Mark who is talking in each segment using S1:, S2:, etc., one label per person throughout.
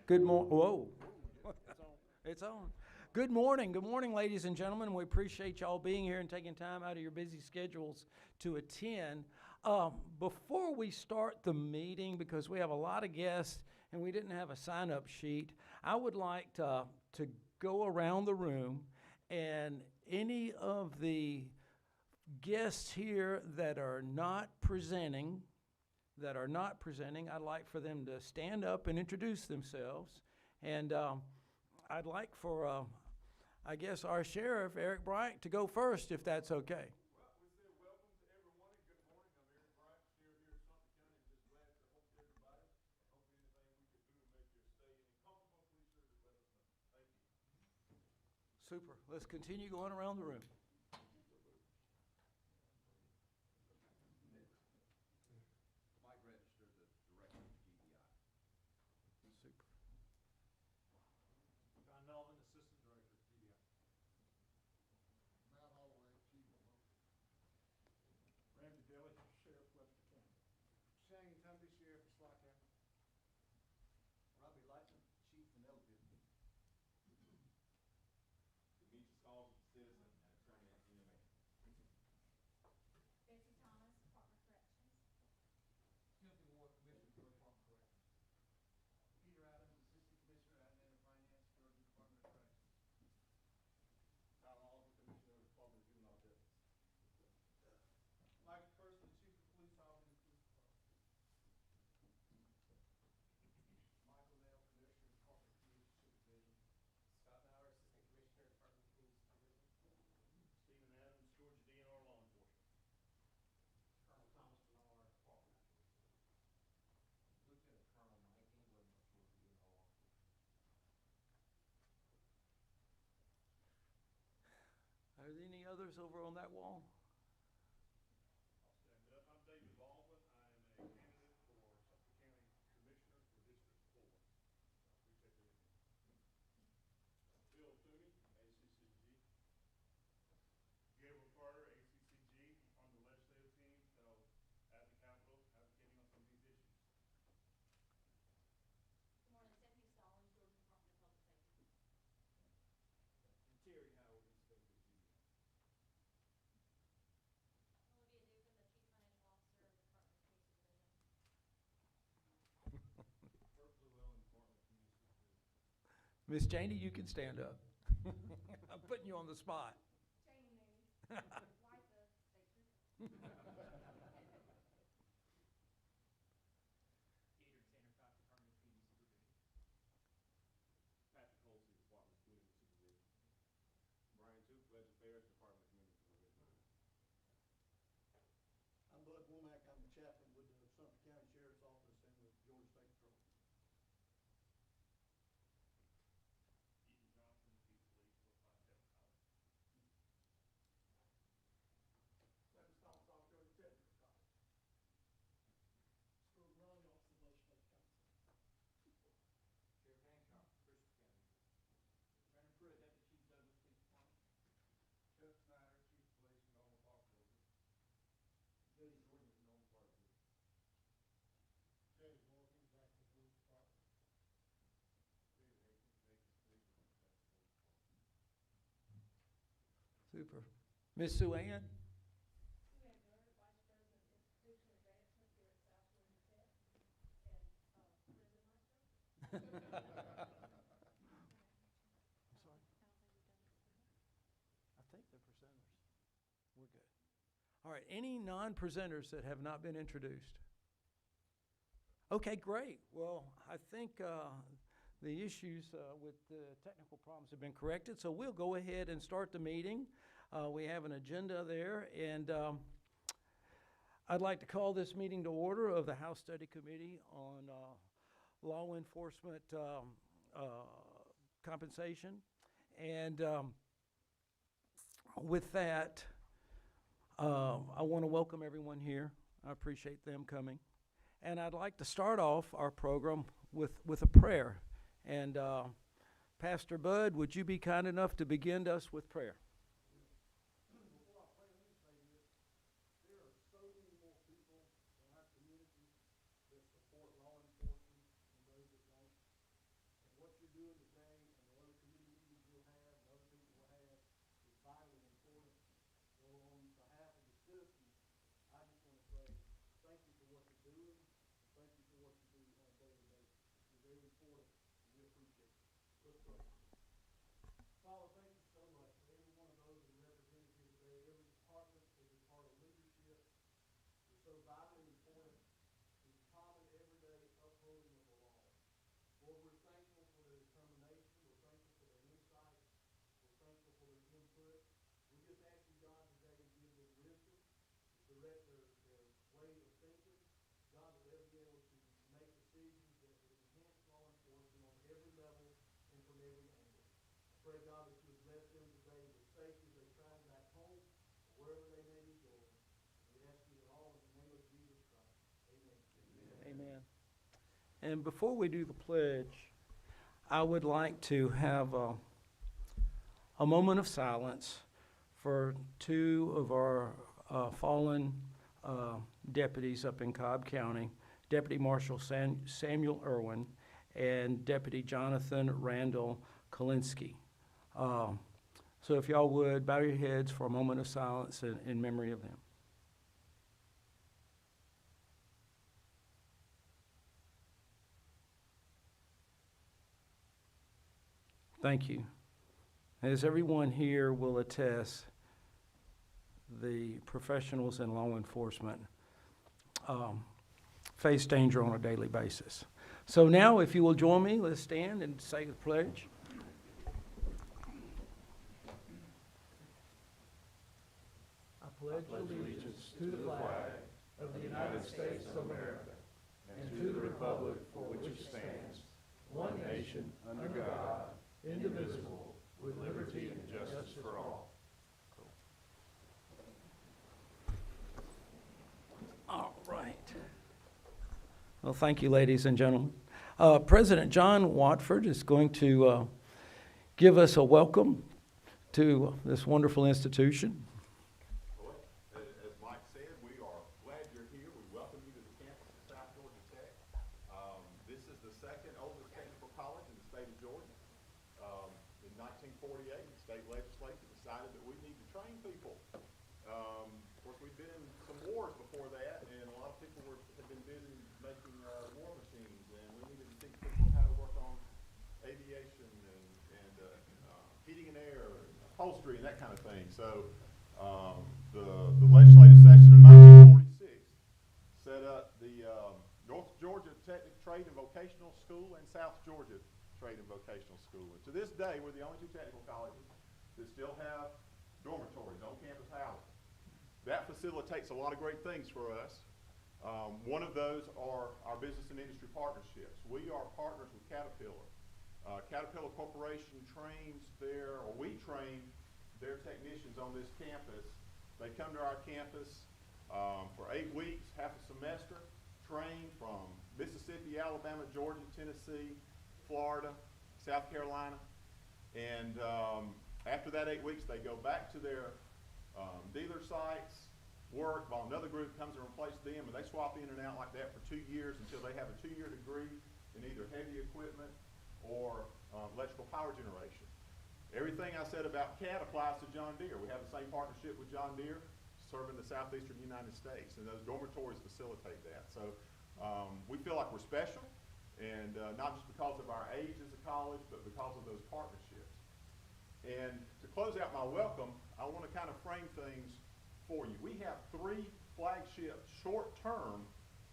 S1: Good morning. Whoa. It's on. Good morning. Good morning, ladies and gentlemen. We appreciate y'all being here and taking time out of your busy schedules to attend. Before we start the meeting, because we have a lot of guests and we didn't have a sign-up sheet, I would like to go around the room, and any of the guests here that are not presenting, I'd like for them to stand up and introduce themselves. And I'd like for, I guess, our sheriff, Eric Bryant, to go first, if that's okay.
S2: Well, we say welcome to everyone and good morning. I'm Eric Bryant, sheriff here in Sumter County. I'm just glad to host everybody. And hope anything we can do to make your stay any comfortable, please sure to let us know. Thank you.
S1: Super. Let's continue going around the room.
S3: Mike Register, the director of GBI.
S1: Super.
S2: John Melvin, assistant director of GBI.
S4: Matt Holloway, Chief of Local.
S2: Ramsey Daly, sheriff, Webster County.
S4: Shane Tumpy, Sheriff of Slot County.
S3: Robbie Lightman, chief in Elgin.
S2: Demetrius Halls, citizen and attorney at MMA.
S5: Betsy Thomas, Department of Corrections.
S4: Timothy Ward, Commissioner, Georgia Department of Corrections. Peter Adams, Assistant Commissioner, Admin and Finance, Georgia Department of Corrections.
S2: Tyler Oliver, commissioner of the Department of Juvenile Justice.
S4: Mike Person, Chief of Police, Albany Police Department.
S3: Michael Dale, commissioner, Department of Community Supervision.
S6: Scott Bauer, Assistant Commissioner, Department of Community Supervision.
S2: Stephen Adams, Georgia DNR Law Enforcement.
S6: Colonel Thomas Bernard, Department of Police.
S3: Lieutenant Colonel Mike England, Georgia DNR Law Enforcement.
S1: Are there any others over on that wall?
S2: I'll stand up. I'm David Baldwin. I am a candidate for Suffolk County Commissioner for District 4. Appreciate being here. Bill Toomey, ACCG. Gabriel Carter, ACCG, on the legislative team, so at the Capitol, advocating on some of these issues.
S5: Good morning, Stephanie Stallings, Georgia Department of Public Safety.
S2: And Terry Howard, Inspector of GBI.
S5: Olivia Dugan, the Chief Financial Officer of the Department of Community Supervision.
S2: Bert Llewellyn, Department of Community Supervision.
S1: Miss Janie, you can stand up. I'm putting you on the spot.
S5: Janie Mooney, wife of State Trooper.
S6: Adrian Sandercock, Department of Community Supervision.
S2: Patrick Holsey, Department of Community Supervision. Brian Toop, Pledge Affairs, Department of Community Supervision.
S4: I'm Bud Womack, I'm the chaplain with the Sumter County Sheriff's Office and with Georgia State Patrol.
S2: Ethan Johnson, Chief of Police, Fort Pottstown College.
S4: Travis Thomas, off Georgia Technical College. School Ronnie, Officer of Legislative Council.
S3: Sheriff Hancock, Bristol County.
S4: Brandon Pruitt, Deputy Chief, Douglas Police Department.
S3: Chuck Snyder, chief of police in Norman Park, Georgia.
S4: Jody Jordan, Norman Park, Georgia. Jay Morgan, Jackson Police Department.
S2: David Akins, Akins Police, Jackson Police Department.
S1: Super. Miss Sue Ann?
S5: Sue Ann Miller, Vice President, Institution Advancement here at Southland Tech, and prison master.
S1: I'm sorry? I think they're presenters. We're good. All right, any non-presenters that have not been introduced? Okay, great. Well, I think the issues with the technical problems have been corrected, so we'll go ahead and start the meeting. We have an agenda there, and I'd like to call this meeting to order of the House Study Committee on Law Enforcement Compensation. And with that, I want to welcome everyone here. I appreciate them coming. And I'd like to start off our program with a prayer. And Pastor Bud, would you be kind enough to begin us with prayer?
S4: Before I pray, let me say this. There are so many more people in our community that support law enforcement and those that don't. doing today and the other committee meetings you'll have and other people will have is vitally important. So on behalf of the citizens, I just want to say thank you for what you're doing, and thank you for what you do on a daily basis. You're very important, and we appreciate it. Let's pray. Father, thank you so much for every one of those that are represented here today, every department, every part of leadership. You're so vitally important to the common, everyday upholding of the law. Lord, we're thankful for their determination. We're thankful for their insight. We're thankful for their input. We just ask you, God, today to give them wisdom, to direct their way of thinking. God, that they'll be able to make decisions that will enhance law enforcement on every level and from every angle. I pray, God, that you would bless them today with safety as they travel back home, or wherever they may be going. We ask you it all in the name of Jesus Christ. Amen.
S1: Amen. And before we do the pledge, I would like to have a moment of silence for two of our fallen deputies up in Cobb County, Deputy Marshal Samuel Irwin and Deputy Jonathan Randall Kalinsky. So if y'all would, bow your heads for a moment of silence in memory of them. Thank you. As everyone here will attest, the professionals in law enforcement face danger on a daily basis. So now, if you will join me, let's stand and say the pledge. I pledge allegiance to the flag of the United States of America and to the republic for which it stands, one nation, under God, indivisible, with liberty and justice for all. All right. Well, thank you, ladies and gentlemen. President John Watford is going to give us a welcome to this wonderful institution.
S2: Well, as Mike said, we are glad you're here. We welcome you to the campus of South Georgia Tech. This is the second oldest technical college in the state of Georgia. In 1948, the state legislature decided that we need to train people. Of course, we've been in some wars before that, and a lot of people have been busy making war machines, and we needed to teach people how to work on aviation and heating and air, and upholstery, and that kind of thing. So the legislative session of 1946 set up the North Georgia Trade and Vocational School and South Georgia Trade and Vocational School. And to this day, we're the only two technical colleges that still have dormitories, on-campus housing. That facilitates a lot of great things for us. One of those are our business and industry partnerships. We are partners with Caterpillar. Caterpillar Corporation we train their technicians on this campus. They come to our campus for 8 weeks, half a semester, train from Mississippi, Alabama, Georgia, Tennessee, Florida, South Carolina. And after that 8 weeks, they go back to their dealer sites, work, while another group comes and replaces them, and they swap in and out like that for 2 years until they have a 2-year degree in either heavy equipment or electrical power generation. Everything I said about CAT applies to John Deere. We have the same partnership with John Deere, serving the southeastern United States, and those dormitories facilitate that. So we feel like we're special, and not just because of our age as a college, but because of those partnerships. And to close out my welcome, I want to kind of frame things for you. We have 3 flagship short-term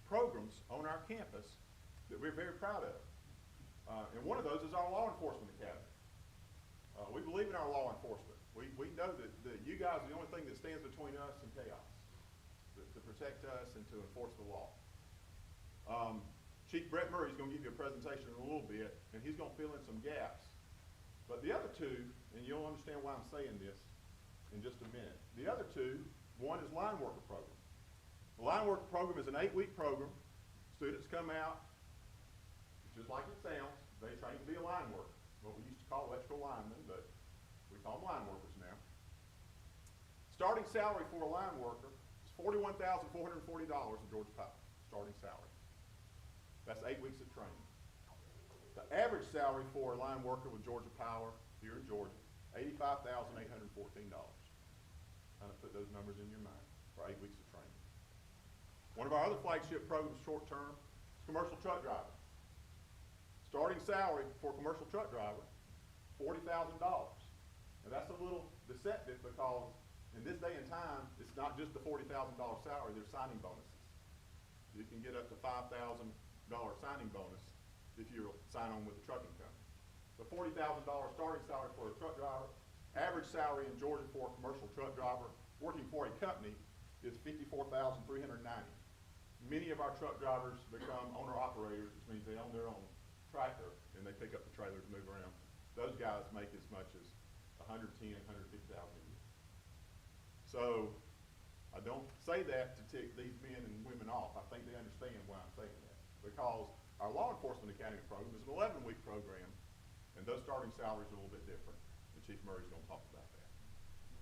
S2: programs on our campus that we're very proud of. And one of those is our Law Enforcement Academy. We believe in our law enforcement. We know that you guys are the only thing that stands between us and chaos, to protect us and to enforce the law. Chief Brett Murray is going to give you a presentation in a little bit, and he's going to fill in some gaps. But the other 2, and you'll understand why I'm saying this in just a minute. The other 2, one is line worker program. The line worker program is an 8-week program. Students come out, just like it sounds, they train to be a line worker. What we used to call electrical linemen, but we call them line workers now. Starting salary for a line worker is $41,440 in Georgia Power, starting salary. That's 8 weeks of training. average salary for a line worker with Georgia Power here in Georgia, $85,814. Kind of put those numbers in your mind for 8 weeks of training. One of our other flagship programs, short term, is commercial truck driver. Starting salary for a commercial truck driver, $40,000. Now that's a little deceptive because in this day and time, it's not just the $40,000 salary, there's signing bonuses. You can get up to $5,000 signing bonus if you sign on with a trucking company. The $40,000 starting salary for a truck driver, average salary in Georgia for a commercial truck driver working for a company is $54,390. Many of our truck drivers become owner-operators, which means they own their own tractor and they pick up the trailer to move around. Those guys make as much as $110,000 and $150,000 a year. So I don't say that to tick these men and women off. I think they understand why I'm saying that. Because our law enforcement academy program is an 11-week program, and those starting salaries are a little bit different. And Chief Murray's going to talk about that.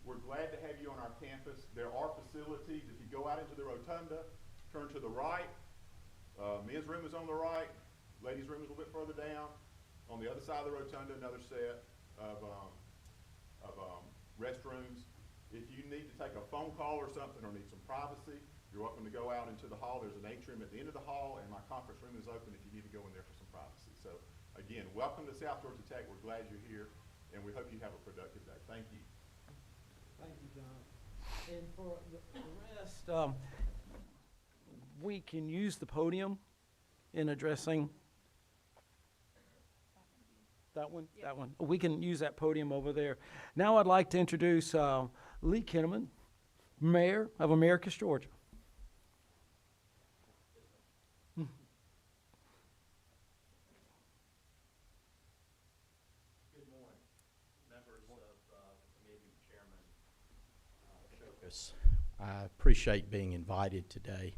S2: We're glad to have you on our campus. There are facilities. If you go out into the rotunda, turn to the right. Men's room is on the right. Ladies' room is a little bit further down. On the other side of the rotunda, another set of restrooms. If you need to take a phone call or something or need some privacy, you're welcome to go out into the hall. There's an atrium at the end of the hall, and my conference room is open if you need to go in there for some privacy. So again, welcome to South Georgia Tech. We're glad you're here, and we hope you have a productive day. Thank you.
S1: Thank you, John. And for the rest, we can use the podium in addressing that one. That one. We can use that podium over there. Now I'd like to introduce Lee Kinnaman, Mayor of Americus, Georgia.
S7: Good morning, members of the committee, Chairman Chokas. I appreciate being invited today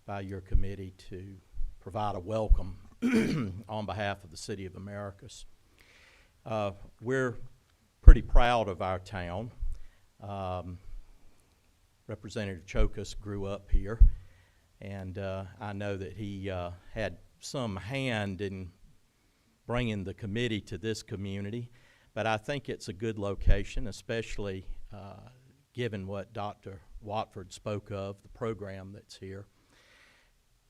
S7: by your committee to provide a welcome on behalf of the City of Americus. We're pretty proud of our town. Representative Chokas grew up here, and I know that he had some hand in bringing the committee to this community, but I think it's a good location, especially given what Dr. Watford spoke of, the program that's here.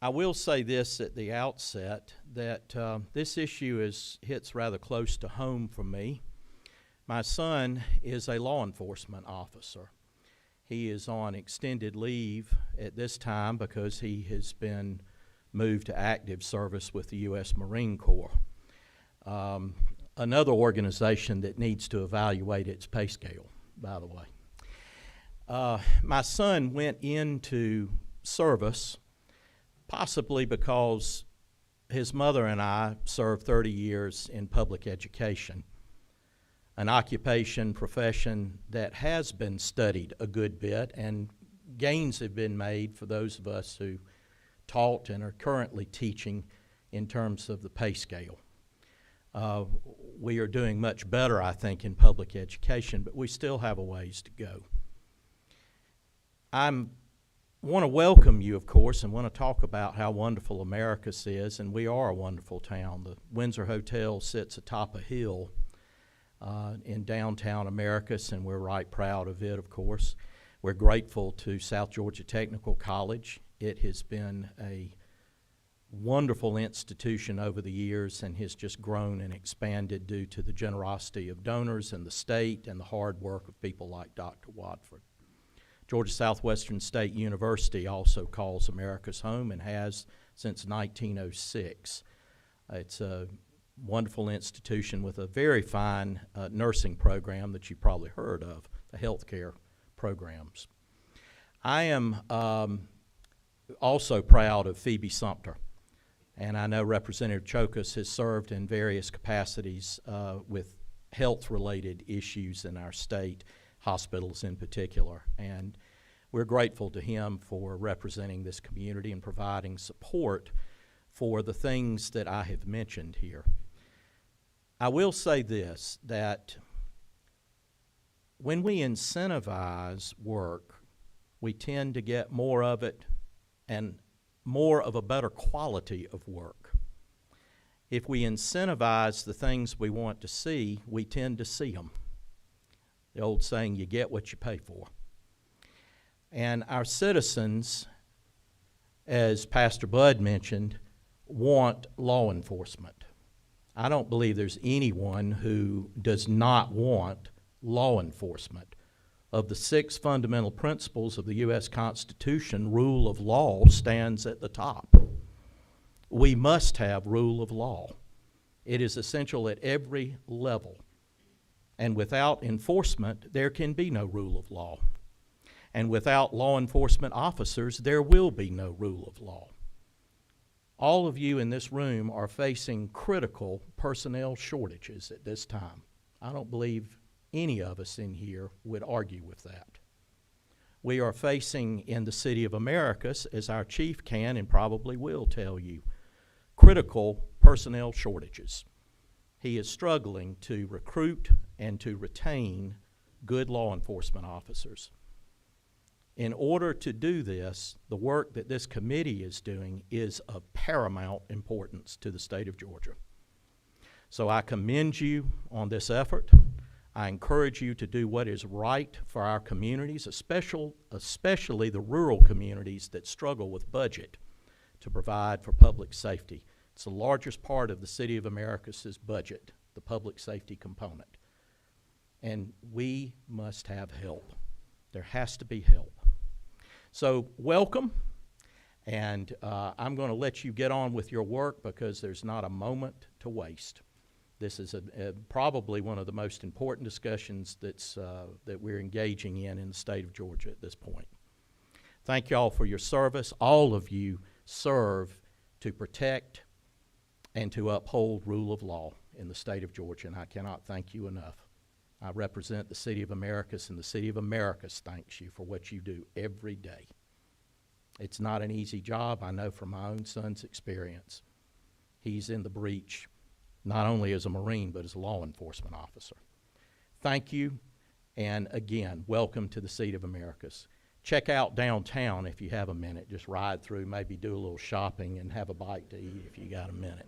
S7: I will say this at the outset, that this issue hits rather close to home for me. My son is a law enforcement officer. He is on extended leave at this time because he has been moved to active service with the U.S. Marine Corps, another organization that needs to evaluate its pay scale, by the way. My son went into service possibly because his mother and I served 30 years in public education, an occupation, profession that has been studied a good bit, and gains have been made for those of us who taught and are currently teaching in terms of the pay scale. We are doing much better, I think, in public education, but we still have a ways to go. I want to welcome you, of course, and want to talk about how wonderful Americus is, and we are a wonderful town. The Windsor Hotel sits atop a hill in downtown Americus, and we're right proud of it, of course. We're grateful to South Georgia Technical College. It has been a wonderful institution over the years and has just grown and expanded due to the generosity of donors and the state and the hard work of people like Dr. Watford. Georgia Southwestern State University also calls Americus home and has since 1906. It's a wonderful institution with a very fine nursing program that you've probably heard of, the healthcare programs. I am also proud of Phoebe Sumter, and I know Representative Chokas has served in various capacities with health-related issues in our state, hospitals in particular, and we're grateful to him for representing this community and providing support for the things that I have mentioned here. I will say this, that when we incentivize work, we tend to get more of it and more of a better quality of work. If we incentivize the things we want to see, we tend to see them. The old saying, you get what you pay for. And our citizens, as Pastor Bud mentioned, want law enforcement. I don't believe there's anyone who does not want law enforcement. Of the 6 fundamental principles of the U.S. Constitution, rule of law stands at the top. We must have rule of law. It is essential at every level. And without enforcement, there can be no rule of law. And without law enforcement officers, there will be no rule of law. All of you in this room are facing critical personnel shortages at this time. I don't believe any of us in here would argue with that. We are facing in the City of Americus, as our chief can and probably will tell you, critical personnel shortages. He is struggling to recruit and to retain good law enforcement officers. In order to do this, the work that this committee is doing is of paramount importance to the state of Georgia. So I commend you on this effort. I encourage you to do what is right for our communities, especially the rural communities that struggle with budget to provide for public safety. It's the largest part of the City of Americus' budget, the public safety component. And we must have help. There has to be help. So welcome, and I'm going to let you get on with your work because there's not a moment to waste. This is probably one of the most important discussions that we're engaging in the state of Georgia at this point. Thank you all for your service. All of you serve to protect and to uphold rule of law in the state of Georgia, and I cannot thank you enough. I represent the City of Americus, and the City of Americus thanks you for what you do every day. It's not an easy job, I know from my own son's experience. He's in the breach, not only as a Marine, but as a law enforcement officer. Thank you, and again, welcome to the City of Americus. Check out downtown if you have a minute. Just ride through, maybe do a little shopping, and have a bite to eat if you got a minute.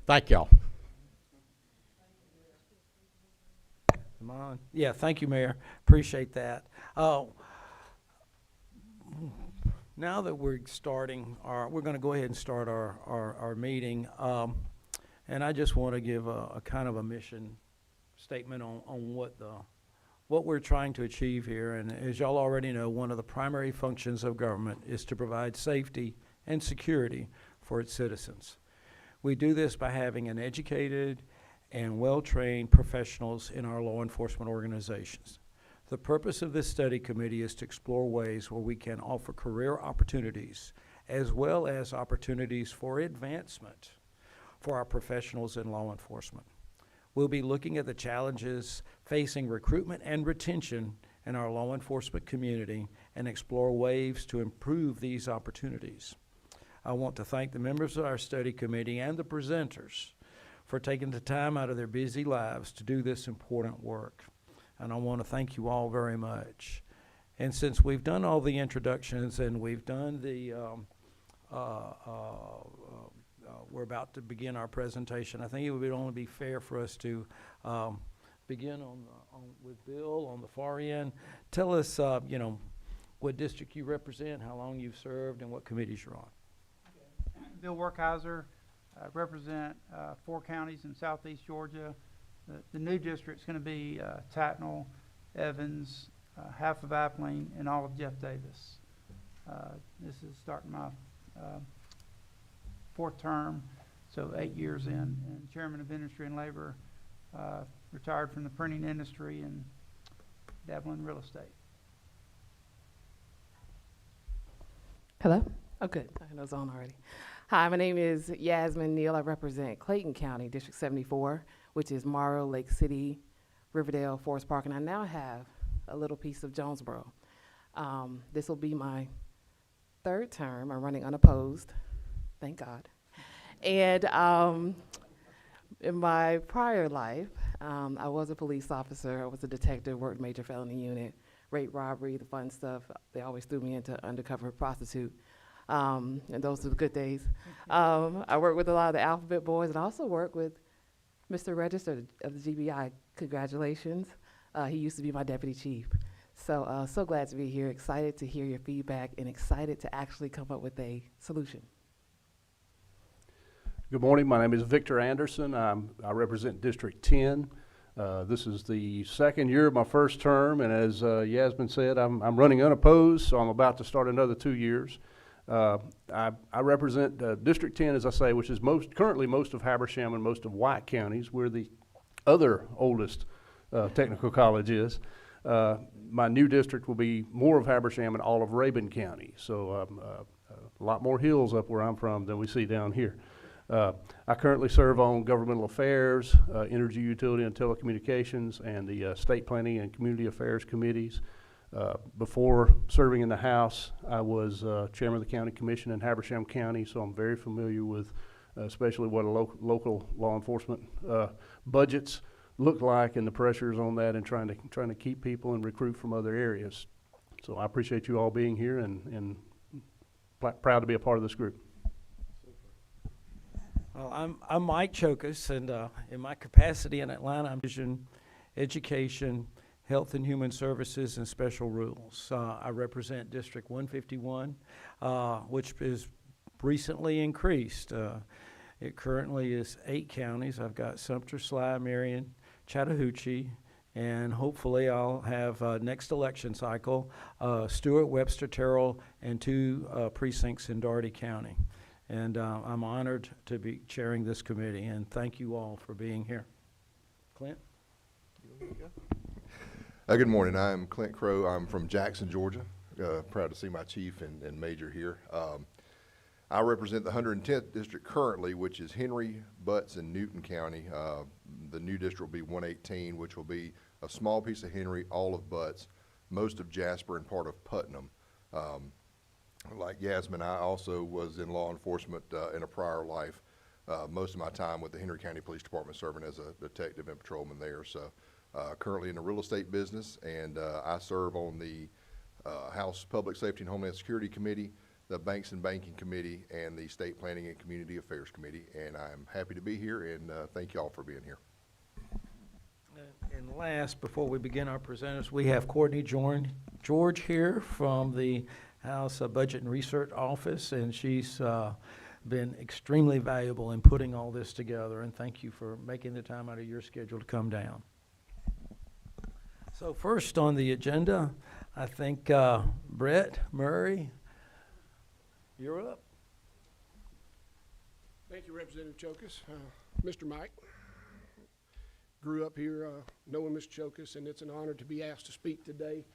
S7: Thank y'all.
S1: Come on. Yeah, thank you, Mayor. Appreciate that. Now that we're starting we're going to go ahead and start our meeting. And I just want to give a kind of a mission statement on what we're trying to achieve here. And as y'all already know, one of the primary functions of government is to provide safety and security for its citizens. We do this by having an educated and well-trained professionals in our law enforcement organizations. The purpose of this study committee is to explore ways where we can offer career opportunities as well as opportunities for advancement for our professionals in law enforcement. We'll be looking at the challenges facing recruitment and retention in our law enforcement community and explore ways to improve these opportunities. I want to thank the members of our study committee and the presenters for taking the time out of their busy lives to do this important work. And I want to thank you all very much. And since we've done all the introductions and we've done the, we're about to begin our presentation, I think it would only be fair for us to begin with Bill on the far end. Tell us, what district you represent, how long you've served, and what committees you're on.
S6: Bill Werkheiser, represent 4 counties in southeast Georgia. The new district's going to be Tattnall, Evans, half of Abilene, and all of Jeff Davis. This is starting my 4th term, so 8 years in, and chairman of Industry and Labor, retired from the printing industry and dabble in real estate.
S8: Hello? Oh, good. I know it's on already. Hi, my name is Yasmin Neal. I represent Clayton County, District 74, which is Morrow, Lake City, Riverdale, Forest Park, and I now have a little piece of Jonesboro. This will be my 3rd term. I'm running unopposed, thank God. And in my prior life, I was a police officer. I was a detective, worked major felony unit, rape, robbery, the fun stuff. They always threw me into undercover prostitute. And those are the good days. I work with a lot of the alphabet boys, and I also work with Mr. Register of the GBI. Congratulations. He used to be my deputy chief. So, so glad to be here, excited to hear your feedback, and excited to actually come up with a solution.
S2: Good morning. My name is Victor Anderson. I represent District 10. This is the second year of my first term, and as Yasmin said, I'm running unopposed, so I'm about to start another 2 years. I represent District 10, as I say, which is currently most of Habersham and most of White counties, where the other oldest technical college is. My new district will be more of Habersham and all of Rabun County, so a lot more hills up where I'm from than we see down here. I currently serve on governmental affairs, energy, utility, and telecommunications, and the state planning and community affairs committees. Before serving in the House, I was chairman of the county commission in Habersham County, so I'm very familiar with especially what a local law enforcement budgets look like and the pressures on that, and trying to keep people and recruit from other areas. So I appreciate you all being here, and proud to be a part of this group.
S1: Well, I'm Mike Chokus, and in my capacity in Atlanta, I'm Vision, Education, Health and Human Services, and Special Rules. I represent District 151, which is recently increased. It currently is 8 counties. I've got Sumter, Sly, Marion, Chattahoochee, and hopefully I'll have next election cycle, Stewart, Webster, Terrell, and 2 precincts in Dougherty County. And I'm honored to be chairing this committee, and thank you all for being here. Clint?
S9: Good morning. I'm Clint Crowe. I'm from Jackson, Georgia. Proud to see my chief and major here. I represent the 110th district currently, which is Henry, Butts, and Newton County. The new district will be 118, which will be a small piece of Henry, all of Butts, most of Jasper, and part of Putnam. Like Yasmin, I also was in law enforcement in a prior life. Most of my time with the Henry County Police Department, serving as a detective and patrolman there. So currently in the real estate business, and I serve on the House Public Safety and Homeland Security Committee, the Banks and Banking Committee, and the State Planning and Community Affairs Committee. And I'm happy to be here, and thank you all for being here.
S1: And last, before we begin our presenters, we have Courtney George here from the House Budget and Research Office, and she's been extremely valuable in putting all this together, and thank you for making the time out of your schedule to come down. So first on the agenda, I think Brett Murray, you're up.
S10: Thank you, Representative Chokus. Mr. Mike, grew up here knowing Mr. Chokus, and it's an honor to be asked to speak today,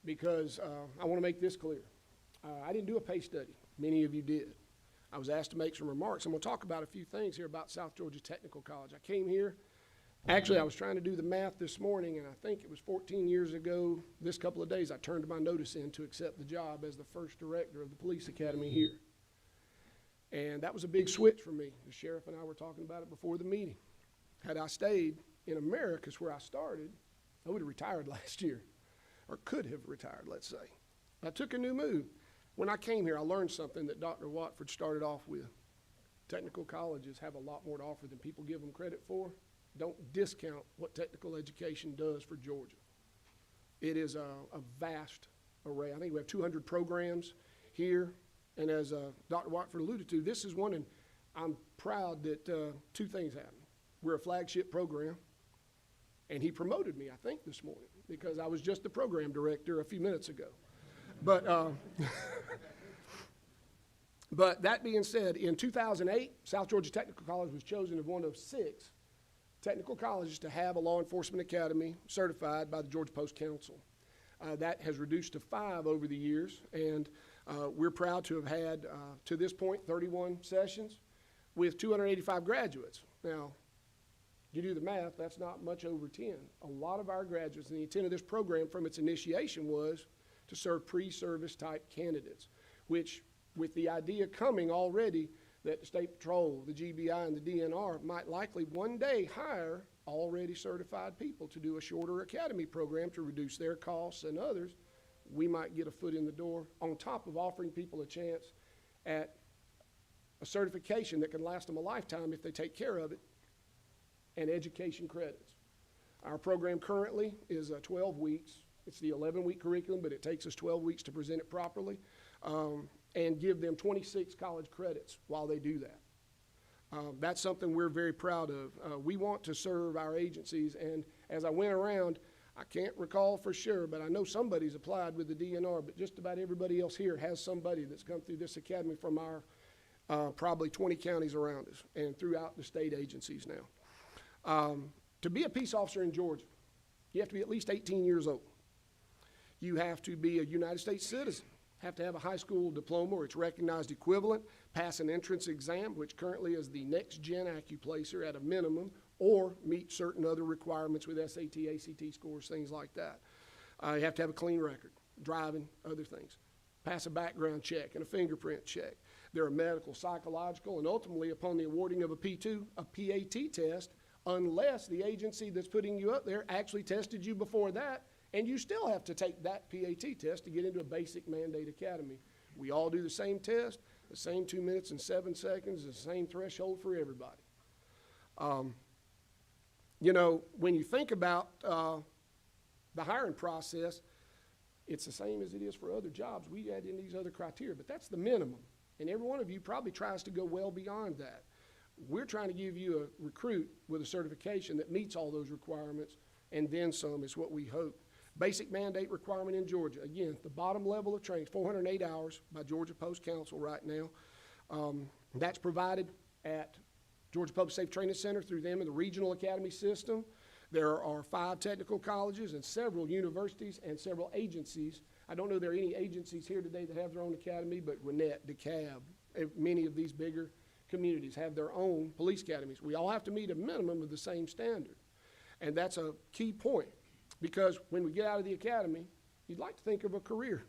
S10: because I want to make this clear. I didn't do a pay study. Many of you did. I was asked to make some remarks. I'm going to talk about a few things here about South Georgia Technical College. I came here, actually I was trying to do the math this morning, and I think it was 14 years ago, this couple of days, I turned my notice in to accept the job as the first director of the police academy here. And that was a big switch for me. The sheriff and I were talking about it before the meeting. Had I stayed in America, where I started, I would have retired last year. Or could have retired, let's say. I took a new move. When I came here, I learned something that Dr. Watford started off with. Technical colleges have a lot more to offer than people give them credit for. Don't discount what technical education does for Georgia. It is a vast array. I think we have 200 programs here, and as Dr. Watford alluded to, this is one, and I'm proud that 2 things happened. We're a flagship program, and he promoted me, I think, this morning, because I was just the program director a few minutes ago. But, but that being said, in 2008, South Georgia Technical College was chosen as one of 6 technical colleges to have a law enforcement academy certified by the Georgia Post Council. That has reduced to 5 over the years, and we're proud to have had, to this point, 31 sessions with 285 graduates. Now, you do the math, that's not much over 10. A lot of our graduates, and the intent of this program from its initiation was to serve pre-service type candidates, which with the idea coming already that the State Patrol, the GBI, and the DNR might likely one day hire already certified people to do a shorter academy program to reduce their costs and others, we might get a foot in the door on top of offering people a chance at a certification that can last them a lifetime if they take care of it, and education credits. Our program currently is 12 weeks. It's the 11-week curriculum, but it takes us 12 weeks to present it properly, and give them 26 college credits while they do that. That's something we're very proud of. We want to serve our agencies, and as I went around, I can't recall for sure, but I know somebody's applied with the DNR, but just about everybody else here has somebody that's come through this academy from our probably 20 counties around us and throughout the state agencies now. To be a peace officer in Georgia, you have to be at least 18 years old. You have to be a United States citizen, have to have a high school diploma or its recognized equivalent, pass an entrance exam, which currently is the next gen AccuPlacer at a minimum, or meet certain other requirements with SAT, ACT scores, things like that. You have to have a clean record, driving, other things. Pass a background check and a fingerprint check. There are medical, psychological, and ultimately upon the awarding of a P2, a PAT test, unless the agency that's putting you up there actually tested you before that, and you still have to take that PAT test to get into a basic mandate academy. We all do the same test, the same 2 minutes and 7 seconds, the same threshold for everybody. You know, when you think about the hiring process, it's the same as it is for other jobs. We add in these other criteria, but that's the minimum. And every one of you probably tries to go well beyond that. We're trying to give you a recruit with a certification that meets all those requirements, and then some is what we hope. Basic mandate requirement in Georgia. Again, the bottom level of training, 408 hours by Georgia Post Council right now. That's provided at Georgia Public Safety Training Center through them in the regional academy system. There are 5 technical colleges and several universities and several agencies. I don't know there are any agencies here today that have their own academy, but Gwinnett, DeKalb, many of these bigger communities have their own police academies. We all have to meet a minimum of the same standard. And that's a key point, because when we get out of the academy, you'd like to think of a career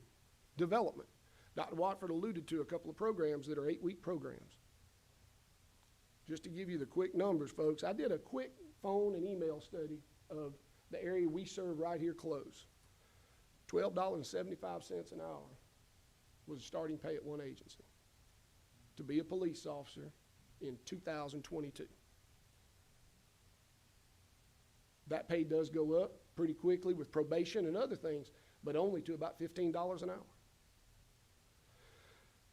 S10: development. Dr. Watford alluded to a couple of programs that are 8-week programs. Just to give you the quick numbers, folks, I did a quick phone and email study of the area we serve right here close. $12.75 an hour was the starting pay at one agency to be a police officer in 2022. That pay does go up pretty quickly with probation and other things, but only to about $15 an hour.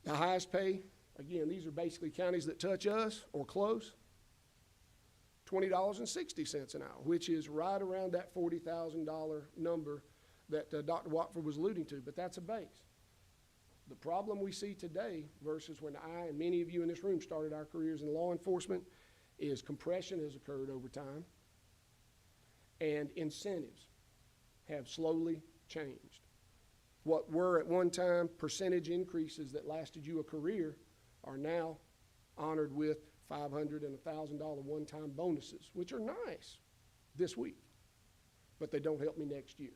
S10: The highest pay, again, these are basically counties that touch us or close, $20.60 an hour, which is right around that $40,000 number that Dr. Watford was alluding to, but that's a base. The problem we see today versus when I and many of you in this room started our careers in law enforcement is compression has occurred over time, and incentives have slowly changed. What were at one time percentage increases that lasted you a career are now honored with $500 and $1,000 one-time bonuses, which are nice this week, but they don't help me next year.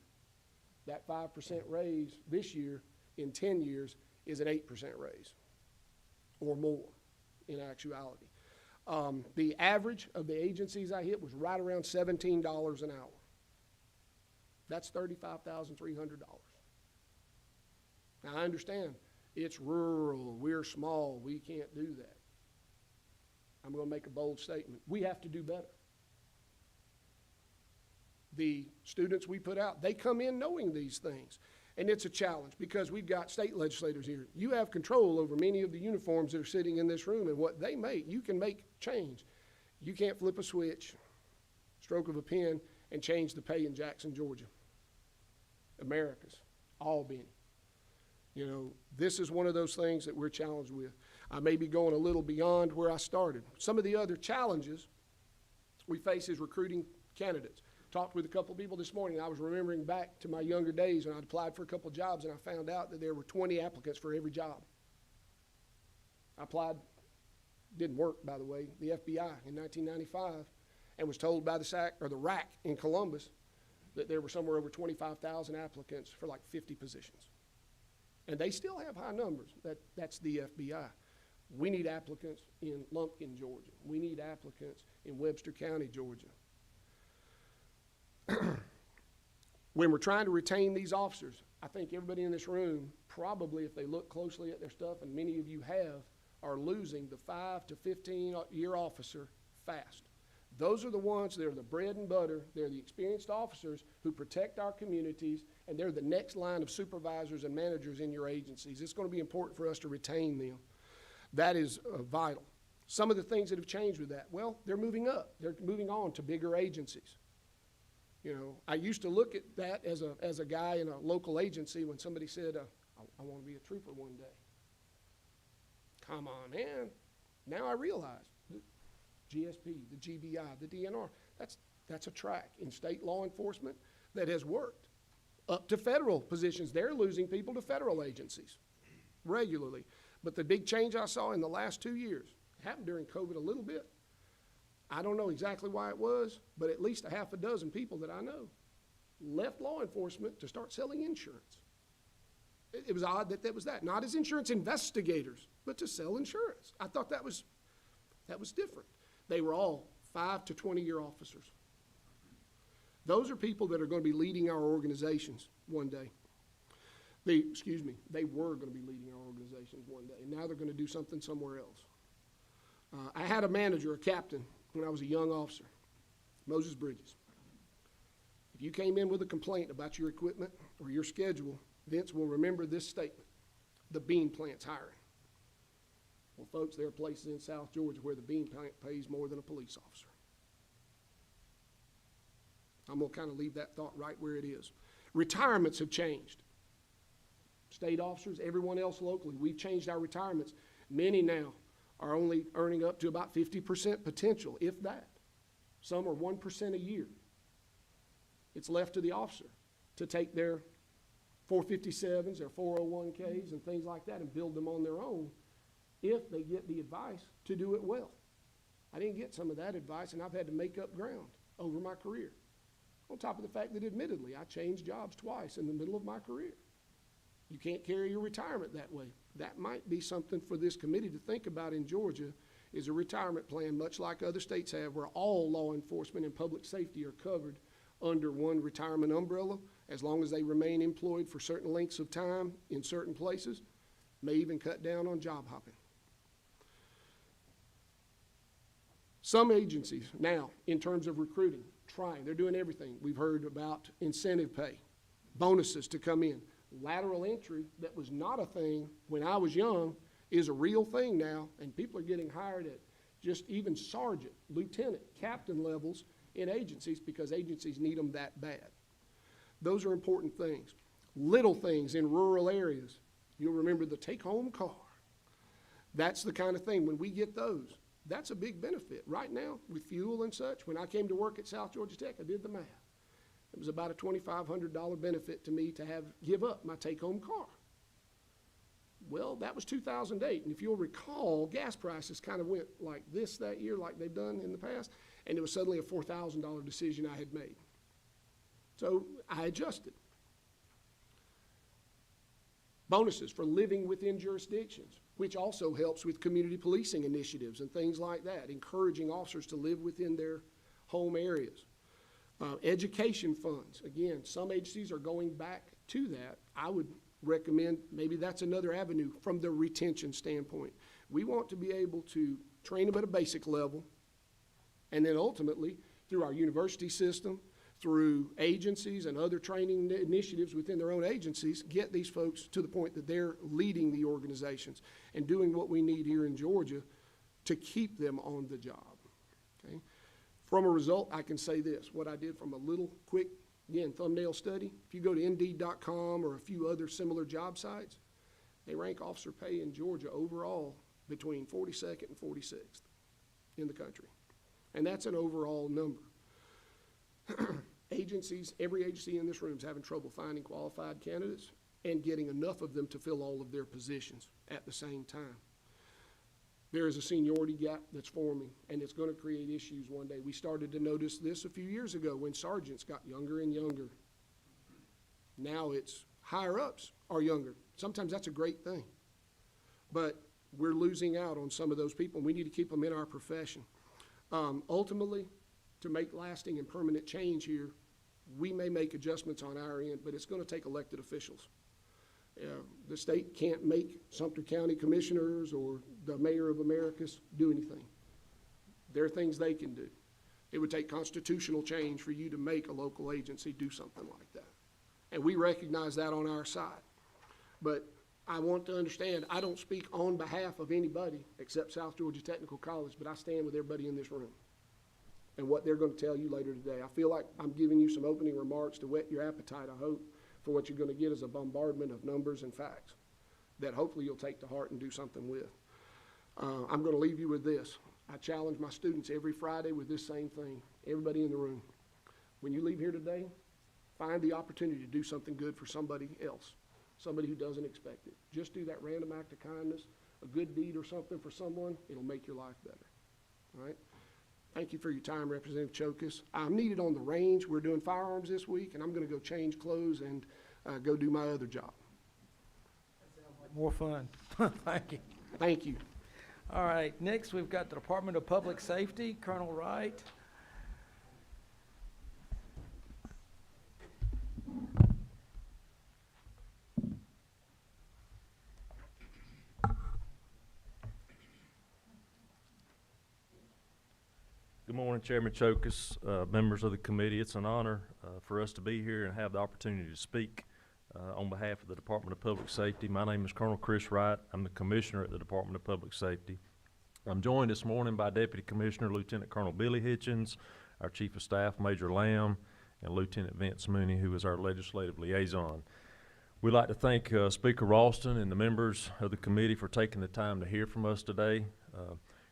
S10: That 5% raise this year in 10 years is an 8% raise or more in actuality. The average of the agencies I hit was right around $17 an hour. That's $35,300. Now I understand it's rural, we're small, we can't do that. I'm going to make a bold statement. We have to do better. The students we put out, they come in knowing these things. And it's a challenge because we've got state legislators here. You have control over many of the uniforms that are sitting in this room and what they make. You can make change. You can't flip a switch, stroke of a pen, and change the pay in Jackson, Georgia. America's, Albany. You know, this is one of those things that we're challenged with. I may be going a little beyond where I started. Some of the other challenges we face is recruiting candidates. Talked with a couple of people this morning. I was remembering back to my younger days when I'd applied for a couple of jobs, and I found out that there were 20 applicants for every job. I applied, didn't work, by the way, the FBI in 1995, and was told by the SAC, or the RAC in Columbus, that there were somewhere over 25,000 applicants for like 50 positions. And they still have high numbers. That's the FBI. We need applicants in Lumpkin, Georgia. We need applicants in Webster County, Georgia. When we're trying to retain these officers, I think everybody in this room, probably if they look closely at their stuff, and many of you have, are losing the 5 to 15-year officer fast. Those are the ones that are the bread and butter. They're the experienced officers who protect our communities, and they're the next line of supervisors and managers in your agencies. It's going to be important for us to retain them. That is vital. Some of the things that have changed with that, well, they're moving up. They're moving on to bigger agencies. You know, I used to look at that as a guy in a local agency when somebody said, I want to be a trooper one day. Come on, man. Now I realize the GSP, the GBI, the DNR, that's a track in state law enforcement that has worked up to federal positions. They're losing people to federal agencies regularly. But the big change I saw in the last 2 years, happened during COVID a little bit. I don't know exactly why it was, but at least a half a dozen people that I know left law enforcement to start selling insurance. It was odd that was that. Not as insurance investigators, but to sell insurance. I thought that was different. They were all 5 to 20-year officers. Those are people that are going to be leading our organizations one day. They were going to be leading our organizations one day, and now they're going to do something somewhere else. I had a manager, a captain, when I was a young officer, Moses Bridges. If you came in with a complaint about your equipment or your schedule, Vince will remember this statement: the bean plant's hiring. Well, folks, there are places in South Georgia where the bean plant pays more than a police officer. I'm going to kind of leave that thought right where it is. Retirements have changed. State officers, everyone else locally, we've changed our retirements. Many now are only earning up to about 50% potential, if that. Some are 1% a year. It's left to the officer to take their 457s, their 401ks, and things like that and build them on their own if they get the advice to do it well. I didn't get some of that advice, and I've had to make up ground over my career. On top of the fact that, admittedly, I changed jobs twice in the middle of my career. You can't carry your retirement that way. That might be something for this committee to think about in Georgia, is a retirement plan, much like other states have, where all law enforcement and public safety are covered under one retirement umbrella, as long as they remain employed for certain lengths of time in certain places, may even cut down on job hopping. Some agencies now, in terms of recruiting, they're doing everything. We've heard about incentive pay, bonuses to come in. Lateral entry, that was not a thing when I was young, is a real thing now, and people are getting hired at just even sergeant, lieutenant, captain levels in agencies because agencies need them that bad. Those are important things. Little things in rural areas. You'll remember the take-home car. That's the kind of thing, when we get those, that's a big benefit. Right now, with fuel and such, when I came to work at South Georgia Tech, I did the math. It was about a $2,500 benefit to me to give up my take-home car. Well, that was 2008, and if you'll recall, gas prices kind of went like this that year, like they've done in the past, and it was suddenly a $4,000 decision I had made. So I adjusted. Bonuses for living within jurisdictions, which also helps with community policing initiatives and things like that, encouraging officers to live within their home areas. Education funds, again, some agencies are going back to that. I would recommend maybe that's another avenue from the retention standpoint. We want to be able to train them at a basic level, and then ultimately, through our university system, through agencies and other training initiatives within their own agencies, get these folks to the point that they're leading the organizations and doing what we need here in Georgia to keep them on the job. Okay? From a result, I can say this, what I did from a little quick, again, thumbnail study. If you go to Indeed.com or a few other similar job sites, they rank officer pay in Georgia overall between 42nd and 46th in the country. And that's an overall number. Agencies, every agency in this room is having trouble finding qualified candidates and getting enough of them to fill all of their positions at the same time. There is a seniority gap that's forming, and it's going to create issues one day. We started to notice this a few years ago when sergeants got younger and younger. Now it's higher ups are younger. Sometimes that's a great thing, but we're losing out on some of those people, and we need to keep them in our profession. Ultimately, to make lasting and permanent change here, We may make adjustments on our end, but it's gonna take elected officials. The state can't make Sumter County commissioners or the mayor of Americus do anything. There are things they can do. It would take constitutional change for you to make a local agency do something like that. And we recognize that on our side. But I want to understand, I don't speak on behalf of anybody except South Georgia Technical College, but I stand with everybody in this room and what they're going to tell you later today. I feel like I'm giving you some opening remarks to whet your appetite, I hope, for what you're going to get is a bombardment of numbers and facts that hopefully you'll take to heart and do something with. I'm going to leave you with this. I challenge my students every Friday with this same thing, everybody in the room. When you leave here today, find the opportunity to do something good for somebody else, somebody who doesn't expect it. Just do that random act of kindness, a good deed or something for someone, it'll make your life better, all right? Thank you for your time, Representative Chokas. I'm needed on the range. We're doing firearms this week, and I'm gonna go change clothes and go do my other job.
S1: More fun. Thank you.
S10: Thank you.
S1: All right, next we've got the Department of Public Safety, Colonel Wright.
S11: Good morning, Chairman Chokas, members of the committee. It's an honor for us to be here and have the opportunity to speak on behalf of the Department of Public Safety. My name is Colonel Chris Wright. I'm the Commissioner at the Department of Public Safety. I'm joined this morning by Deputy Commissioner Lieutenant Colonel Billy Hitchens, our Chief of Staff Major Lamb, and Lieutenant Vince Mooney, who is our Legislative Liaison. We'd like to thank Speaker Ralston and the members of the committee for taking the time to hear from us today.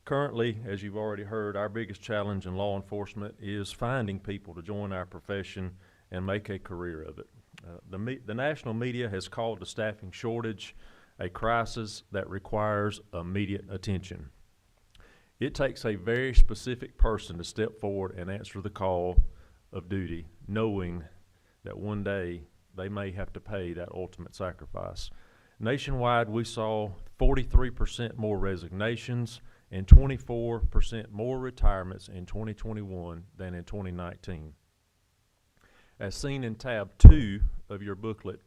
S11: Currently, as you've already heard, our biggest challenge in law enforcement is finding people to join our profession and make a career of it. The national media has called the staffing shortage a crisis that requires immediate attention. It takes a very specific person to step forward and answer the call of duty, knowing that one day they may have to pay that ultimate sacrifice. Nationwide, we saw 43% more resignations and 24% more retirements in 2021 than in 2019. As seen in tab 2 of your booklet,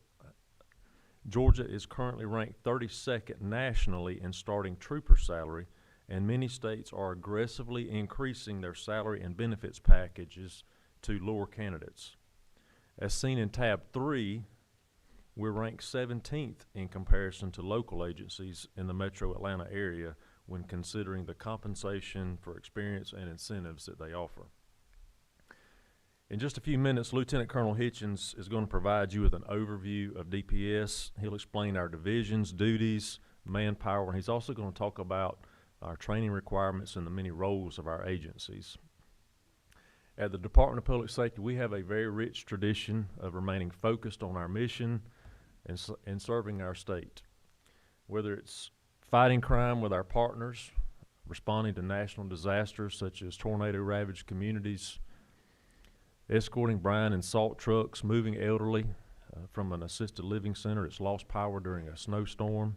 S11: Georgia is currently ranked 32nd nationally in starting trooper salary, and many states are aggressively increasing their salary and benefits packages to lure candidates. As seen in tab 3, we're ranked 17th in comparison to local agencies in the metro Atlanta area when considering the compensation for experience and incentives that they offer. In just a few minutes, Lieutenant Colonel Hitchens is going to provide you with an overview of DPS. He'll explain our divisions, duties, manpower, and he's also going to talk about our training requirements and the many roles of our agencies. At the Department of Public Safety, we have a very rich tradition of remaining focused on our mission and serving our state. Whether it's fighting crime with our partners, responding to national disasters such as tornado-ravaged communities, escorting brine and salt trucks, moving elderly from an assisted living center that's lost power during a snowstorm,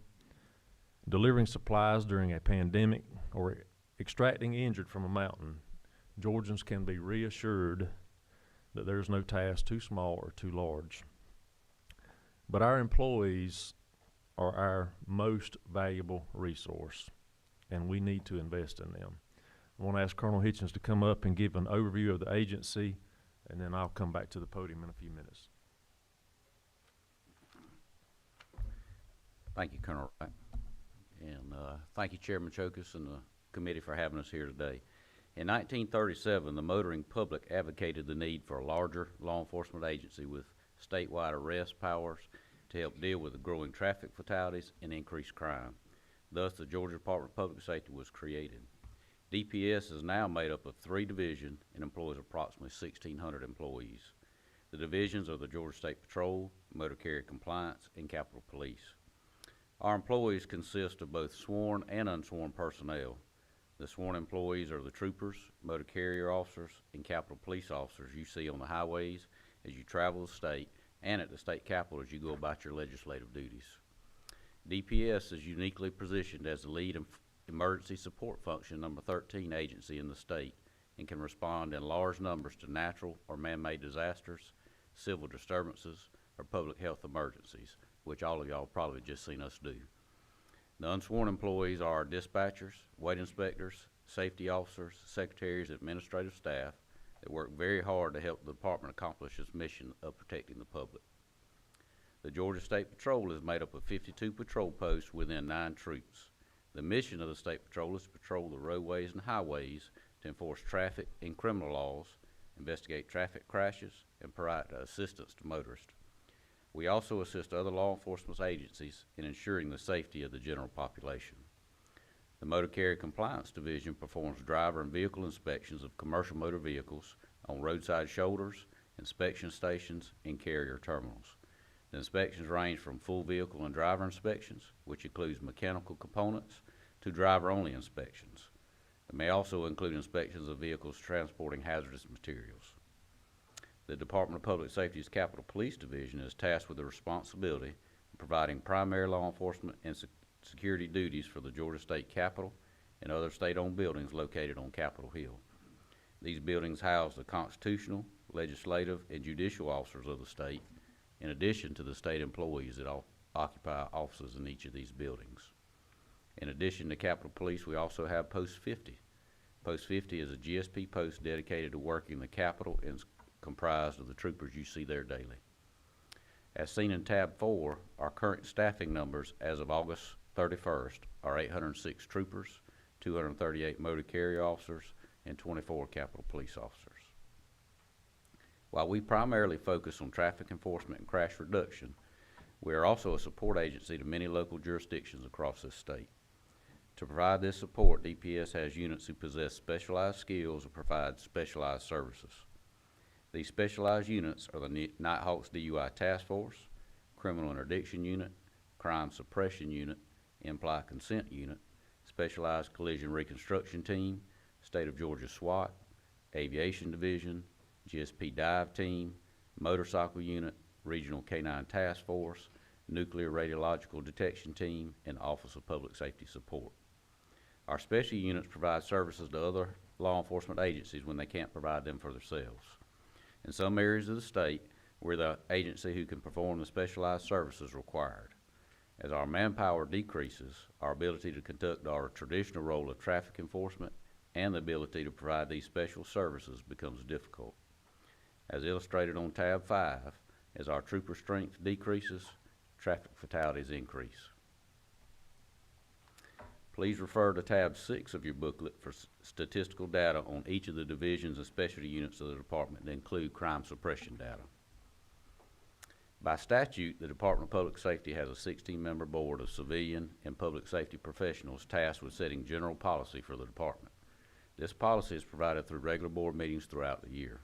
S11: delivering supplies during a pandemic, or extracting injured from a mountain, Georgians can be reassured that there's no task too small or too large. But our employees are our most valuable resource, and we need to invest in them. I want to ask Colonel Hitchens to come up and give an overview of the agency, and then I'll come back to the podium in a few minutes.
S12: Thank you, Colonel Wright. And thank you, Chairman Chokas and the committee for having us here today. In 1937, the motoring public advocated the need for a larger law enforcement agency with statewide arrest powers to help deal with the growing traffic fatalities and increased crime. Thus, the Georgia Department of Public Safety was created. DPS is now made up of 3 divisions and employs approximately 1,600 employees. The divisions are the Georgia State Patrol, Motor Carrier Compliance, and Capitol Police. Our employees consist of both sworn and unsworn personnel. The sworn employees are the troopers, motor carrier officers, and Capitol Police officers you see on the highways as you travel the state and at the state capitol as you go about your legislative duties. DPS is uniquely positioned as the lead emergency support function number 13 agency in the state and can respond in large numbers to natural or man-made disasters, civil disturbances, or public health emergencies, which all of y'all probably just seen us do. The unsworn employees are our dispatchers, weight inspectors, safety officers, secretaries, and administrative staff that work very hard to help the department accomplish its mission of protecting the public. The Georgia State Patrol is made up of 52 patrol posts within 9 troops. The mission of the State Patrol is to patrol the roadways and highways to enforce traffic and criminal laws, investigate traffic crashes, and provide assistance to motorists. We also assist other law enforcement agencies in ensuring the safety of the general population. The Motor Carrier Compliance Division performs driver and vehicle inspections of commercial motor vehicles on roadside shoulders, inspection stations, and carrier terminals. The inspections range from full vehicle and driver inspections, which includes mechanical components, to driver-only inspections. It may also include inspections of vehicles transporting hazardous materials. The Department of Public Safety's Capitol Police Division is tasked with the responsibility of providing primary law enforcement and security duties for the Georgia State Capitol and other state-owned buildings located on Capitol Hill. These buildings house the constitutional, legislative, and judicial officers of the state, in addition to the state employees that occupy offices in each of these buildings. In addition to Capitol Police, we also have Post 50. Post 50 is a GSP post dedicated to working the Capitol and is comprised of the troopers you see there daily. As seen in tab 4, our current staffing numbers as of August 31st are 806 troopers, 238 motor carrier officers, and 24 Capitol Police officers. While we primarily focus on traffic enforcement and crash reduction, we are also a support agency to many local jurisdictions across this state. To provide this support, DPS has units who possess specialized skills and provide specialized services. These specialized units are the Nighthawks DUI Task Force, Criminal Interdiction Unit, Crime Suppression Unit, Implied Consent Unit, Specialized Collision Reconstruction Team, State of Georgia SWAT, Aviation Division, GSP Dive Team, Motorcycle Unit, Regional K-9 Task Force, Nuclear Radiological Detection Team, and Office of Public Safety Support. Our special units provide services to other law enforcement agencies when they can't provide them for themselves. In some areas of the state, we're the agency who can perform the specialized services required. As our manpower decreases, our ability to conduct our traditional role of traffic enforcement and the ability to provide these special services becomes difficult. As illustrated on tab 5, as our trooper strength decreases, traffic fatalities increase. Please refer to tab 6 of your booklet for statistical data on each of the divisions and specialty units of the department that include crime suppression data. By statute, the Department of Public Safety has a 16-member board of civilian and public safety professionals tasked with setting general policy for the department. This policy is provided through regular board meetings throughout the year.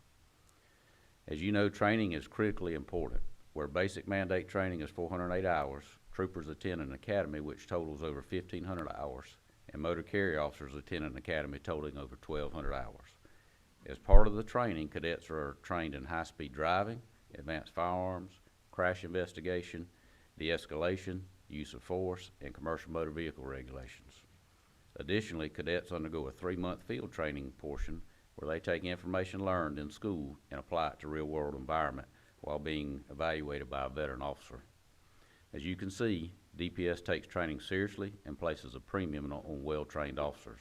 S12: As you know, training is critically important. Where basic mandate training is 408 hours, troopers attend an academy which totals over 1,500 hours, and motor carrier officers attend an academy totaling over 1,200 hours. As part of the training, cadets are trained in high-speed driving, advanced firearms, crash investigation, de-escalation, use of force, and commercial motor vehicle regulations. Additionally, cadets undergo a 3-month field training portion where they take information learned in school and apply it to real-world environment while being evaluated by a veteran officer. As you can see, DPS takes training seriously and places a premium on well-trained officers.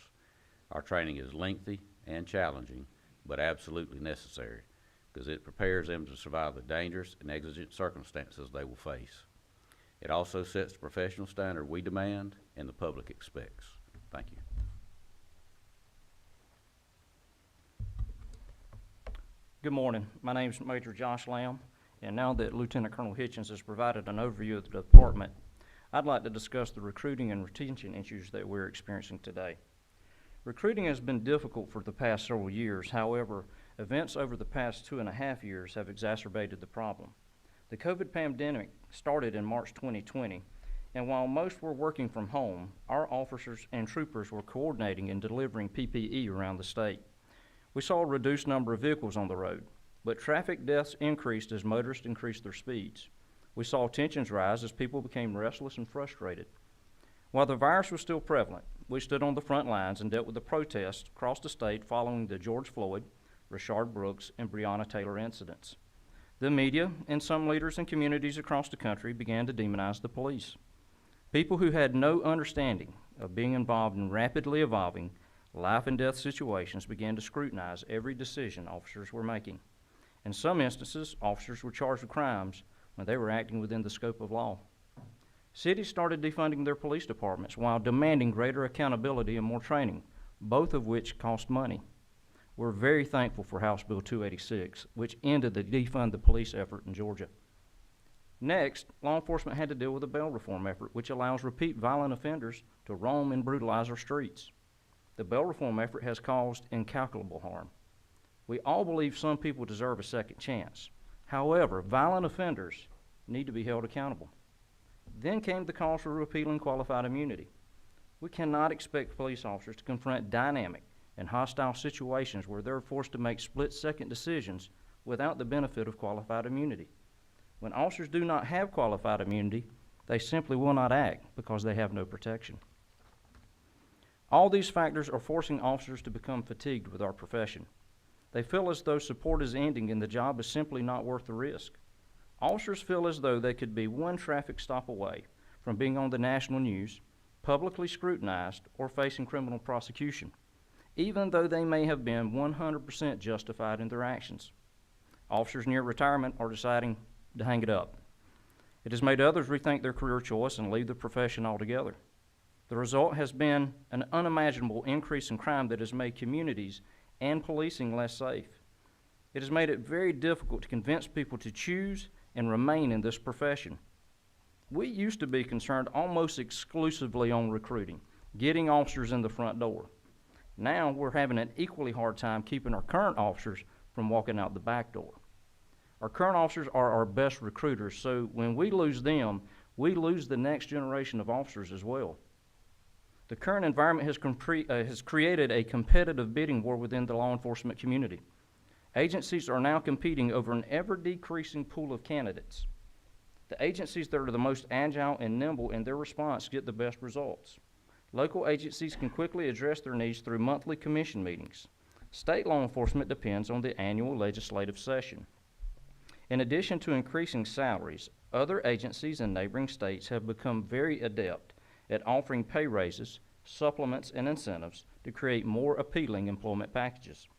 S12: Our training is lengthy and challenging, but absolutely necessary, because it prepares them to survive the dangerous and exigent circumstances they will face. It also sets the professional standard we demand and the public expects. Thank you.
S13: Good morning. My name is Major Josh Lamb, and now that Lieutenant Colonel Hitchens has provided an overview of the department, I'd like to discuss the recruiting and retention issues that we're experiencing today. Recruiting has been difficult for the past several years. However, events over the past 2.5 years have exacerbated the problem. The COVID pandemic started in March 2020, and while most were working from home, our officers and troopers were coordinating and delivering PPE around the state. We saw a reduced number of vehicles on the road, but traffic deaths increased as motorists increased their speeds. We saw tensions rise as people became restless and frustrated. While the virus was still prevalent, we stood on the front lines and dealt with the protests across the state following the George Floyd, Rashard Brooks, and Breonna Taylor incidents. The media and some leaders in communities across the country began to demonize the police. People who had no understanding of being involved in rapidly evolving life and death situations began to scrutinize every decision officers were making. In some instances, officers were charged with crimes when they were acting within the scope of law. Cities started defunding their police departments while demanding greater accountability and more training, both of which cost money. We're very thankful for House Bill 286, which ended the defund the police effort in Georgia. Next, law enforcement had to deal with a bail reform effort, which allows repeat violent offenders to roam and brutalize our streets. The bail reform effort has caused incalculable harm. We all believe some people deserve a second chance. However, violent offenders need to be held accountable. Then came the calls for repealing qualified immunity. We cannot expect police officers to confront dynamic and hostile situations where they're forced to make split-second decisions without the benefit of qualified immunity. When officers do not have qualified immunity, they simply will not act because they have no protection. All these factors are forcing officers to become fatigued with our profession. They feel as though support is ending and the job is simply not worth the risk. Officers feel as though they could be one traffic stop away from being on the national news, publicly scrutinized, or facing criminal prosecution, even though they may have been 100% justified in their actions. Officers near retirement are deciding to hang it up. It has made others rethink their career choice and leave the profession altogether. The result has been an unimaginable increase in crime that has made communities and policing less safe. It has made it very difficult to convince people to choose and remain in this profession. We used to be concerned almost exclusively on recruiting, getting officers in the front door. Now we're having an equally hard time keeping our current officers from walking out the back door. Our current officers are our best recruiters, so when we lose them, we lose the next generation of officers as well. The current environment has created a competitive bidding war within the law enforcement community. Agencies are now competing over an ever-decreasing pool of candidates. The agencies that are the most agile and nimble in their response get the best results. Local agencies can quickly address their needs through monthly commission meetings. State law enforcement depends on the annual legislative session. In addition to increasing salaries, other agencies in neighboring states have become very adept at offering pay raises, supplements, and incentives to create more appealing employment packages.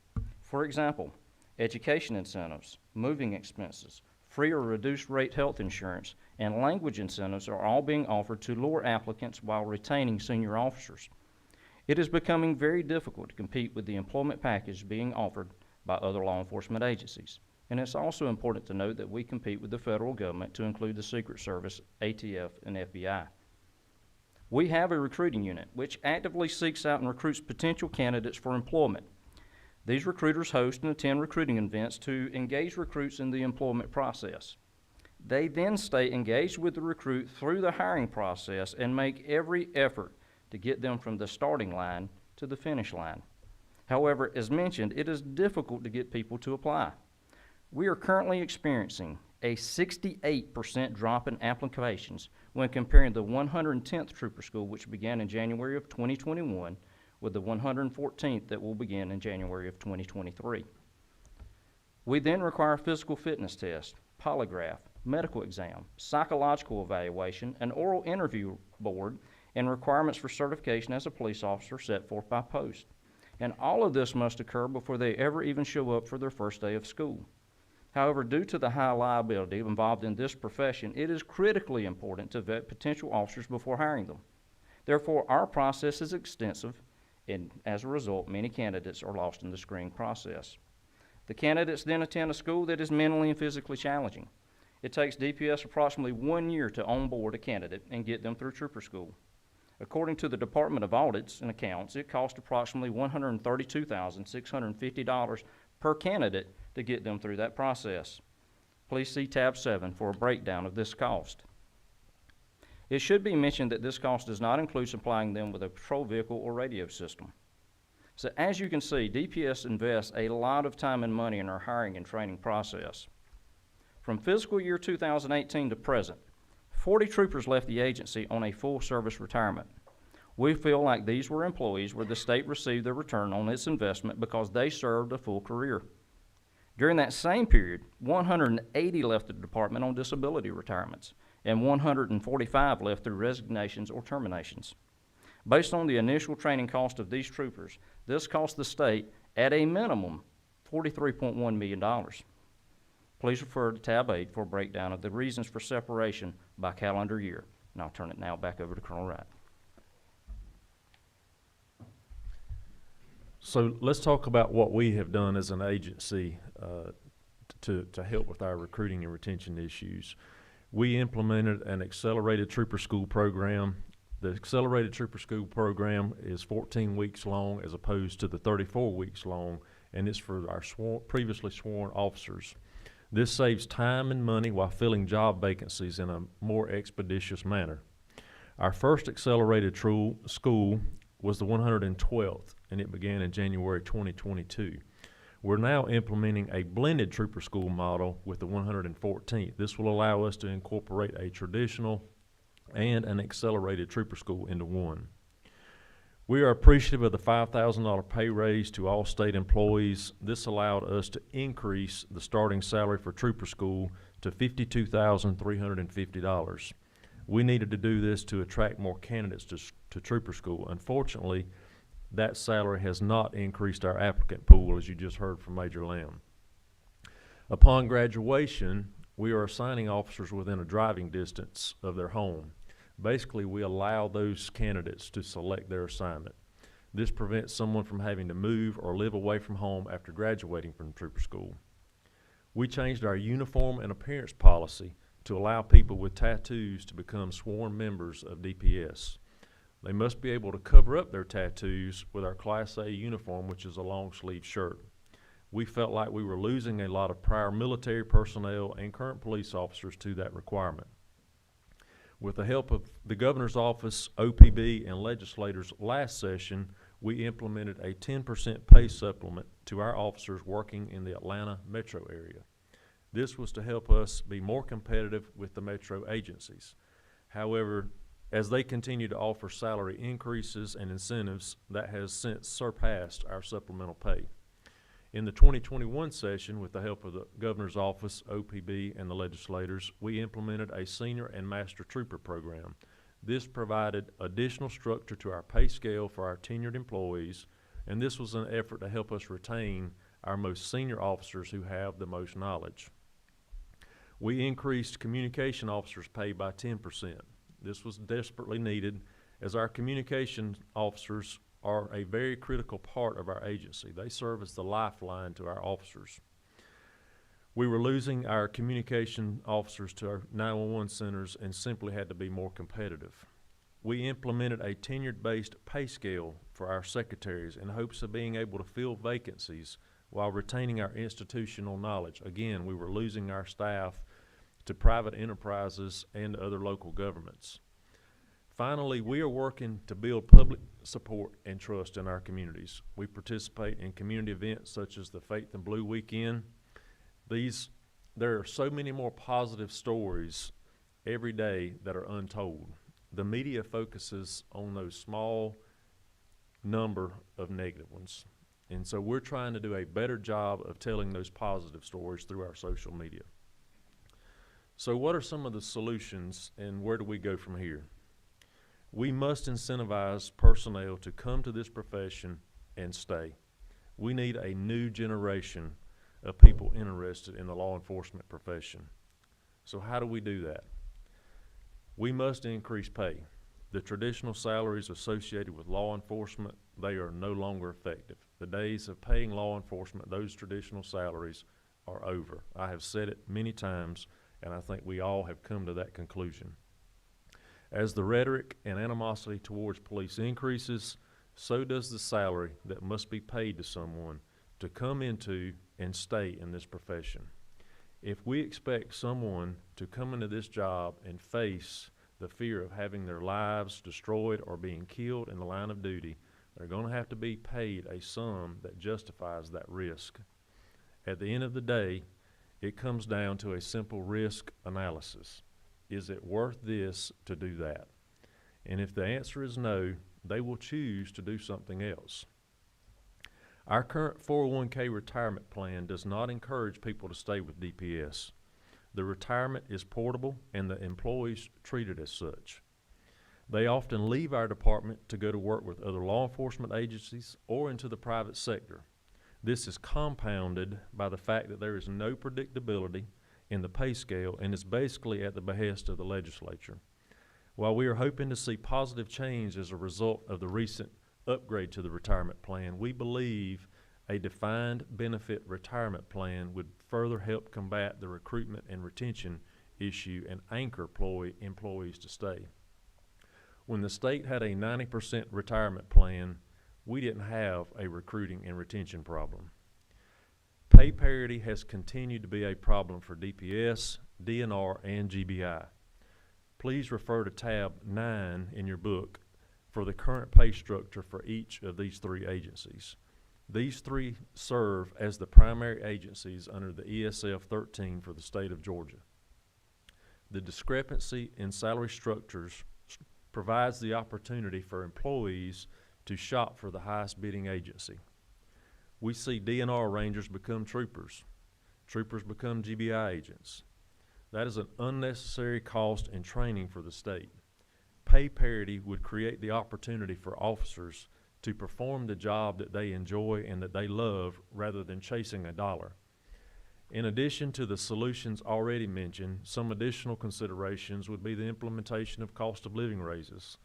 S13: For example, education incentives, moving expenses, free or reduced rate health insurance, and language incentives are all being offered to lure applicants while retaining senior officers. It is becoming very difficult to compete with the employment package being offered by other law enforcement agencies. And it's also important to note that we compete with the federal government to include the Secret Service, ATF, and FBI. We have a recruiting unit which actively seeks out and recruits potential candidates for employment. These recruiters host and attend recruiting events to engage recruits in the employment process. They then stay engaged with the recruit through the hiring process and make every effort to get them from the starting line to the finish line. However, as mentioned, it is difficult to get people to apply. We are currently experiencing a 68% drop in applications when comparing the 110th Trooper School, which began in January of 2021, with the 114th that will begin in January of 2023. We then require physical fitness tests, polygraph, medical exam, psychological evaluation, an oral interview board, and requirements for certification as a police officer set forth by post. And all of this must occur before they ever even show up for their first day of school. However, due to the high liability involved in this profession, it is critically important to vet potential officers before hiring them. Therefore, our process is extensive, and as a result, many candidates are lost in the screening process. The candidates then attend a school that is mentally and physically challenging. It takes DPS approximately 1 year to onboard a candidate and get them through Trooper School. According to the Department of Audits and Accounts, it costs approximately $132,650 per candidate to get them through that process. Please see tab 7 for a breakdown of this cost. It should be mentioned that this cost does not include supplying them with a patrol vehicle or radio system. So as you can see, DPS invests a lot of time and money in our hiring and training process. From fiscal year 2018 to present, 40 troopers left the agency on a full service retirement. We feel like these were employees where the state received their return on its investment because they served a full career. During that same period, 180 left the department on disability retirements, and 145 left through resignations or terminations. Based on the initial training cost of these troopers, this cost the state, at a minimum, $43.1 million. Please refer to tab 8 for a breakdown of the reasons for separation by calendar year. And I'll turn it now back over to Colonel Wright.
S11: So let's talk about what we have done as an agency to help with our recruiting and retention issues. We implemented an accelerated trooper school program. The accelerated trooper school program is 14 weeks long as opposed to the 34 weeks long, and it's for our previously sworn officers. This saves time and money while filling job vacancies in a more expeditious manner. Our first accelerated school was the 112th, and it began in January 2022. We're now implementing a blended trooper school model with the 114th. This will allow us to incorporate a traditional and an accelerated trooper school into one. We are appreciative of the $5,000 pay raise to all state employees. This allowed us to increase the starting salary for trooper school to $52,350. We needed to do this to attract more candidates to trooper school. Unfortunately, that salary has not increased our applicant pool, as you just heard from Major Lamb. Upon graduation, we are assigning officers within a driving distance of their home. Basically, we allow those candidates to select their assignment. This prevents someone from having to move or live away from home after graduating from trooper school. We changed our uniform and appearance policy to allow people with tattoos to become sworn members of DPS. They must be able to cover up their tattoos with our Class A uniform, which is a long sleeve shirt. We felt like we were losing a lot of prior military personnel and current police officers to that requirement. With the help of the Governor's Office, OPB, and legislators last session, we implemented a 10% pay supplement to our officers working in the Atlanta metro area. This was to help us be more competitive with the metro agencies. However, as they continue to offer salary increases and incentives, that has since surpassed our supplemental pay. In the 2021 session, with the help of the Governor's Office, OPB, and the legislators, we implemented a senior and master trooper program. This provided additional structure to our pay scale for our tenured employees, and this was an effort to help us retain our most senior officers who have the most knowledge. We increased communication officers' pay by 10%. This was desperately needed, as our communication officers are a very critical part of our agency. They serve as the lifeline to our officers. We were losing our communication officers to our 911 centers and simply had to be more competitive. We implemented a tenured-based pay scale for our secretaries in hopes of being able to fill vacancies while retaining our institutional knowledge. Again, we were losing our staff to private enterprises and other local governments. Finally, we are working to build public support and trust in our communities. We participate in community events such as the Faith and Blue Weekend. There are so many more positive stories every day that are untold. The media focuses on those small number of negative ones. And so we're trying to do a better job of telling those positive stories through our social media. So what are some of the solutions, and where do we go from here? We must incentivize personnel to come to this profession and stay. We need a new generation of people interested in the law enforcement profession. So how do we do that? We must increase pay. The traditional salaries associated with law enforcement, they are no longer effective. The days of paying law enforcement those traditional salaries are over. I have said it many times, and I think we all have come to that conclusion. As the rhetoric and animosity towards police increases, so does the salary that must be paid to someone to come into and stay in this profession. If we expect someone to come into this job and face the fear of having their lives destroyed or being killed in the line of duty, they're going to have to be paid a sum that justifies that risk. At the end of the day, it comes down to a simple risk analysis. Is it worth this to do that? And if the answer is no, they will choose to do something else. Our current 401k retirement plan does not encourage people to stay with DPS. The retirement is portable and the employees treat it as such. They often leave our department to go to work with other law enforcement agencies or into the private sector. This is compounded by the fact that there is no predictability in the pay scale and is basically at the behest of the legislature. While we are hoping to see positive change as a result of the recent upgrade to the retirement plan, we believe a defined benefit retirement plan would further help combat the recruitment and retention issue and anchor employees to stay. When the state had a 90% retirement plan, we didn't have a recruiting and retention problem. Pay parity has continued to be a problem for DPS, DNR, and GBI. Please refer to tab 9 in your book for the current pay structure for each of these three agencies. These three serve as the primary agencies under the ESF 13 for the state of Georgia. The discrepancy in salary structures provides the opportunity for employees to shop for the highest bidding agency. We see DNR rangers become troopers. Troopers become GBI agents. That is an unnecessary cost and training for the state. Pay parity would create the opportunity for officers to perform the job that they enjoy and that they love rather than chasing a dollar. In addition to the solutions already mentioned, some additional considerations would be the implementation of cost of living raises.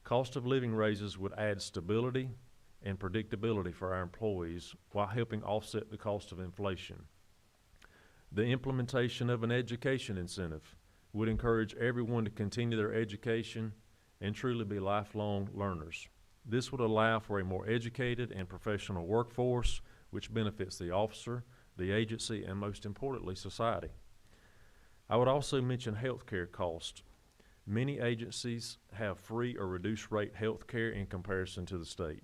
S11: Cost of living raises would add stability and predictability for our employees while helping offset the cost of inflation. The implementation of an education incentive would encourage everyone to continue their education and truly be lifelong learners. This would allow for a more educated and professional workforce, which benefits the officer, the agency, and most importantly, society. I would also mention healthcare costs. Many agencies have free or reduced rate healthcare in comparison to the state.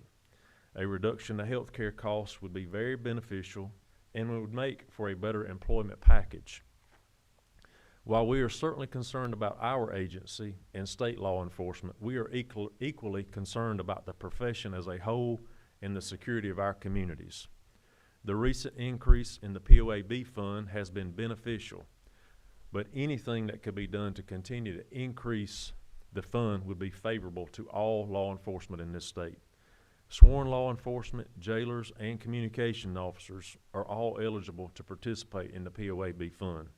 S11: A reduction in healthcare costs would be very beneficial and would make for a better employment package. While we are certainly concerned about our agency and state law enforcement, we are equally concerned about the profession as a whole and the security of our communities. The recent increase in the POAB fund has been beneficial, but anything that could be done to continue to increase the fund would be favorable to all law enforcement in this state. Sworn law enforcement, jailers, and communication officers are all eligible to participate in the POAB fund.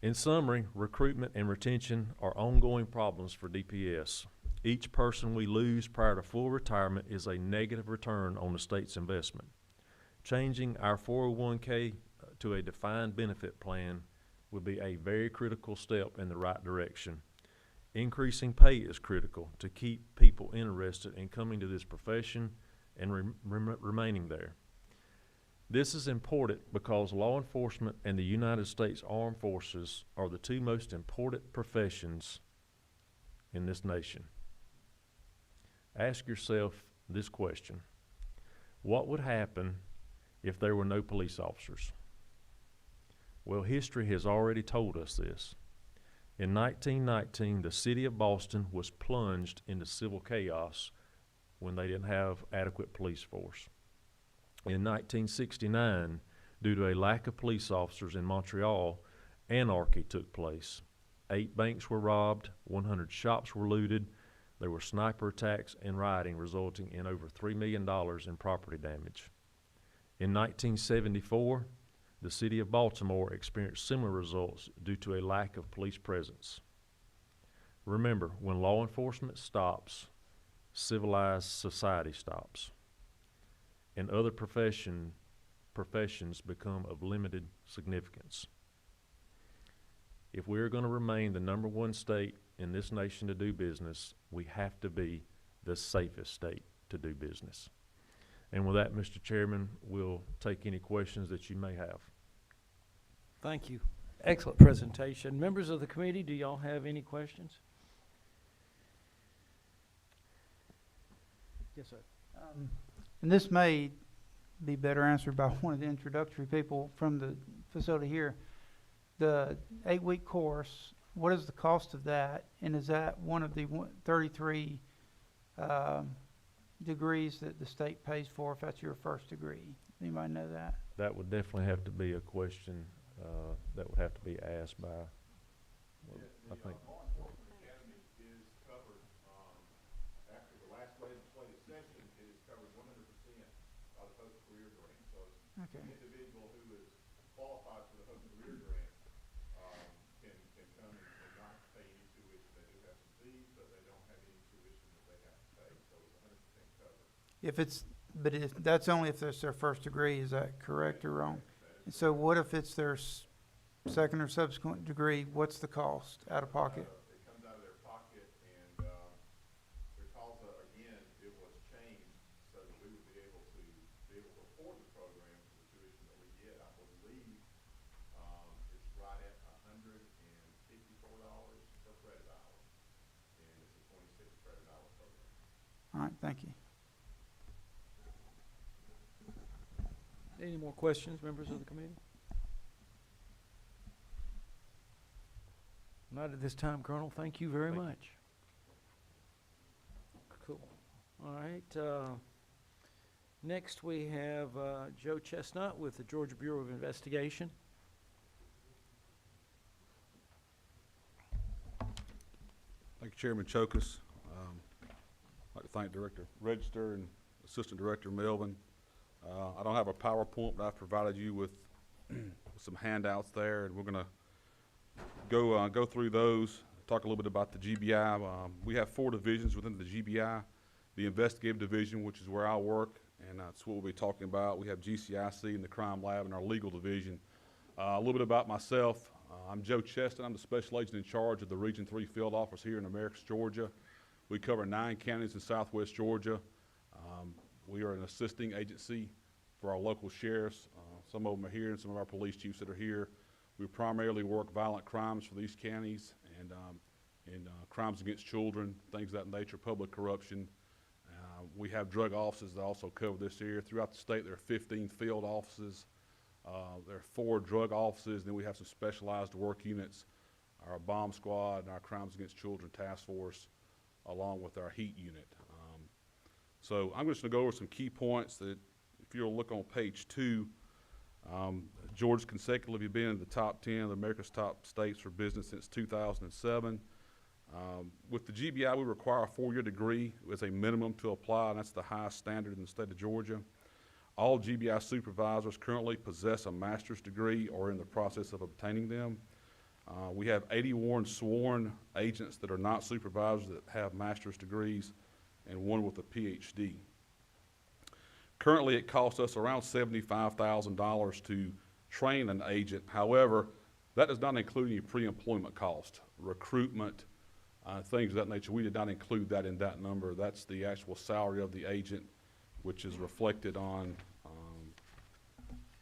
S11: In summary, recruitment and retention are ongoing problems for DPS. Each person we lose prior to full retirement is a negative return on the state's investment. Changing our 401k to a defined benefit plan would be a very critical step in the right direction. Increasing pay is critical to keep people interested in coming to this profession and remaining there. This is important because law enforcement and the United States Armed Forces are the two most important professions in this nation. Ask yourself this question: what would happen if there were no police officers? Well, history has already told us this. In 1919, the city of Boston was plunged into civil chaos when they didn't have adequate police force. In 1969, due to a lack of police officers in Montreal, anarchy took place. 8 banks were robbed, 100 shops were looted, there were sniper attacks and rioting resulting in over $3 million in property damage. In 1974, the city of Baltimore experienced similar results due to a lack of police presence. Remember, when law enforcement stops, civilized society stops, and other professions become of limited significance. If we're going to remain the #1 state in this nation to do business, we have to be the safest state to do business. And with that, Mr. Chairman, we'll take any questions that you may have.
S1: Thank you. Excellent presentation. Members of the committee, do y'all have any questions? Yes, sir.
S6: And this may be better answered by one of the introductory people from the facility here. The 8-week course, what is the cost of that? And is that one of the 33 degrees that the state pays for if that's your first degree? Anybody know that?
S11: That would definitely have to be a question, that would have to be asked by, well, I think.
S2: Law Enforcement Academy is covered, after the last legislative session, it is covered 100% by the post-career grant. So
S6: Okay.
S2: an individual who is qualified for the post-career grant, can come and not pay any tuition. They do have some fees, but they don't have any tuition that they have to pay, so it's 100% covered.
S6: But that's only if it's their first degree, is that correct or wrong? And so what if it's their second or subsequent degree, what's the cost out of pocket?
S2: It comes out of their pocket, and, because, again, it was changed so that we would be able to afford the program for the tuition that we get. I believe, it's right at $154 per credit hour, and it's a 26 credit hour program.
S6: All right, thank you.
S1: Any more questions, members of the committee? Not at this time, Colonel. Thank you very much. Cool. All right. Next, we have Joe Chestnut with the Georgia Bureau of Investigation.
S14: Thank you, Chairman Chokus. I'd like to thank Director Register and Assistant Director Melvin. I don't have a PowerPoint, but I've provided you with some handouts there, and we're going to go through those, talk a little bit about the GBI. We have 4 divisions within the GBI. The investigative division, which is where I work, and that's what we'll be talking about. We have GCIC and the crime lab and our legal division. A little bit about myself. I'm Joe Chestnut. I'm the special agent in charge of the Region 3 field office here in Americus, Georgia. We cover 9 counties in southwest Georgia. We are an assisting agency for our local sheriffs. Some of them are here, and some of our police chiefs that are here. We primarily work violent crimes for these counties, and crimes against children, things of that nature, public corruption. We have drug offices that also cover this area. Throughout the state, there are 15 field offices. There are 4 drug offices, and then we have some specialized work units, our bomb squad and our crimes against children task force, along with our heat unit. So I'm just going to go over some key points that, if you'll look on page 2, Georgia's consecutively been in the top 10 of America's top states for business since 2007. With the GBI, we require a 4-year degree as a minimum to apply, and that's the highest standard in the state of Georgia. All GBI supervisors currently possess a master's degree or are in the process of obtaining them. We have 81 sworn agents that are not supervisors that have master's degrees, and 1 with a PhD. Currently, it costs us around $75,000 to train an agent. However, that does not include any pre-employment cost, recruitment, things of that nature. We did not include that in that number. That's the actual salary of the agent, which is reflected on, I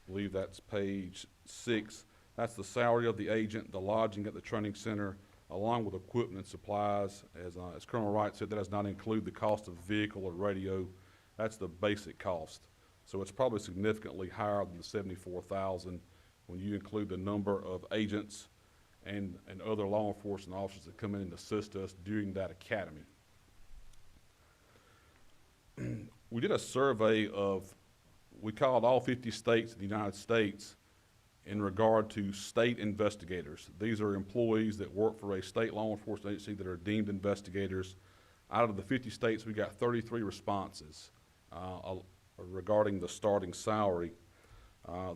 S14: believe that's page 6. That's the salary of the agent, the lodging at the training center, along with equipment and supplies. As Colonel Wright said, that does not include the cost of vehicle or radio. That's the basic cost. So it's probably significantly higher than the $74,000 when you include the number of agents and other law enforcement officers that come in and assist us during that academy. We did a survey of, we called all 50 states in the United States in regard to state investigators. These are employees that work for a state law enforcement agency that are deemed investigators. Out of the 50 states, we got 33 responses regarding the starting salary.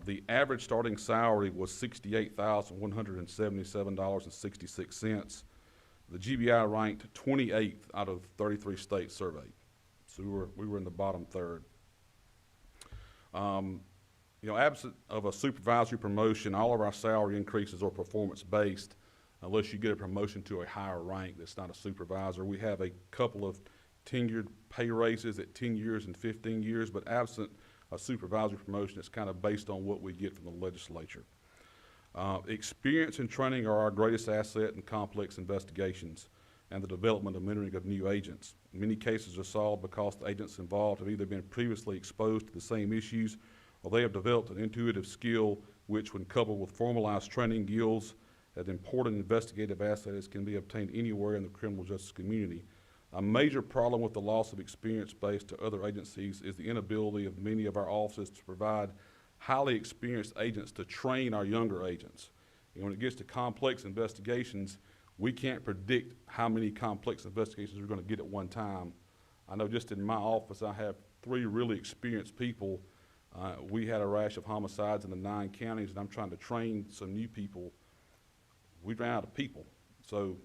S14: The average starting salary was $68,177.66. The GBI ranked 28th out of 33 states surveyed. So we were in the bottom third. Absent of a supervisory promotion, all of our salary increases are performance-based, unless you get a promotion to a higher rank that's not a supervisor. We have a couple of tenured pay raises at 10 years and 15 years, but absent a supervisory promotion, it's kind of based on what we get from the legislature. Experience and training are our greatest asset in complex investigations and the development and mentoring of new agents. Many cases are solved because the agents involved have either been previously exposed to the same issues, or they have developed an intuitive skill which, when coupled with formalized training, yields an important investigative asset that can be obtained anywhere in the criminal justice community. A major problem with the loss of experience base to other agencies is the inability of many of our offices to provide highly experienced agents to train our younger agents. And when it gets to complex investigations, we can't predict how many complex investigations we're going to get at one time. I know just in my office I have 3 really experienced people. We had a rash of homicides in the 9 counties, and I'm trying to train some new people. We ran out of people, so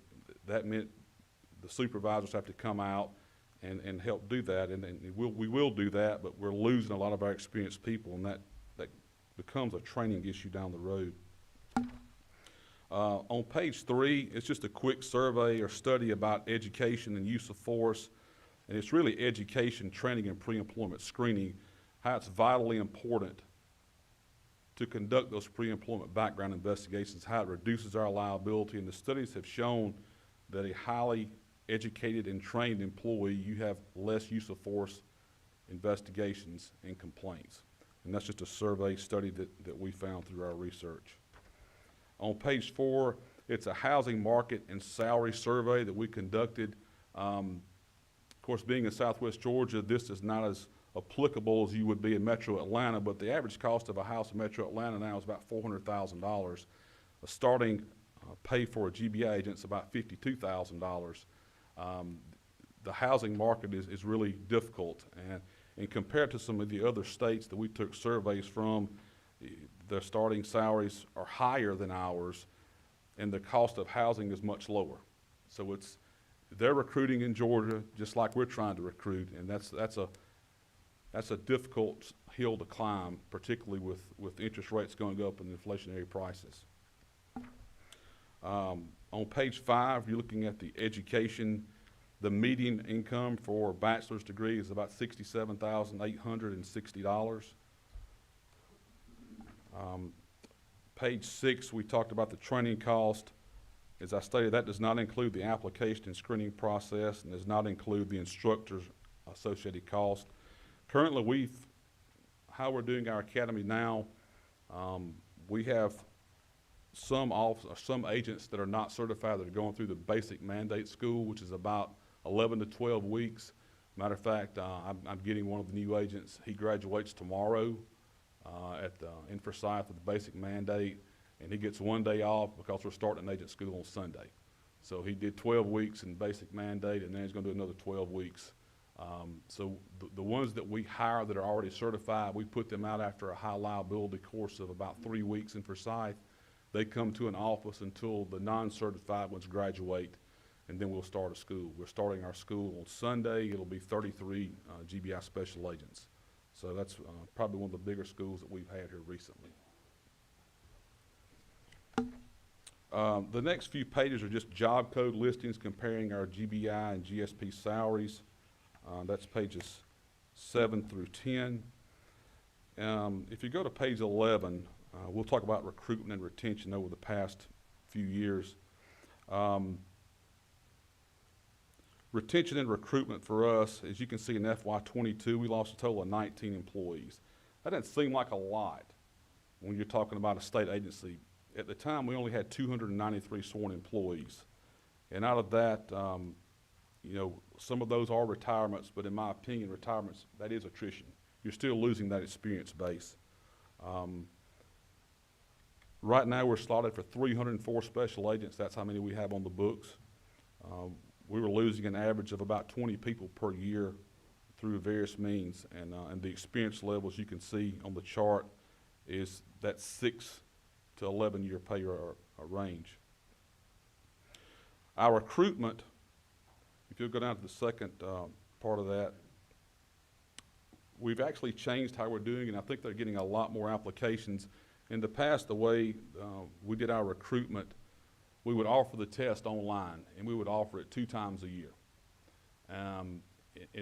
S14: that meant the supervisors have to come out and help do that, and we will do that, but we're losing a lot of our experienced people, and that becomes a training issue down the road. On page 3, it's just a quick survey or study about education and use of force, and it's really education, training, and pre-employment screening, how it's vitally important to conduct those pre-employment background investigations, how it reduces our liability, and the studies have shown that a highly educated and trained employee, you have less use of force investigations and complaints. And that's just a survey study that we found through our research. On page 4, it's a housing market and salary survey that we conducted. Of course, being in Southwest Georgia, this is not as applicable as you would be in Metro Atlanta, but the average cost of a house in Metro Atlanta now is about $400,000. A starting pay for a GBI agent is about $52,000. The housing market is really difficult, and compared to some of the other states that we took surveys from, their starting salaries are higher than ours, and the cost of housing is much lower. So they're recruiting in Georgia just like we're trying to recruit, and that's a difficult hill to climb, particularly with interest rates going up and inflationary prices. On page 5, you're looking at the education. The median income for a bachelor's degree is about $67,860. Page 6, we talked about the training cost. As I stated, that does not include the application and screening process and does not include the instructor's associated cost. Currently, how we're doing our academy now, we have some agents that are not certified that are going through the basic mandate school, which is about 11 to 12 weeks. Matter of fact, I'm getting one of the new agents. He graduates tomorrow in Forsyth with the basic mandate, and he gets 1 day off because we're starting an agent school on Sunday. So he did 12 weeks in basic mandate, and then he's going to do another 12 weeks. So the ones that we hire that are already certified, we put them out after a high liability course of about 3 weeks in Forsyth. They come to an office until the non-certified ones graduate, and then we'll start a school. We're starting our school on Sunday. It'll be 33 GBI special agents. So that's probably one of the bigger schools that we've had here recently. The next few pages are just job code listings comparing our GBI and GSP salaries. That's pages 7 through 10. If you go to page 11, we'll talk about recruitment and retention over the past few years. Retention and recruitment for us, as you can see in FY22, we lost a total of 19 employees. That doesn't seem like a lot when you're talking about a state agency. At the time, we only had 293 sworn employees. And out of that, you know, some of those are retirements, but in my opinion, retirements, that is attrition. You're still losing that experience base. Right now, we're slotted for 304 special agents. That's how many we have on the books. We were losing an average of about 20 people per year through various means, and the experience levels you can see on the chart is that 6 to 11 year pay range. Our recruitment, if you'll go down to the second part of that, we've actually changed how we're doing, and I think they're getting a lot more applications. In the past, the way we did our recruitment, we would offer the test online, and we would offer it 2 times a year. And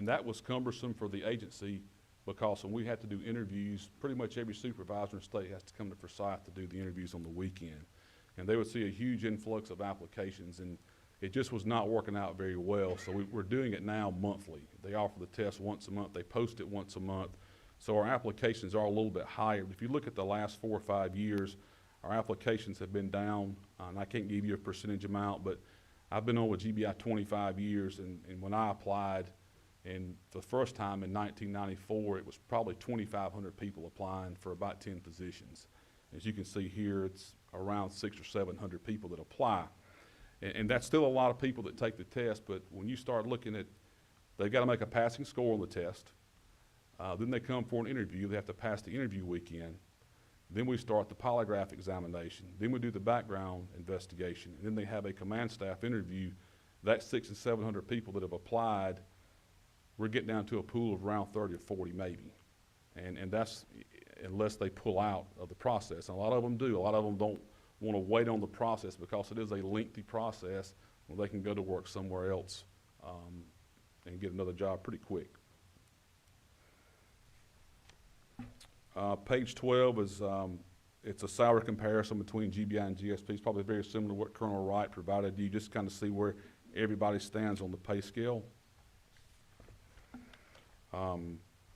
S14: that was cumbersome for the agency because when we had to do interviews, pretty much every supervisor in the state has to come to Forsyth to do the interviews on the weekend. And they would see a huge influx of applications, and it just was not working out very well. So we're doing it now monthly. They offer the test once a month. They post it once a month. So our applications are a little bit higher. If you look at the last 4 or 5 years, our applications have been down, and I can't give you a percentage amount, but I've been on with GBI 25 years, and when I applied, and the first time in 1994, it was probably 2,500 people applying for about 10 positions. As you can see here, it's around 600 or 700 people that apply. And that's still a lot of people that take the test, but when you start looking at, they've got to make a passing score on the test. Then they come for an interview. They have to pass the interview weekend. Then we start the polygraph examination. Then we do the background investigation. And then they have a command staff interview. That's 600 and 700 people that have applied. We're getting down to a pool of around 30 or 40 maybe. And that's unless they pull out of the process. And a lot of them do. A lot of them don't want to wait on the process because it is a lengthy process where they can go to work somewhere else and get another job pretty quick. Page 12 is it's a salary comparison between GBI and GSP. It's probably very similar to what Colonel Wright provided you, just kind of see where everybody stands on the pay scale.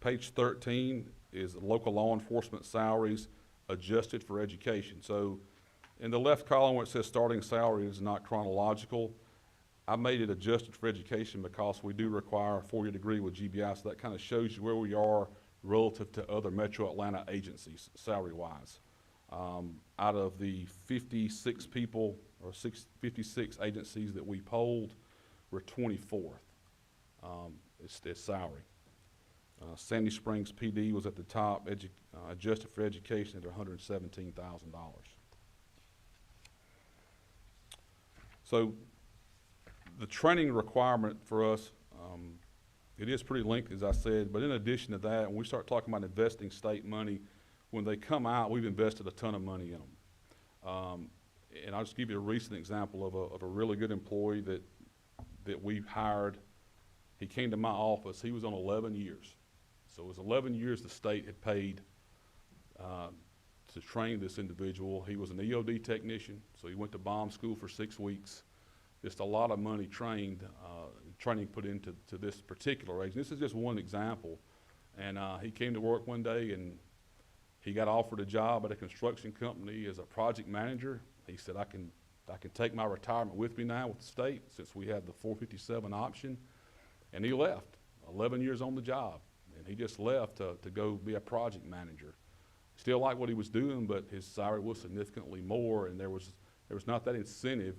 S14: Page 13 is local law enforcement salaries adjusted for education. So in the left column where it says starting salary is not chronological, I made it adjusted for education because we do require a 4-year degree with GBI, so that kind of shows you where we are relative to other Metro Atlanta agencies, salary-wise. Out of the 56 people, or 56 agencies that we polled, we're 24th. It's salary. Sandy Springs PD was at the top, adjusted for education at $117,000. So the training requirement for us, it is pretty lengthy, as I said, but in addition to that, when we start talking about investing state money, when they come out, we've invested a ton of money in them. And I'll just give you a recent example of a really good employee that we hired. He came to my office. He was on 11 years. So it was 11 years the state had paid to train this individual. He was an EOD technician, so he went to bomb school for 6 weeks. Just a lot of money training put into this particular agent. This is just one example. And he came to work one day and he got offered a job at a construction company as a project manager. He said, I can take my retirement with me now with the state since we have the 457 option. And he left, 11 years on the job. And he just left to go be a project manager. Still liked what he was doing, but his salary was significantly more, and there was not that incentive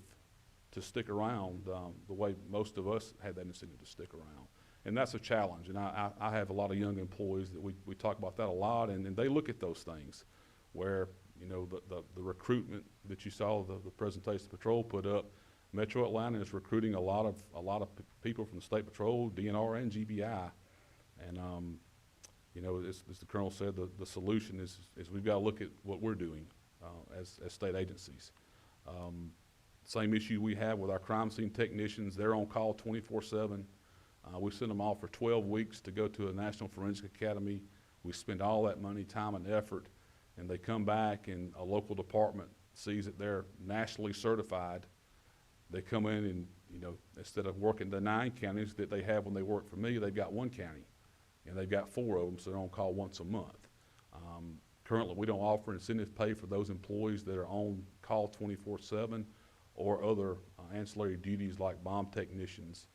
S14: to stick around the way most of us had that incentive to stick around. And that's a challenge. And I have a lot of young employees that we talk about that a lot, and they look at those things where, you know, the recruitment that you saw, the presentation the patrol put up, Metro Atlanta is recruiting a lot of people from the State Patrol, DNR, and GBI. And, you know, as the Colonel said, the solution is we've got to look at what we're doing as state agencies. Same issue we have with our crime scene technicians. They're on call 24/7. We send them off for 12 weeks to go to a National Forensic Academy. We spend all that money, time, and effort, and they come back and a local department sees that they're nationally certified. They come in and, you know, instead of working the 9 counties that they have when they work for me, they've got 1 county. And they've got 4 of them, so they're on call once a month. Currently, we don't offer incentive pay for those employees that are on call 24/7 or other ancillary duties like bomb technicians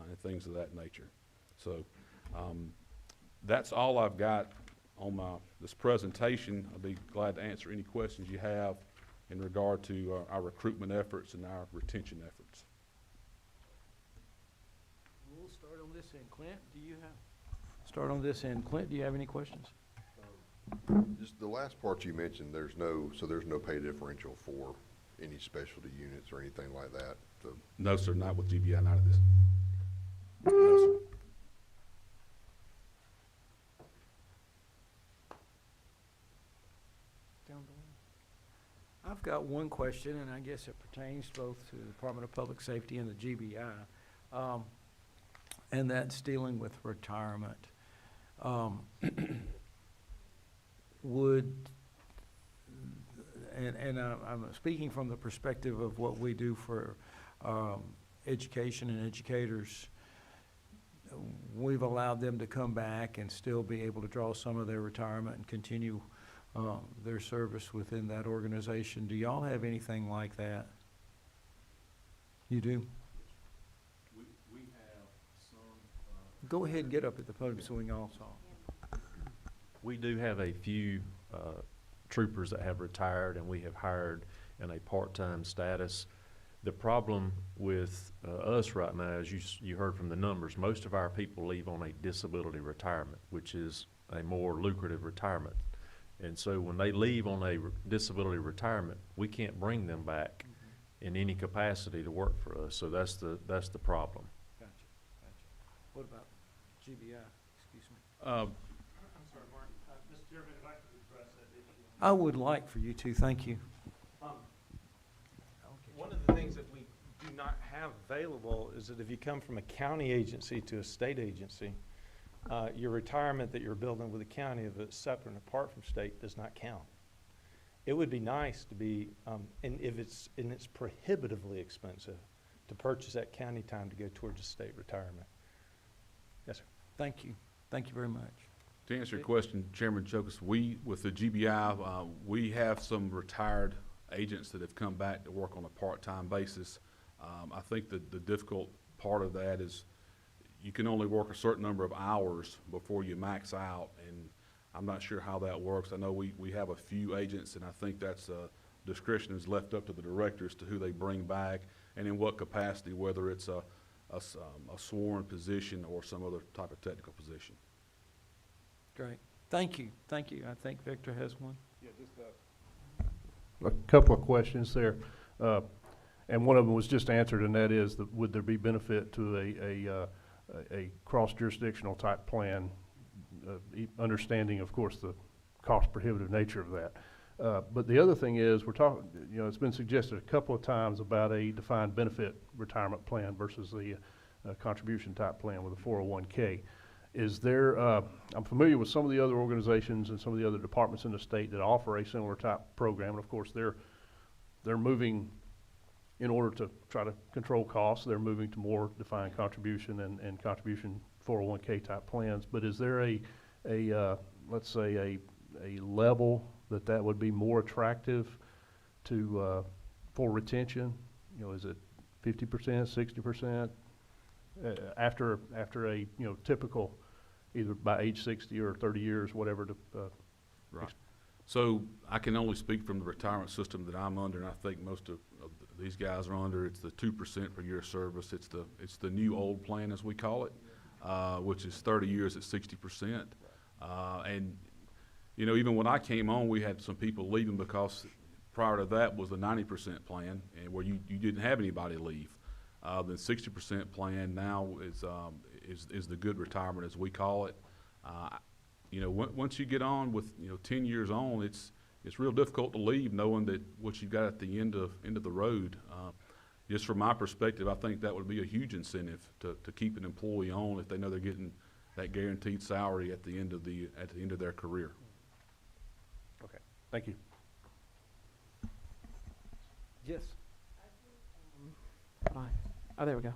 S14: and things of that nature. So that's all I've got on this presentation. I'll be glad to answer any questions you have in regard to our recruitment efforts and our retention efforts.
S1: We'll start on this end. Clint, do you have? Start on this end. Clint, do you have any questions?
S9: Just the last part you mentioned, there's no pay differential for any specialty units or anything like that?
S14: No, sir, not with GBI, not at this. No, sir.
S1: I've got one question, and I guess it pertains both to the Department of Public Safety and the GBI, and that's dealing with retirement. I'm speaking from the perspective of what we do for education and educators. We've allowed them to come back and still be able to draw some of their retirement and continue their service within that organization. Do y'all have anything like that? You do?
S11: We have some,
S1: Go ahead and get up at the podium so we can all talk.
S11: we do have a few troopers that have retired, and we have hired in a part-time status. The problem with us right now, as you heard from the numbers, most of our people leave on a disability retirement, which is a more lucrative retirement. And so when they leave on a disability retirement, we can't bring them back in any capacity to work for us. So that's the problem.
S1: Gotcha. What about GBI? Excuse me.
S2: I'm sorry, Mark. Mr. Chairman, if I could address that issue.
S1: I would like for you to, thank you.
S15: One of the things that we do not have available is that if you come from a county agency to a state agency, your retirement that you're building with the county, if it's separate and apart from state, does not count. It would be nice to be, and it's prohibitively expensive to purchase that county time to go towards a state retirement. Yes, sir.
S1: Thank you. Thank you very much.
S14: To answer your question, Chairman Chokes, with the GBI, we have some retired agents that have come back to work on a part-time basis. I think that the difficult part of that is you can only work a certain number of hours before you max out, and I'm not sure how that works. I know we have a few agents, and I think that's discretion is left up to the directors to who they bring back and in what capacity, whether it's a sworn position or some other type of technical position.
S1: Great. Thank you. Thank you. I think Victor has one.
S2: Yeah, just a couple of questions there. And one of them was just answered, and that is, would there be benefit to a cross-jurisdictional type plan, understanding, of course, the cost-prohibitive nature of that. But the other thing is, we're talking, it's been suggested a couple of times about a defined benefit retirement plan versus the contribution type plan with a 401k. Is there, I'm familiar with some of the other organizations and some of the other departments in the state that offer a similar type program, and of course they're moving, in order to try to control costs, they're moving to more defined contribution and contribution 401k type plans. But is there let's say a level that would be more attractive to for retention? Is it 50%, 60%? After a typical, either by age 60 or 30 years, whatever.
S14: Right. So I can only speak from the retirement system that I'm under, and I think most of these guys are under. It's the 2% per year of service. It's the new old plan, as we call it, which is 30 years at 60%. And even when I came on, we had some people leaving because prior to that was the 90% plan, and where you didn't have anybody leave. The 60% plan now is the good retirement, as we call it. Once you get on with 10 years on, it's real difficult to leave, knowing that what you've got at the end of the road. Just from my perspective, I think that would be a huge incentive to keep an employee on if they know they're getting that guaranteed salary at the end of their career.
S2: Okay, thank you.
S1: Yes.
S8: Hold on. Oh, there we go.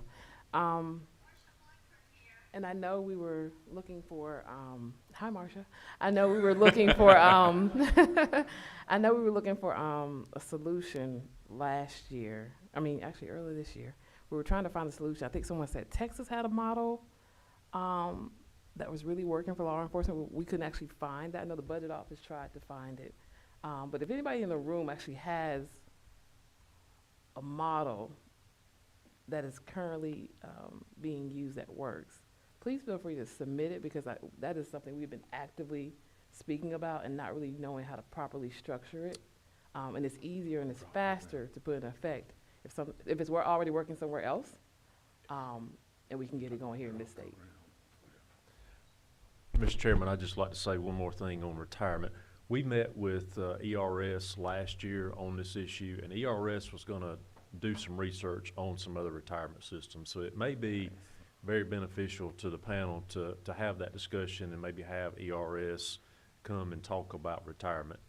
S8: And I know we were looking for, hi, Marcia. I know we were looking for, I know we were looking for a solution last year. I mean, actually earlier this year. We were trying to find a solution. I think someone said Texas had a model that was really working for law enforcement. We couldn't actually find that. I know the budget office tried to find it. But if anybody in the room actually has a model that is currently being used that works, please feel free to submit it, because that is something we've been actively speaking about and not really knowing how to properly structure it. And it's easier and it's faster to put in effect if it's already working somewhere else, and we can get it going here in this state.
S11: Mr. Chairman, I'd just like to say one more thing on retirement. We met with ERS last year on this issue, and ERS was going to do some research on some other retirement systems. So it may be very beneficial to the panel to have that discussion and maybe have ERS come and talk about retirement.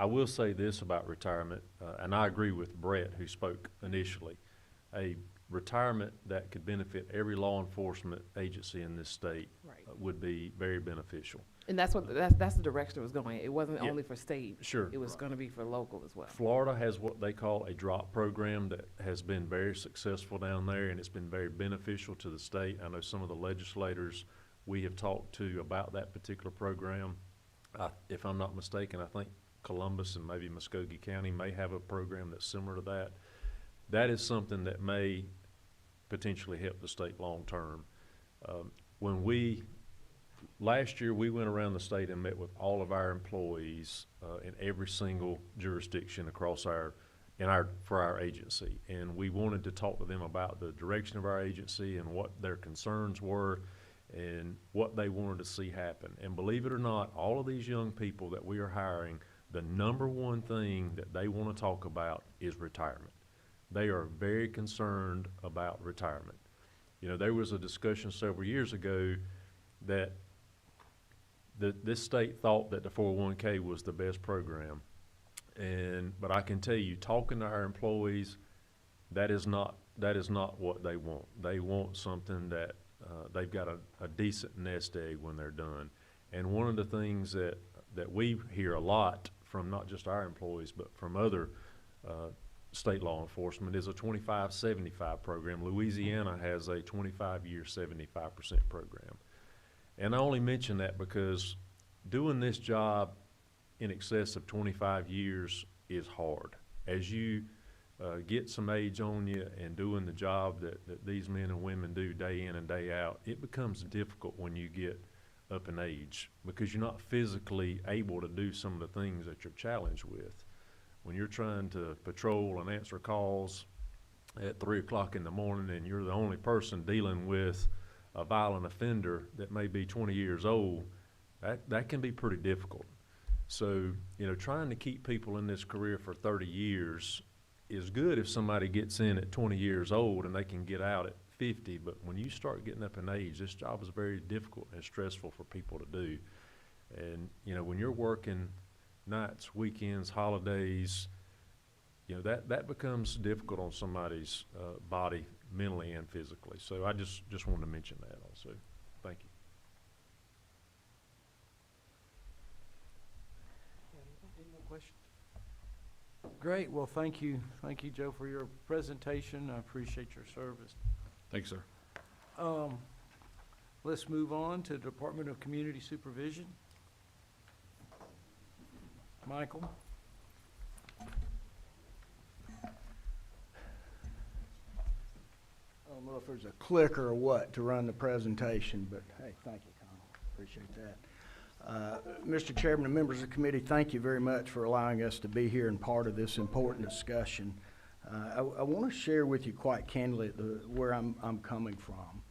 S11: I will say this about retirement, and I agree with Brett, who spoke initially. A retirement that could benefit every law enforcement agency in this state
S8: Right.
S11: would be very beneficial.
S8: And that's that's the direction it was going. It wasn't
S11: Yeah.
S8: only for state.
S11: Sure.
S8: It was gonna be for local as well.
S11: Florida has what they call a drop program that has been very successful down there, and it's been very beneficial to the state. I know some of the legislators we have talked to about that particular program. If I'm not mistaken, I think Columbus and maybe Muskogee County may have a program that's similar to that. That is something that may potentially help the state long-term. Last year, we went around the state and met with all of our employees in every single jurisdiction across for our agency. And we wanted to talk to them about the direction of our agency and what their concerns were and what they wanted to see happen. And believe it or not, all of these young people that we are hiring, the number one thing that they want to talk about is retirement. They are very concerned about retirement. You know, there was a discussion several years ago that this state thought that the 401k was the best program. But I can tell you, talking to our employees, that is not what they want. They want something that they've got a decent nest egg when they're done. And one of the things that we hear a lot from not just our employees, but from other state law enforcement is a 25-75 program. Louisiana has a 25-year 75% program. And I only mention that because doing this job in excess of 25 years is hard. As you get some age on you and doing the job that these men and women do day in and day out, it becomes difficult when you get up in age because you're not physically able to do some of the things that you're challenged with. When you're trying to patrol and answer calls at 3 o'clock in the morning and you're the only person dealing with a violent offender that may be 20 years old, that can be pretty difficult. So, you know, trying to keep people in this career for 30 years is good if somebody gets in at 20 years old and they can get out at 50, but when you start getting up in age, this job is very difficult and stressful for people to do. And, you know, when you're working nights, weekends, holidays, you know, that becomes difficult on somebody's body, mentally and physically. So I just wanted to mention that also. Thank you.
S1: Any more questions? Great. Well, thank you, Joe, for your presentation. I appreciate your service.
S14: Thanks, sir.
S1: Let's move on to the Department of Community Supervision. Michael.
S4: I don't know if there's a clicker or what to run the presentation, but hey, thank you, Connell. Appreciate that. Mr. Chairman and members of the committee, thank you very much for allowing us to be here and part of this important discussion. I want to share with you quite candidly where I'm coming from.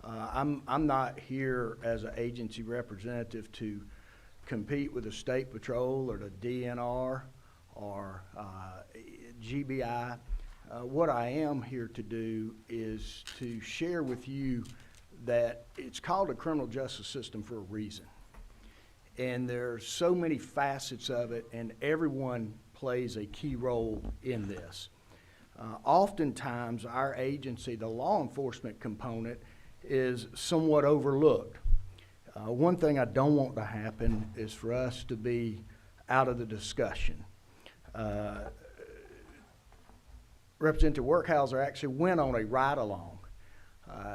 S4: I'm not here as an agency representative to compete with the State Patrol or the DNR or GBI. What I am here to do is to share with you that it's called a criminal justice system for a reason. And there's so many facets of it, and everyone plays a key role in this. Oftentimes, our agency, the law enforcement component, is somewhat overlooked. One thing I don't want to happen is for us to be out of the discussion. Representative Workhauser actually went on a ride-along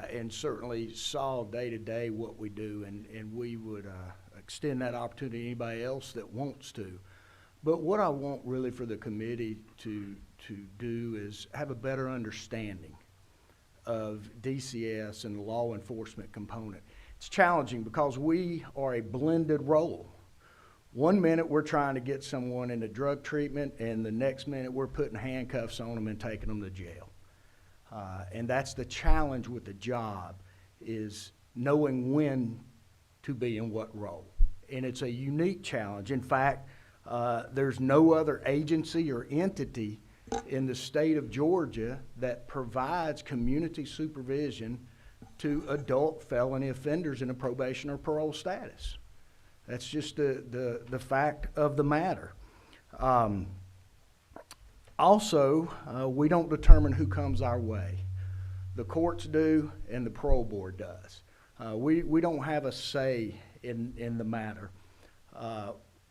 S4: and certainly saw day-to-day what we do, and we would extend that opportunity to anybody else that wants to. But what I want really for the committee to do is have a better understanding of DCS and the law enforcement component. It's challenging because we are a blended role. One minute we're trying to get someone into drug treatment, and the next minute we're putting handcuffs on them and taking them to jail. And that's the challenge with the job, is knowing when to be in what role. And it's a unique challenge. In fact, there's no other agency or entity in the state of Georgia that provides community supervision to adult felony offenders in a probation or parole status. That's just the fact of the matter. Also, we don't determine who comes our way.
S16: The courts do, and the parole board does. We don't have a say in the matter.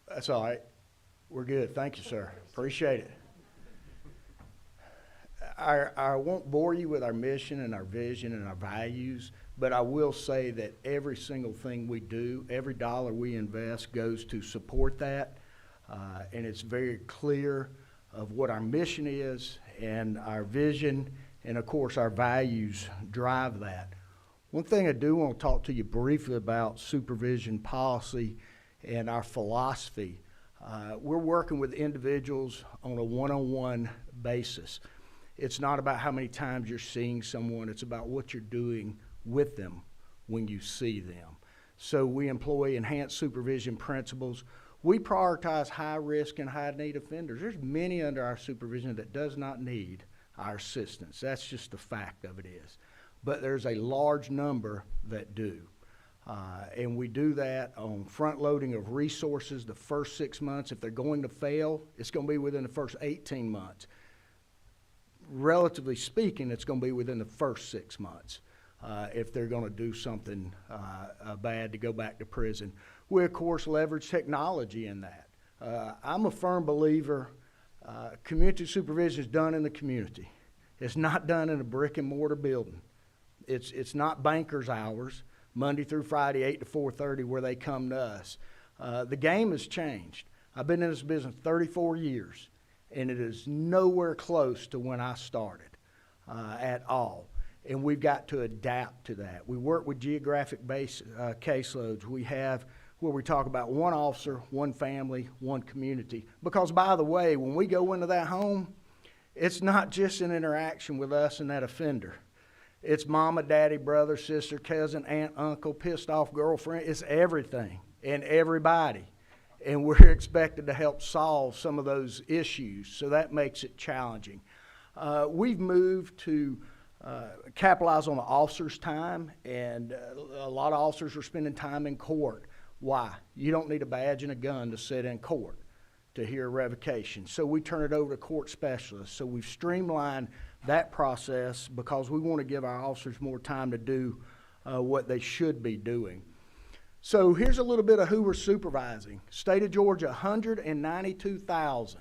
S16: That's all right. We're good. Thank you, sir. Appreciate it. I won't bore you with our mission and our vision and our values, but I will say that every single thing we do, every dollar we invest goes to support that, and it's very clear of what our mission is and our vision, and of course our values drive that. One thing I do want to talk to you briefly about supervision policy and our philosophy. We're working with individuals on a one-on-one basis. It's not about how many times you're seeing someone, it's about what you're doing with them when you see them. So we employ enhanced supervision principles. We prioritize high-risk and high-need offenders. There's many under our supervision that does not need our assistance. That's just the fact of it is. But there's a large number that do. And we do that on front-loading of resources the first 6 months. If they're going to fail, it's going to be within the first 18 months. Relatively speaking, it's going to be within the first 6 months if they're going to do something bad to go back to prison. We, of course, leverage technology in that. I'm a firm believer community supervision is done in the community. It's not done in a brick-and-mortar building. It's not banker's hours, Monday through Friday, 8 to 4:30, where they come to us. The game has changed. I've been in this business 34 years, and it is nowhere close to when I started at all. And we've got to adapt to that. We work with geographic-based caseloads. We have where we talk about one officer, one family, one community. Because, by the way, when we go into that home, it's not just an interaction with us and that offender. It's mama, daddy, brother, sister, cousin, aunt, uncle, pissed off girlfriend. It's everything and everybody. And we're expected to help solve some of those issues, so that makes it challenging. We've moved to capitalize on the officer's time, and a lot of officers are spending time in court. Why? You don't need a badge and a gun to sit in court to hear a revocation. So we turn it over to court specialists. So we've streamlined that process because we want to give our officers more time to do what they should be doing. So here's a little bit of who we're supervising. State of Georgia, 192,000.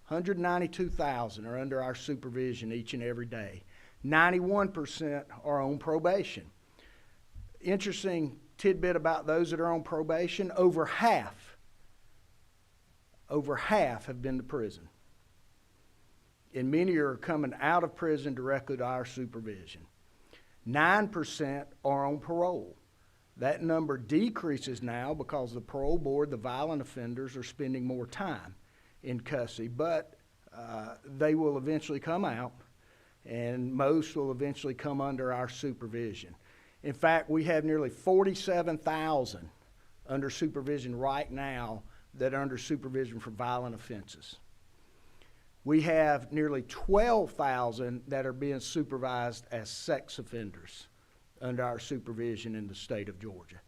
S16: 192,000 are under our supervision each and every day. 91% are on probation. Interesting tidbit about those that are on probation, over half have been to prison. And many are coming out of prison directly to our supervision. 9% are on parole. That number decreases now because the parole board, the violent offenders, are spending more time in custody, but they will eventually come out, and most will eventually come under our supervision. In fact, we have nearly 47,000 under supervision right now that are under supervision for violent offenses. We have nearly 12,000 that are being supervised as sex offenders under our supervision in the state of Georgia.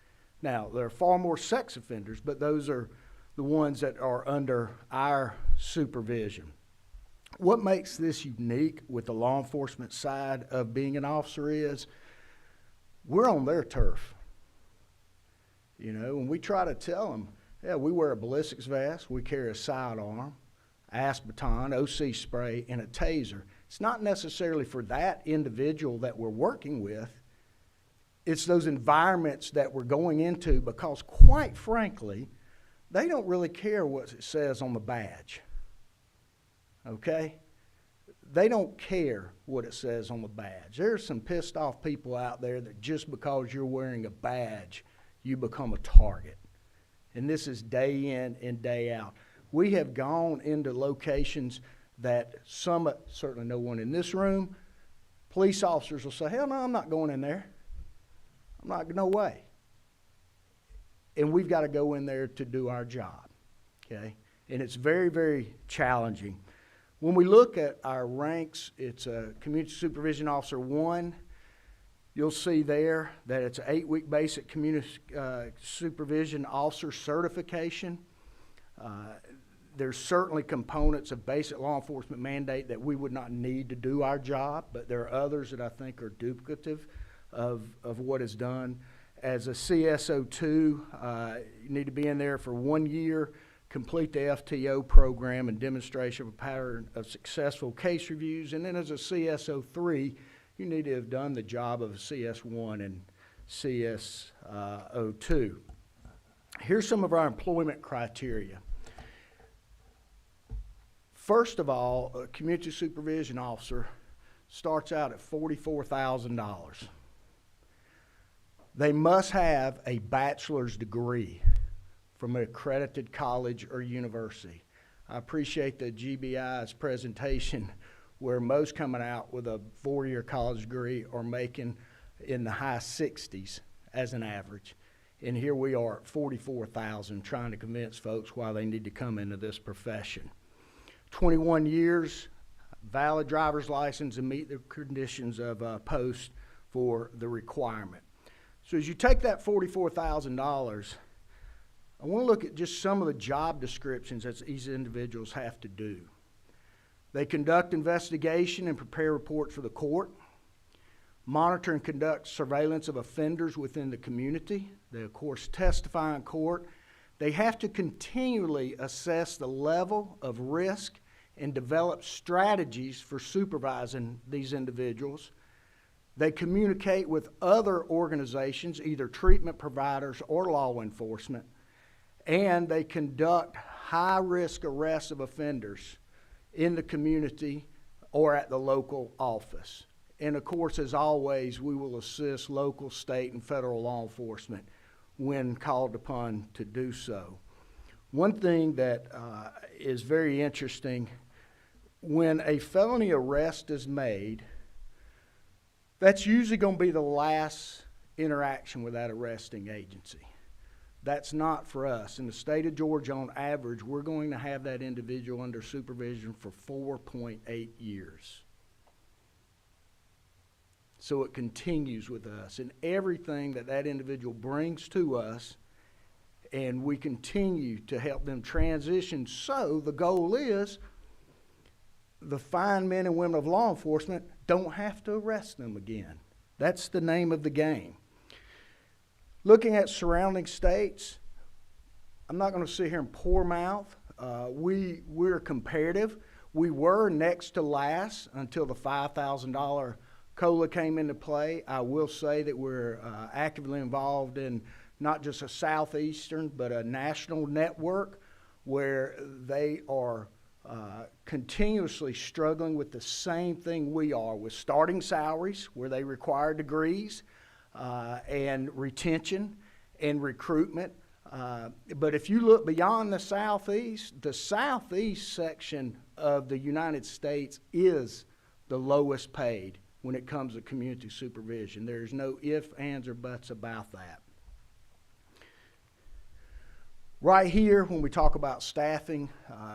S16: Now, there are far more sex offenders, but those are the ones that are under our supervision. What makes this unique with the law enforcement side of being an officer is we're on their turf. You know, and we try to tell them, yeah, we wear a ballistics vest, we carry a sidearm, baton, OC spray, and a taser. It's not necessarily for that individual that we're working with. It's those environments that we're going into because, quite frankly, they don't really care what it says on the badge. Okay? They don't care what it says on the badge. There's some pissed off people out there that just because you're wearing a badge, you become a target. And this is day in and day out. We have gone into locations that some, certainly no one in this room, police officers will say, hell no, I'm not going in there. I'm not, no way. And we've got to go in there to do our job, okay? And it's very, very challenging. When we look at our ranks, it's a Community Supervision Officer 1. You'll see there that it's an 8-week basic Community Supervision Officer certification. There's certainly components of basic law enforcement mandate that we would not need to do our job, but there are others that I think are duplicative of what is done. As a CSO2, you need to be in there for 1 year, complete the FTO program and demonstration of a pattern of successful case reviews. And then as a CSO3, you need to have done the job of a CS1 and CSO2. Here's some of our employment criteria. First of all, a community supervision officer starts out at $44,000. They must have a bachelor's degree from an accredited college or university. I appreciate the GBI's presentation where most coming out with a 4-year college degree are making in the high 60s as an average. And here we are at $44,000 trying to convince folks why they need to come into this profession. 21 years, valid driver's license, and meet the conditions of post for the requirement. So as you take that $44,000, I want to look at just some of the job descriptions that these individuals have to do. They conduct investigation and prepare reports for the court, monitor and conduct surveillance of offenders within the community. They, of course, testify in court. They have to continually assess the level of risk and develop strategies for supervising these individuals. They communicate with other organizations, either treatment providers or law enforcement, and they conduct high-risk arrests of offenders in the community or at the local office. And of course, as always, we will assist local, state, and federal law enforcement when called upon to do so. One thing that is very interesting, when a felony arrest is made, that's usually going to be the last interaction with that arresting agency. That's not for us. In the state of Georgia, on average, we're going to have that individual under supervision for 4.8 years. So it continues with us, and everything that that individual brings to us, and we continue to help them transition. So the goal is the fine men and women of law enforcement don't have to arrest them again. That's the name of the game. Looking at surrounding states, I'm not going to sit here and pour mouth. We're comparative. We were next to last until the $5,000 COLA came into play. I will say that we're actively involved in not just a southeastern, but a national network where they are continuously struggling with the same thing we are, with starting salaries where they require degrees, and retention and recruitment. But if you look beyond the southeast section of the United States is the lowest paid when it comes to community supervision. There's no ifs, ands, or buts about that. Right here, when we talk about staffing,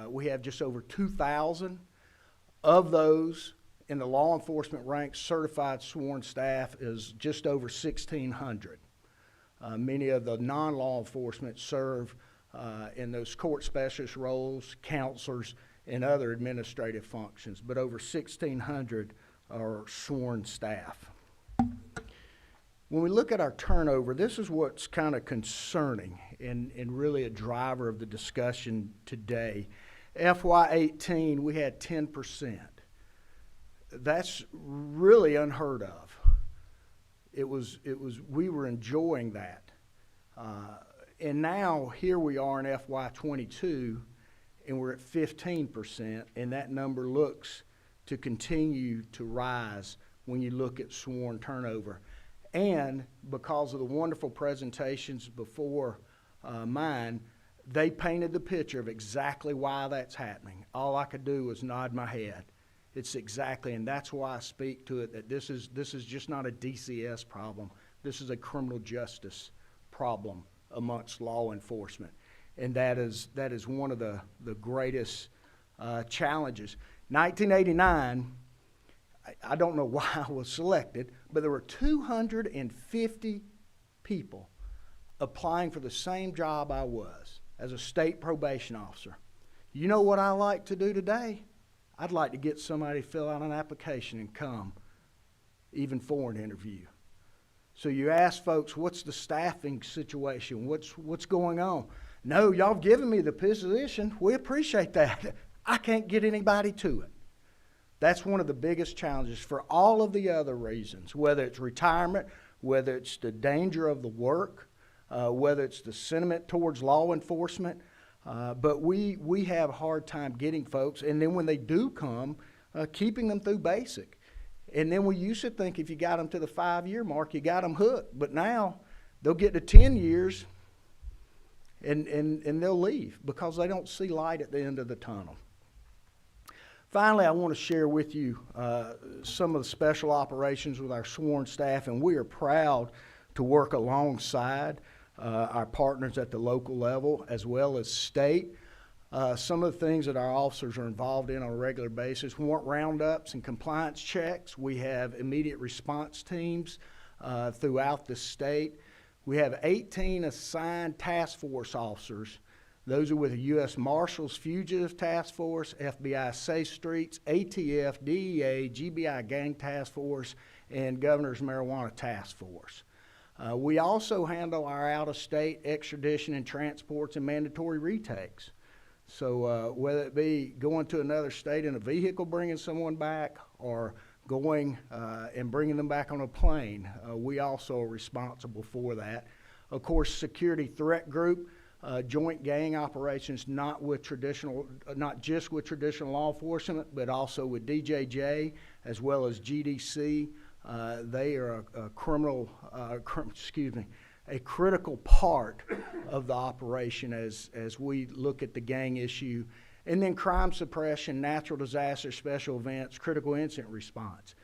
S16: we have just over 2,000. Of those in the law enforcement ranks, certified sworn staff is just over 1,600. Many of the non-law enforcement serve in those court specialist roles, counselors, and other administrative functions, but over 1,600 are sworn staff. When we look at our turnover, this is what's kind of concerning and really a driver of the discussion today. FY18, we had 10%. That's really unheard of. We were enjoying that. And now here we are in FY22 and we're at 15%, and that number looks to continue to rise when you look at sworn turnover. And because of the wonderful presentations before mine, they painted the picture of exactly why that's happening. All I could do was nod my head. It's exactly, and that's why I speak to it, that this is just not a DCS problem. This is a criminal justice problem amongst law enforcement. And that is one of the greatest challenges. 1989, I don't know why I was selected, but there were 250 people applying for the same job I was as a state probation officer. You know what I like to do today? I'd like to get somebody to fill out an application and come, even for an interview. So you ask folks, what's the staffing situation? What's going on? No, y'all given me the position. We appreciate that. I can't get anybody to it. That's one of the biggest challenges for all of the other reasons, whether it's retirement, whether it's the danger of the work, whether it's the sentiment towards law enforcement. But we have a hard time getting folks, and then when they do come, keeping them through basic. And then we used to think if you got them to the 5-year mark, you got them hooked. But now they'll get to 10 years and they'll leave because they don't see light at the end of the tunnel. Finally, I want to share with you some of the special operations with our sworn staff, and we are proud to work alongside our partners at the local level as well as state. Some of the things that our officers are involved in on a regular basis: warrant roundups and compliance checks. We have immediate response teams throughout the state. We have 18 assigned task force officers. Those are with the U.S. Marshals Fugitive Task Force, FBI Safe Streets, ATF, DEA, GBI Gang Task Force, and Governor's Marijuana Task Force. We also handle our out-of-state extradition and transports and mandatory retakes. So whether it be going to another state in a vehicle bringing someone back or going and bringing them back on a plane, we also are responsible for that. Of course, security threat group, joint gang operations, not just with traditional law enforcement, but also with DJJ as well as GDC. They are a critical part of the operation as we look at the gang issue. And then crime suppression, natural disaster, special events, critical incident response.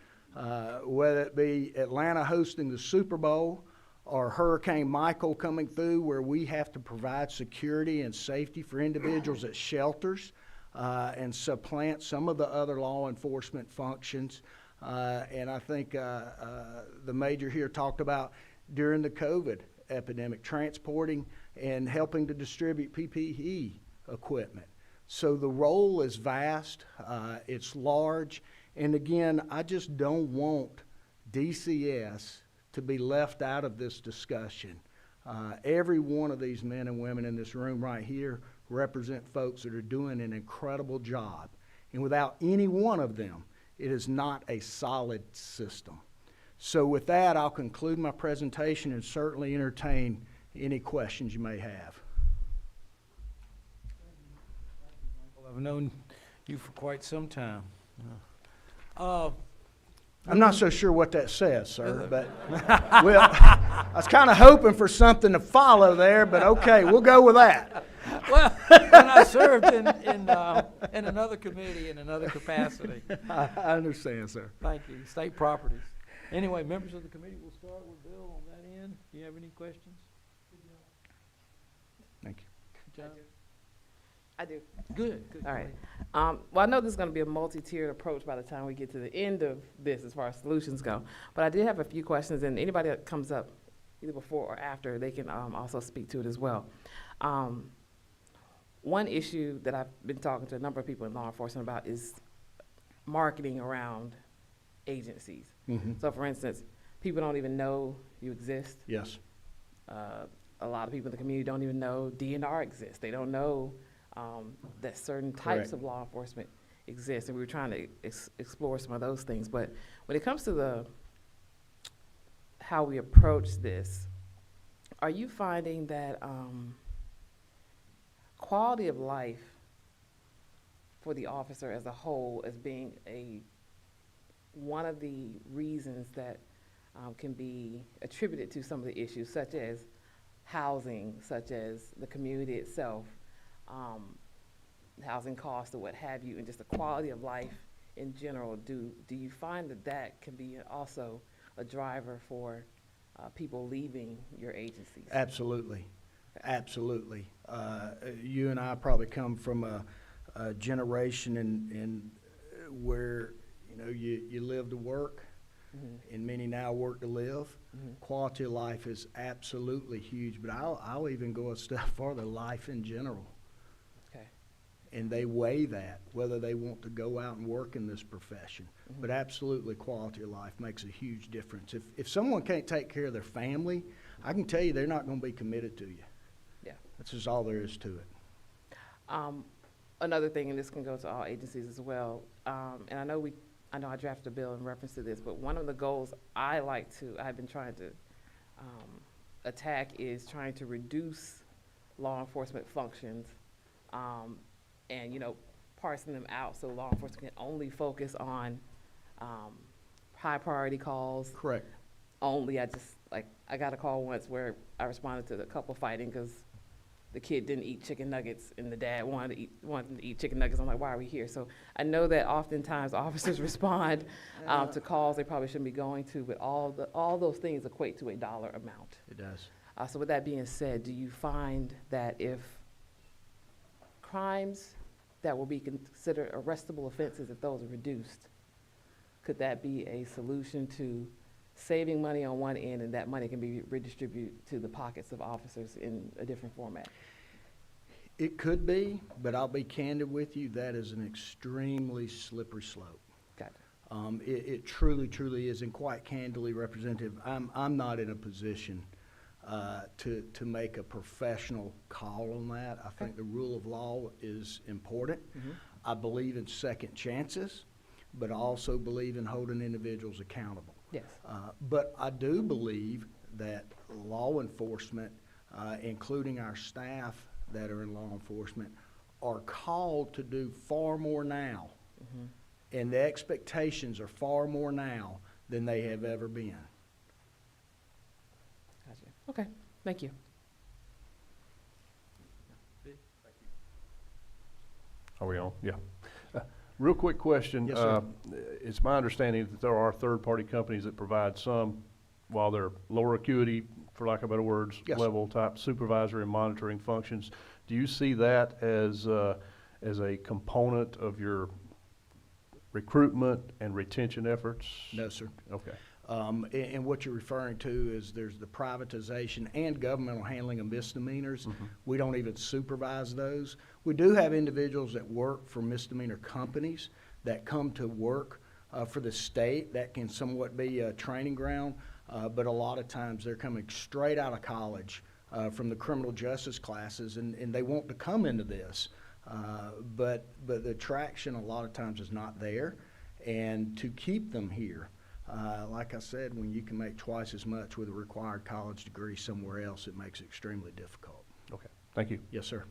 S16: Whether it be Atlanta hosting the Super Bowl or Hurricane Michael coming through, where we have to provide security and safety for individuals at shelters and supplant some of the other law enforcement functions. And I think the major here talked about during the COVID epidemic, transporting and helping to distribute PPE equipment. So the role is vast, it's large, and again, I just don't want DCS to be left out of this discussion. Every one of these men and women in this room right here represent folks that are doing an incredible job, and without any one of them, it is not a solid system. So with that, I'll conclude my presentation and certainly entertain any questions you may have.
S1: Well, I've known you for quite some time.
S16: I'm not so sure what that says, sir, but well, I was kind of hoping for something to follow there, but okay, we'll go with that.
S1: Well, when I served in another committee in another capacity.
S16: I understand, sir.
S1: Thank you. State properties. Anyway, members of the committee, we'll start with Bill on that end. Do you have any questions?
S16: Thank you.
S1: John?
S8: I do.
S1: Good.
S8: All right. Well, I know this is going to be a multi-tiered approach by the time we get to the end of this as far as solutions go. But I did have a few questions, and anybody that comes up either before or after, they can also speak to it as well. One issue that I've been talking to a number of people in law enforcement about is marketing around agencies.
S16: Mm-hmm.
S8: So, for instance, people don't even know you exist.
S16: Yes.
S8: A lot of people in the community don't even know DNR exists. They don't know that certain types
S16: Correct.
S8: of law enforcement exist, and we were trying to explore some of those things. But when it comes to how we approach this, are you finding that quality of life for the officer as a whole as being one of the reasons that can be attributed to some of the issues, such as housing, such as the community itself, housing costs or what have you, and just the quality of life in general? Do you find that can be also a driver for people leaving your agencies?
S16: Absolutely. Absolutely. You and I probably come from a generation in where you live to work,
S8: Mm-hmm.
S16: and many now work to live.
S8: Mm-hmm.
S16: Quality of life is absolutely huge, but I'll even go a step farther, life in general.
S8: Okay.
S16: and they weigh that, whether they want to go out and work in this profession. But absolutely, quality of life makes a huge difference. If someone can't take care of their family, I can tell you they're not going to be committed to you.
S8: Yeah.
S16: That's just all there is to it.
S8: Another thing, and this can go to all agencies as well, and I know I drafted a bill in reference to this, but one of the goals I've been trying to attack is trying to reduce law enforcement functions, and, you know, parsing them out so law enforcement can only focus on high priority calls.
S16: Correct.
S8: Only, I got a call once where I responded to the couple fighting because the kid didn't eat chicken nuggets and the dad wanted to eat chicken nuggets. I'm like, why are we here? So I know that oftentimes officers respond to calls they probably shouldn't be going to, but all those things equate to a dollar amount.
S16: It does.
S8: So with that being said, do you find that if crimes that will be considered arrestable offenses, if those are reduced, could that be a solution to saving money on one end and that money can be redistributed to the pockets of officers in a different format?
S16: It could be, but I'll be candid with you, that is an extremely slippery slope.
S8: Gotcha.
S16: It truly is, and quite candidly, Representative, I'm not in a position to make a professional call on that. I think the rule of law is important. I believe in second chances, but I also believe in holding individuals accountable.
S8: Yes.
S16: But I do believe that law enforcement, including our staff that are in law enforcement, are called to do far more now. And the expectations are far more now than they have ever been.
S8: Gotcha. Okay, thank you.
S2: Are we on? Yeah. Real quick question.
S16: Yes, sir.
S2: It's my understanding that there are third-party companies that provide some, while they're lower acuity, for lack of better words,
S16: Yes.
S2: level type supervisory and monitoring functions. Do you see that as a component of your recruitment and retention efforts?
S16: No, sir.
S2: Okay.
S16: And what you're referring to is there's the privatization and governmental handling of misdemeanors. We don't even supervise those. We do have individuals that work for misdemeanor companies that come to work for the state. That can somewhat be a training ground, but a lot of times they're coming straight out of college from the criminal justice classes, and they want to come into this. But the traction a lot of times is not there, and to keep them here, like I said, when you can make twice as much with a required college degree somewhere else, it makes it extremely difficult.
S2: Okay. Thank you.
S16: Yes, sir.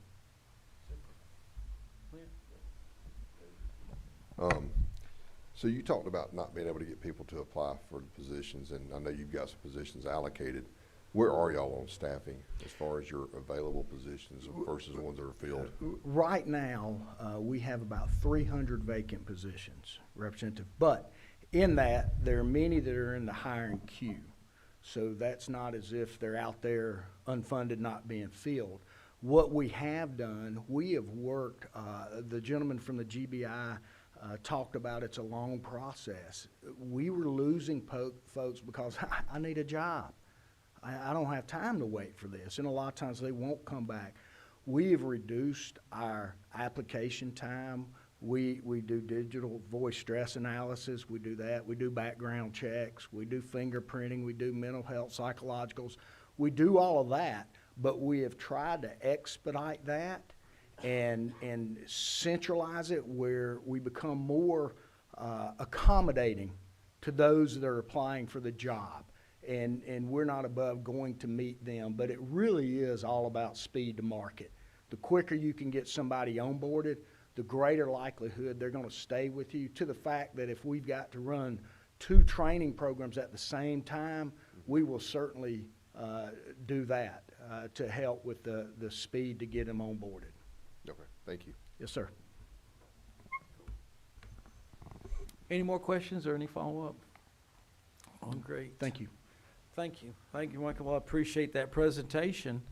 S9: So you talked about not being able to get people to apply for the positions, and I know you've got some positions allocated. Where are y'all on staffing as far as your available positions versus the ones that are filled?
S16: Right now, we have about 300 vacant positions, Representative. But in that, there are many that are in the hiring queue. So that's not as if they're out there unfunded, not being filled. What we have done, we have worked, the gentleman from the GBI talked about it's a long process. We were losing folks because I need a job. I don't have time to wait for this, and a lot of times they won't come back. We have reduced our application time. We do digital voice stress analysis. We do that. We do background checks. We do fingerprinting. We do mental health, psychologicals. We do all of that, but we have tried to expedite that and centralize it where we become more accommodating to those that are applying for the job. And we're not above going to meet them, but it really is all about speed to market. The quicker you can get somebody onboarded, the greater likelihood they're going to stay with you, to the fact that if we've got to run 2 training programs at the same time, we will certainly do that to help with the speed to get them onboarded.
S9: Okay, thank you.
S16: Yes, sir.
S1: Any more questions or any follow-up? Oh, great.
S16: Thank you.
S1: Thank you. Thank you, Michael. I appreciate that presentation.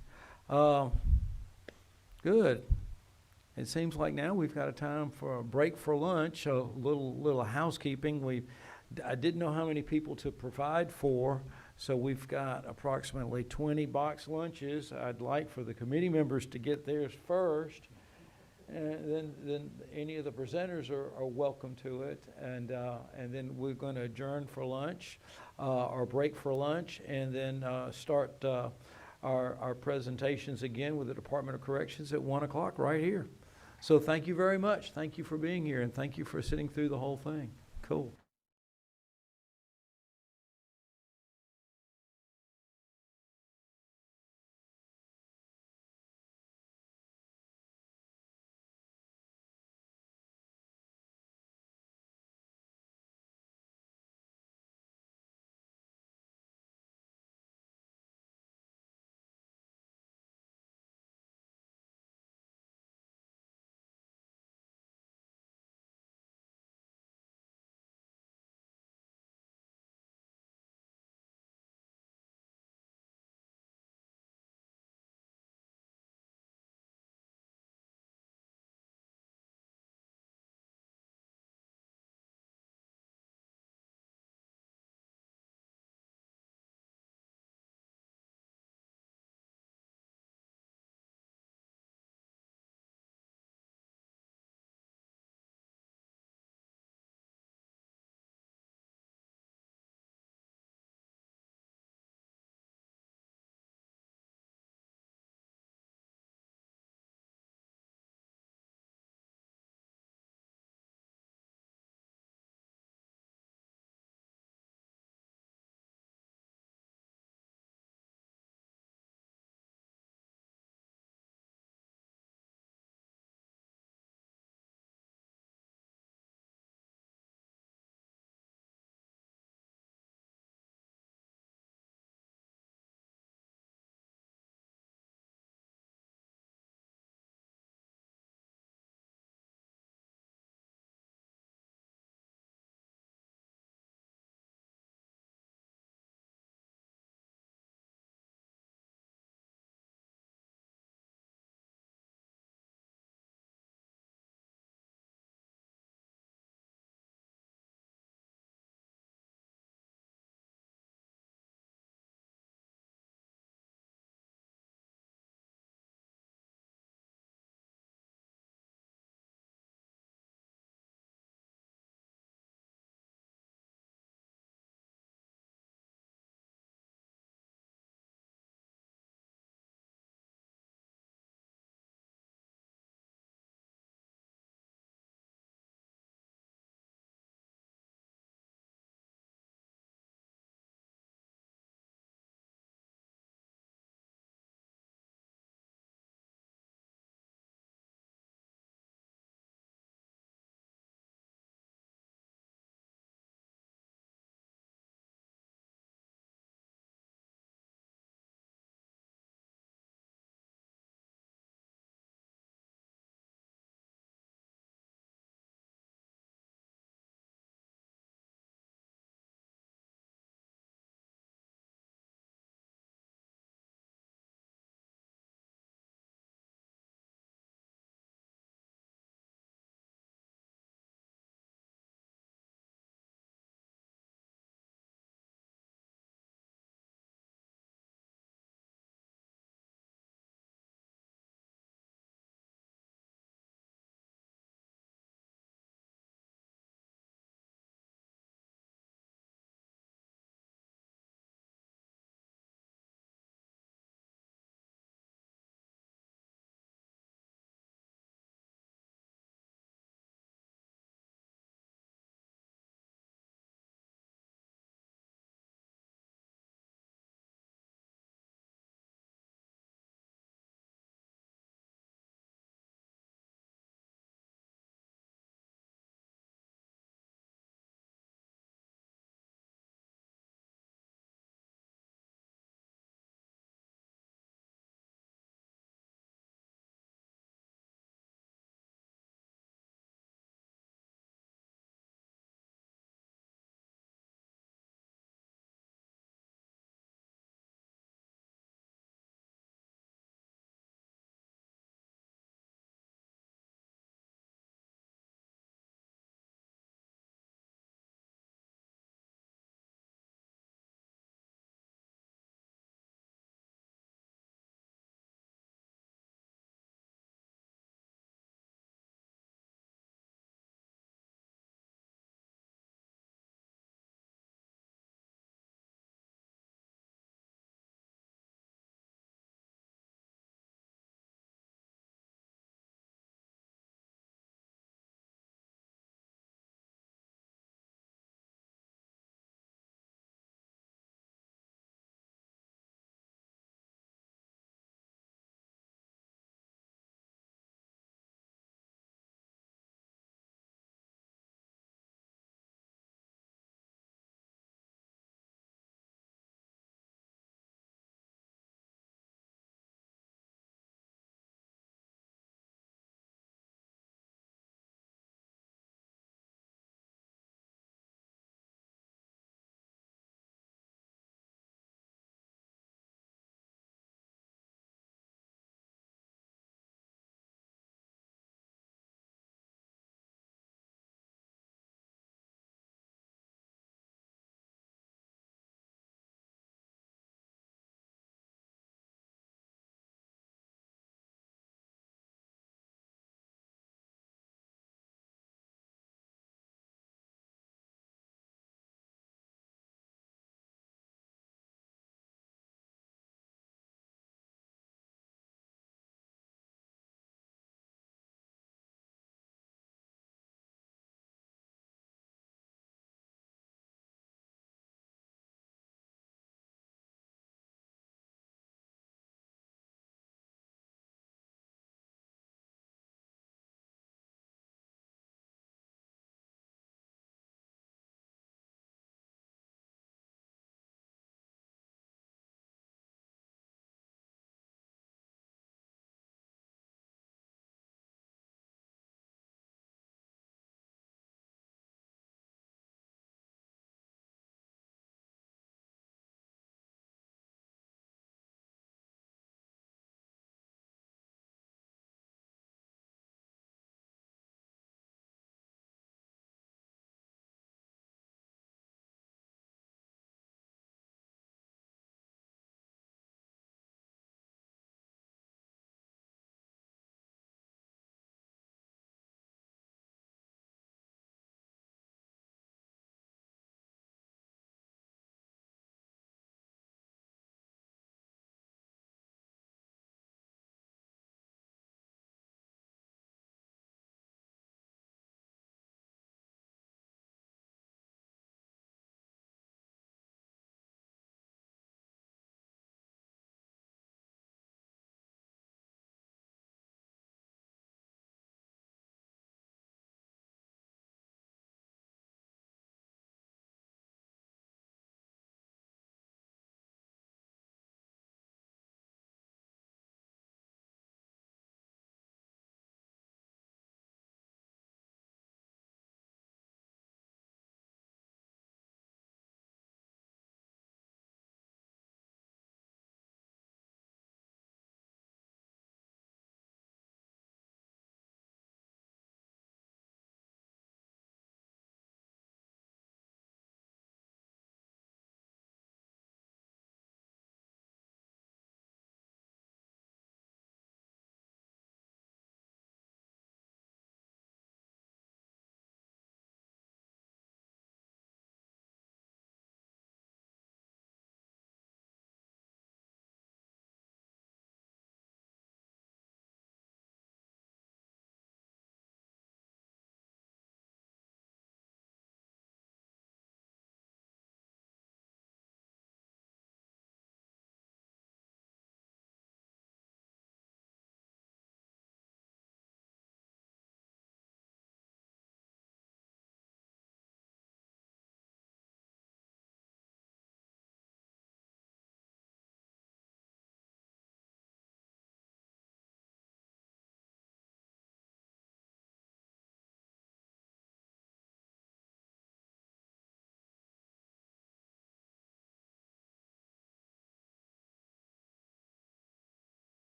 S1: Good. It seems like now we've got a time for a break for lunch, a little housekeeping. I didn't know how many people to provide for, so we've got approximately 20 box lunches. I'd like for the committee members to get theirs first. then any of the presenters are welcome to it, and then we're going to adjourn for lunch, or break for lunch, and then start our presentations again with the Department of Corrections at 1 o'clock right here. So thank you very much. Thank you for being here, and thank you for sitting through the whole thing. Cool.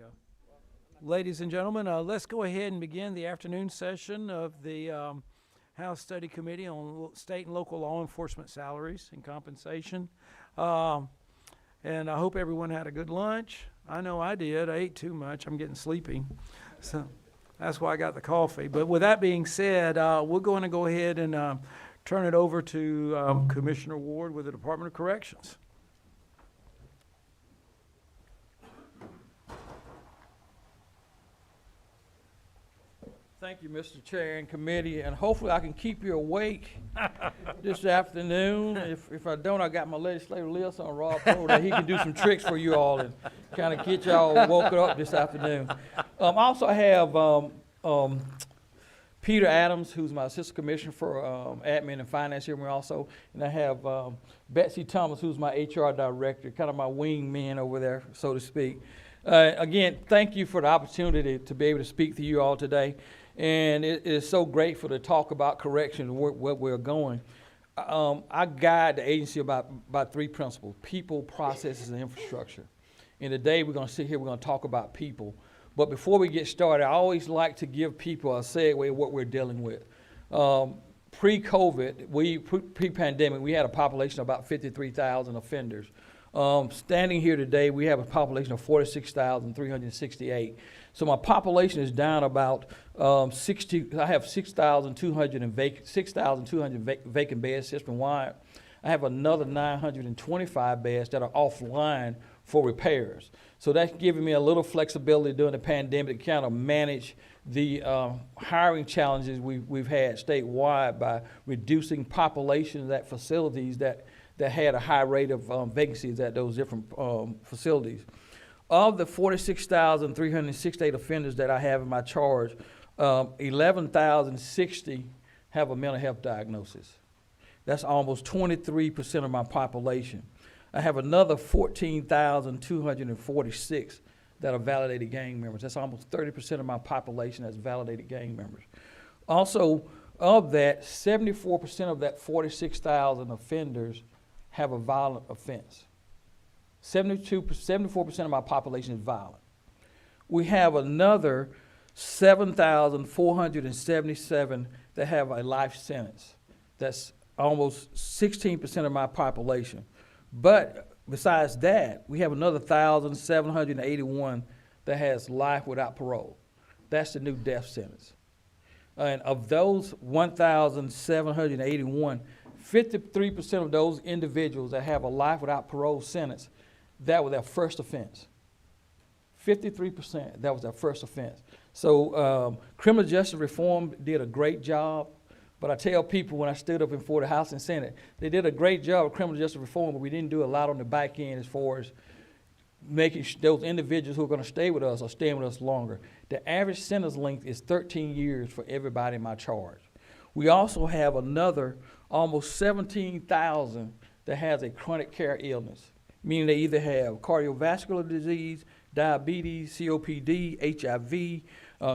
S1: go. Ladies and gentlemen, let's go ahead and begin the afternoon session of the House Study Committee on State and Local Law Enforcement Salaries and Compensation. And I hope everyone had a good lunch. I know I did. I ate too much. I'm getting sleepy. So that's why I got the coffee. But with that being said, we're going to go ahead and turn it over to Commissioner Ward with the Department of Corrections.
S17: Thank you, Mr. Chair and committee, and hopefully I can keep you awake this afternoon. If I don't, I got my legislative liaison, Rob Poe, that he can do some tricks for you all and kind of get y'all woken up this afternoon. I also have Peter Adams, who's my assistant commissioner for admin and finance here, also, and I have Betsy Thomas, who's my HR director, kind of my wingman over there, so to speak. Again, thank you for the opportunity to be able to speak to you all today. And it is so grateful to talk about corrections and where we're going. I guide the agency about three principles: people, processes, and infrastructure. And today we're going to sit here, we're going to talk about people. But before we get started, I always like to give people a segue of what we're dealing with. Pre-COVID, pre-pandemic, we had a population of about 53,000 offenders. Standing here today, we have a population of 46,368. So my population is down about 60. I have 6,200 vacant beds system-wide. I have another 925 beds that are offline for repairs. So that's giving me a little flexibility during the pandemic to kind of manage the hiring challenges we've had statewide by reducing populations at facilities that had a high rate of vacancies at those different facilities. Of the 46,368 offenders that I have in my charge, 11,060 have a mental health diagnosis. That's almost 23% of my population. I have another 14,246 that are validated gang members. That's almost 30% of my population that's validated gang members. Also, of that, 74% of that 46,000 offenders have a violent offense. 74% of my population is violent. We have another 7,477 that have a life sentence. That's almost 16% of my population. But besides that, we have another 1,781 that has life without parole. That's the new death sentence. And of those 1,781, 53% of those individuals that have a life without parole sentence, that was their first offense. 53%, that was their first offense. So criminal justice reform did a great job, but I tell people when I stood up before the House and Senate, they did a great job of criminal justice reform, but we didn't do a lot on the back end as far as making those individuals who are going to stay with us are staying with us longer. The average sentence length is 13 years for everybody in my charge. We also have another almost 17,000 that has a chronic care illness, meaning they either have cardiovascular disease, diabetes, COPD, HIV,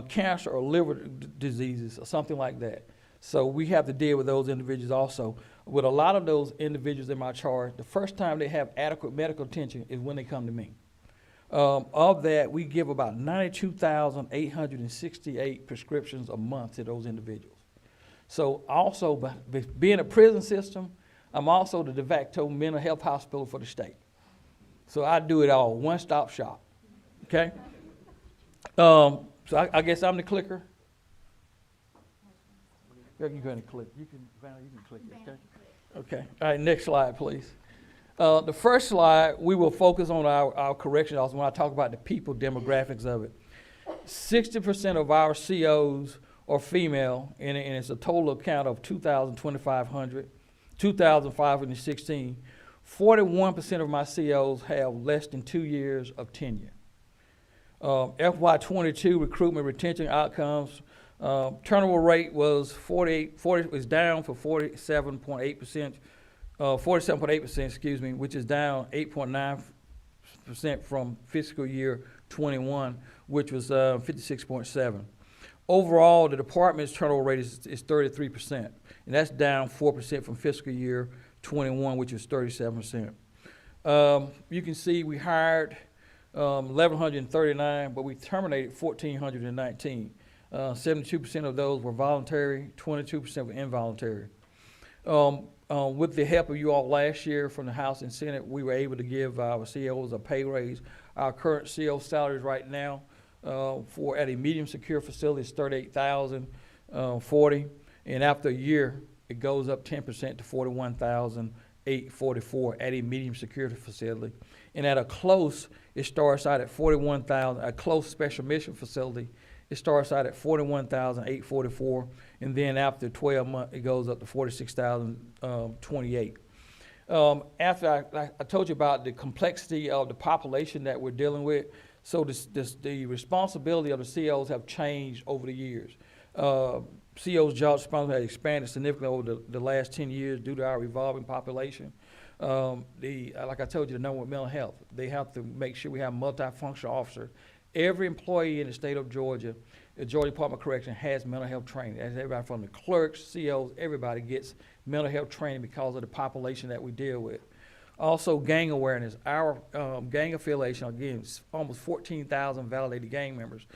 S17: cancer, or liver diseases, or something like that. So we have to deal with those individuals also. With a lot of those individuals in my charge, the first time they have adequate medical attention is when they come to me. Of that, we give about 92,868 prescriptions a month to those individuals. So also, being a prison system, I'm also the de facto mental health hospital for the state. So I do it all, one-stop shop, okay? So I guess I'm the clicker. You can go ahead and click. You can click it, okay? Okay, all right, next slide, please. The first slide, we will focus on our corrections officer when I talk about the people demographics of it. 60% of our COs are female, and it's a total count of 2,516. 41% of my COs have less than 2 years of tenure. FY22 recruitment retention outcomes, turnover rate was was down for 47.8%, 47.8%, excuse me, which is down 8.9% from fiscal year 21, which was 56.7. Overall, the department's turnover rate is 33%, and that's down 4% from fiscal year 21, which is 37%. You can see we hired 1,139, but we terminated 1,419. 72% of those were voluntary, 22% were involuntary. With the help of you all last year from the House and Senate, we were able to give our COs a pay raise. Our current CO salaries right now at a medium secure facility is $38,040, and after a year, it goes up 10% to $41,844 at a medium security facility. And at a close, it starts out at $41,000. A close special mission facility, it starts out at $41,844, and then after 12 months, it goes up to $46,028. After I told you about the complexity of the population that we're dealing with, so the responsibility of the COs have changed over the years. COs' job responsibility has expanded significantly over the last 10 years due to our evolving population. Like I told you, the number with mental health, they have to make sure we have multifunctional officers. Every employee in the state of Georgia, the Georgia Department of Correction has mental health training. As everybody from the clerks, COs, everybody gets mental health training because of the population that we deal with. Also, gang awareness. Our gang affiliation, again, is almost 14,000 validated gang members.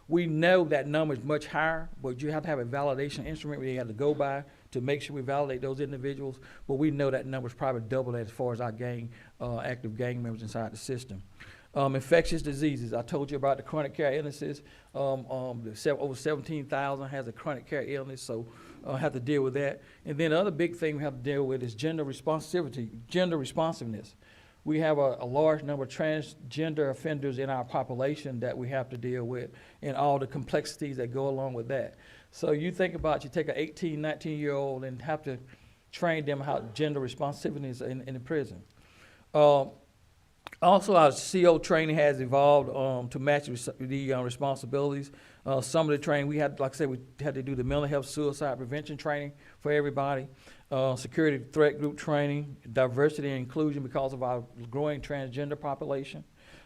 S17: We know that number is much higher, but you have to have a validation instrument where you have to go by to make sure we validate those individuals. But we know that number is probably double that as far as our active gang members inside the system. Infectious diseases. I told you about the chronic care illnesses. Over 17,000 has a chronic care illness, so have to deal with that. And then the other big thing we have to deal with is gender responsiveness. We have a large number of transgender offenders in our population that we have to deal with, and all the complexities that go along with that. So you think about, you take an 18, 19-year-old and have to train them how gender responsiveness in the prison. Also, our CO training has evolved to match the responsibilities. Some of the training we had, like I said, we had to do the mental health suicide prevention training for everybody, security threat group training, diversity and inclusion because of our growing transgender population,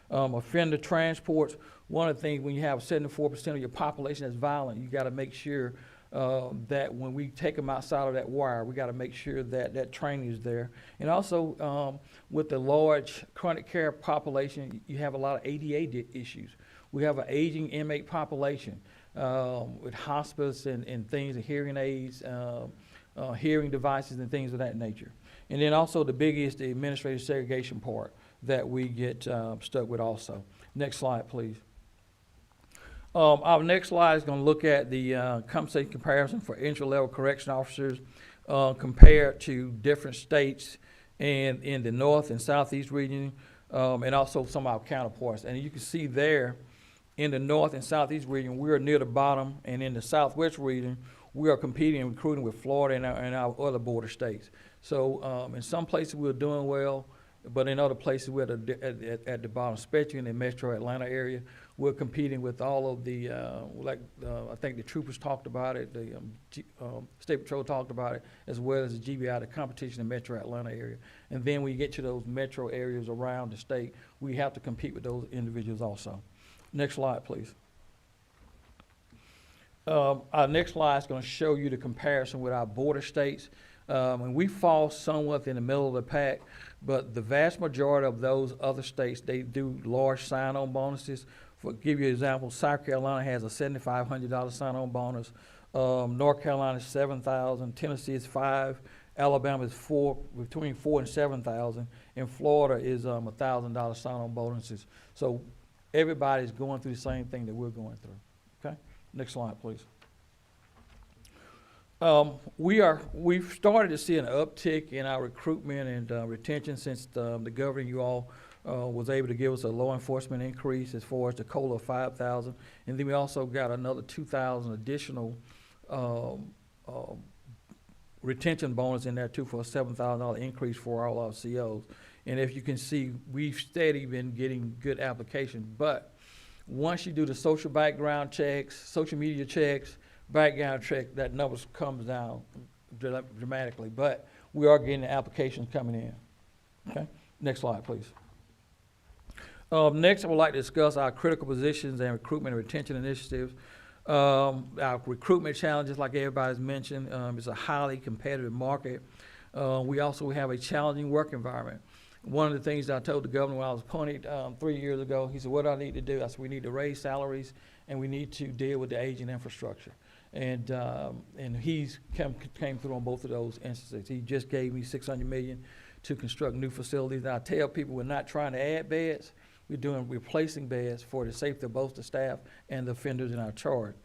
S17: offender transports. One of the things, when you have 74% of your population that's violent, you got to make sure that when we take them outside of that wire, we got to make sure that that training is there. And also, with the large chronic care population, you have a lot of ADA issues. We have an aging inmate population with hospice and things, and hearing aids, hearing devices and things of that nature. And then also the biggest, the administrative segregation part that we get stuck with also. Next slide, please. Our next slide is going to look at the compensated comparison for entry-level correction officers compared to different states and in the north and southeast region, and also some of our counterparts. And you can see there in the north and southeast region, we are near the bottom, and in the southwest region, we are competing and recruiting with Florida and our other border states. So in some places we're doing well, but in other places we're at the bottom, especially in the metro Atlanta area. We're competing with all of the, I think the troopers talked about it, the State Patrol talked about it, as well as the GBI, the competition in metro Atlanta area. And then when you get to those metro areas around the state, we have to compete with those individuals also. Next slide, please. Our next slide is going to show you the comparison with our border states. And we fall somewhat in the middle of the pack, but the vast majority of those other states, they do large sign-on bonuses. For give you an example, South Carolina has a $7,500 sign-on bonus. North Carolina is $7,000. Tennessee is $5,000. Alabama is between $4,000 and $7,000. And Florida is $1,000 sign-on bonuses. So everybody's going through the same thing that we're going through. Okay, next slide, please. We've started to see an uptick in our recruitment and retention since the governor, you all, was able to give us a law enforcement increase as far as the COLA of 5,000, and then we also got another 2,000 additional retention bonus in there too for a $7,000 increase for all our COs. And if you can see, we've steady been getting good applications. But once you do the social background checks, social media checks, background check, that number comes down dramatically. But we are getting the applications coming in. Okay, next slide, please. Next, I would like to discuss our critical positions and recruitment and retention initiatives. Our recruitment challenges, like everybody's mentioned, is a highly competitive market. We also have a challenging work environment. one of the things that I told the governor when I was appointed 3 years ago, he said, what do I need to do? I said, we need to raise salaries and we need to deal with the aging infrastructure. And he's came through on both of those instances. He just gave me $600 million to construct new facilities. And I tell people we're not trying to add beds, we're replacing beds for the safety of both the staff and the offenders in our charge.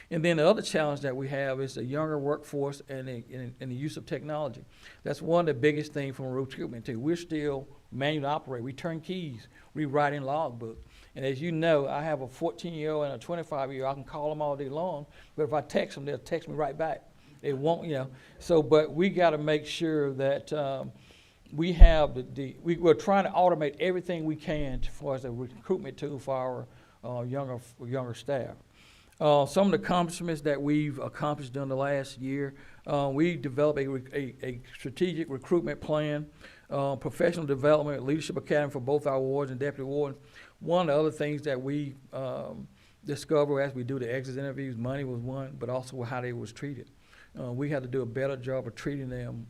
S17: And then the other challenge that we have is the younger workforce and the use of technology. That's one of the biggest things from a recruitment too. We're still manual operate. We turn keys, we write in logbook. And as you know, I have a 14-year-old and a 25-year-old. I can call them all day long, but if I text them, they'll text me right back. It won't, you know. So, but we got to make sure that we have we're trying to automate everything we can as a recruitment tool for our younger staff. Some of the accomplishments that we've accomplished during the last year, we developed a strategic recruitment plan, professional development, leadership academy for both our wards and deputy wards. One of the other things that we discovered as we do the exit interviews, money was one, but also how they was treated. We had to do a better job of treating them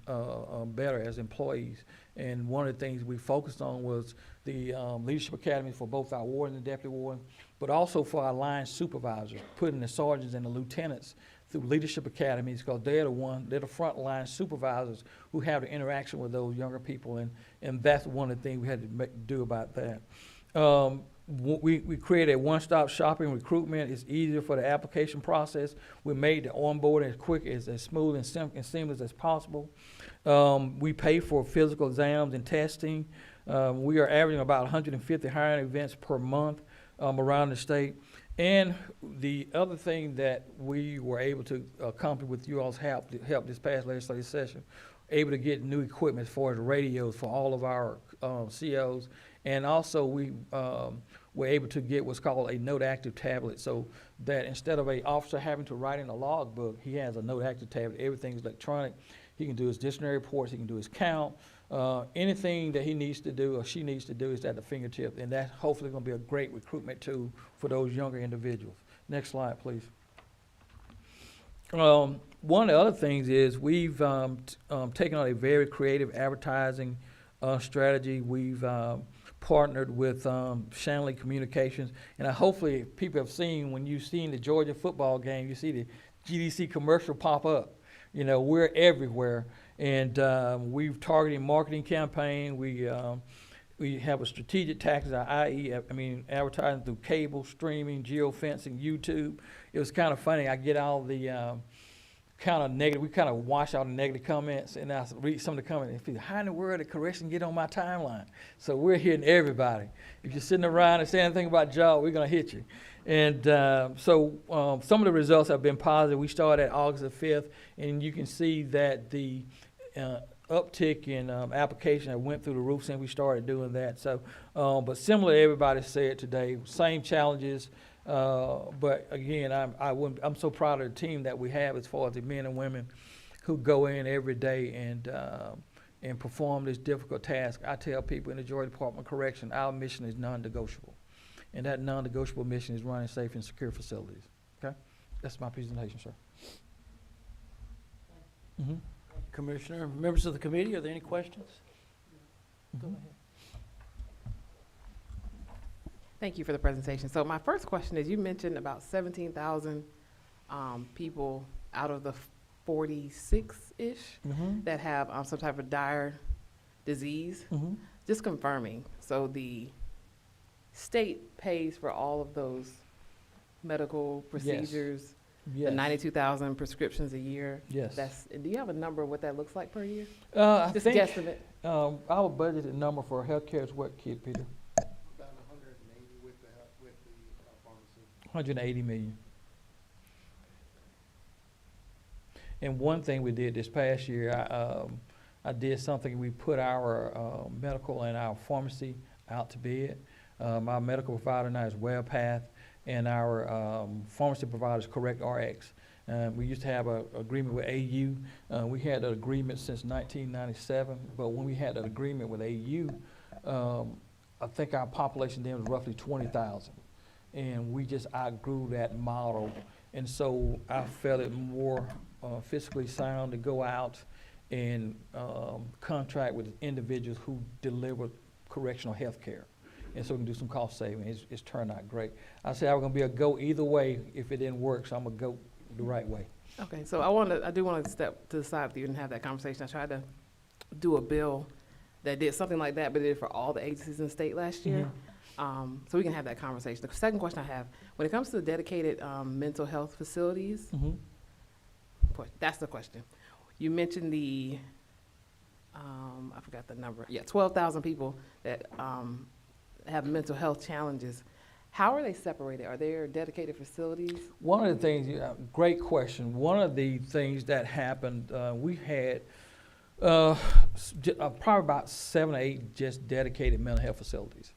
S17: better as employees. And one of the things we focused on was the leadership academy for both our ward and the deputy ward, but also for our line supervisors, putting the sergeants and the lieutenants through leadership academies, because they're the front line supervisors who have the interaction with those younger people, and that's one of the things we had to do about that. We created a one-stop shopping recruitment. It's easier for the application process. We made the onboarding as quick, as smooth and seamless as possible. We pay for physical exams and testing. We are averaging about 150 hiring events per month around the state. And the other thing that we were able to accomplish with you all's help this past legislative session, able to get new equipment as far as radios for all of our COs. And also we were able to get what's called a note-active tablet, so that instead of an officer having to write in a logbook, he has a note-active tablet. Everything's electronic. He can do his dictionary reports. He can do his count. Anything that he needs to do or she needs to do is at the fingertip, and that's hopefully going to be a great recruitment tool for those younger individuals. Next slide, please. One of the other things is we've taken on a very creative advertising strategy. We've partnered with Shanley Communications, and hopefully people have seen, when you've seen the Georgia football game, you see the GDC commercial pop up. You know, we're everywhere, and we've targeted marketing campaign. We have a strategic tactics, i.e., advertising through cable, streaming, geofencing, YouTube. It was kind of funny. I get all the kind of negative, we kind of wash out the negative comments, and I read some of the comments, and people, how in the world did correction get on my timeline? So we're hitting everybody. If you're sitting around and saying anything about job, we're going to hit you. And so some of the results have been positive. We started at August the 5th, and you can see that the uptick in application that went through the roof since we started doing that. So, but similar to everybody said today, same challenges. But again, I'm so proud of the team that we have as far as the men and women who go in every day and perform this difficult task. I tell people in the Georgia Department of Correction, our mission is non-negotiable. And that non-negotiable mission is running safe and secure facilities. Okay? That's my presentation, sir. Mm-hmm.
S1: Commissioner, members of the committee, are there any questions?
S8: Go ahead. Thank you for the presentation. So my first question is, you mentioned about 17,000 people out of the 46-ish that have some type of dire disease. Just confirming, so the state pays for all of those medical procedures,
S17: Yes.
S8: the 92,000 prescriptions a year?
S17: Yes.
S8: Do you have a number of what that looks like per year?
S17: I
S8: Just
S17: think
S8: guesstimate.
S17: our budgeted number for healthcare is what, Peter?
S3: About 180 with the pharmacy.
S17: 180 million. And one thing we did this past year, I did something, we put our medical and our pharmacy out to bid. Our medical provider now is WellPath, and our pharmacy provider is CorrectRx. We used to have an agreement with AU. We had an agreement since 1997, but when we had an agreement with AU, I think our population then was roughly 20,000. And we just outgrew that model. And so I felt it more fiscally sound to go out and contract with individuals who deliver correctional health care. And so we can do some cost saving. It's turned out great. I said I was gonna be a go either way if it didn't work, so I'm gonna go the right way.
S8: Okay, so I do want to step to the side with you and have that conversation. I tried to do a bill that did something like that, but did it for all the agencies in the state last year. So we can have that conversation. The second question I have, when it comes to the dedicated mental health facilities, that's the question. You mentioned the, I forgot the number. Yeah, 12,000 people that have mental health challenges. How are they separated? Are there dedicated facilities?
S17: One of the things, great question. One of the things that happened, we had probably about 7 or 8 just dedicated mental health facilities.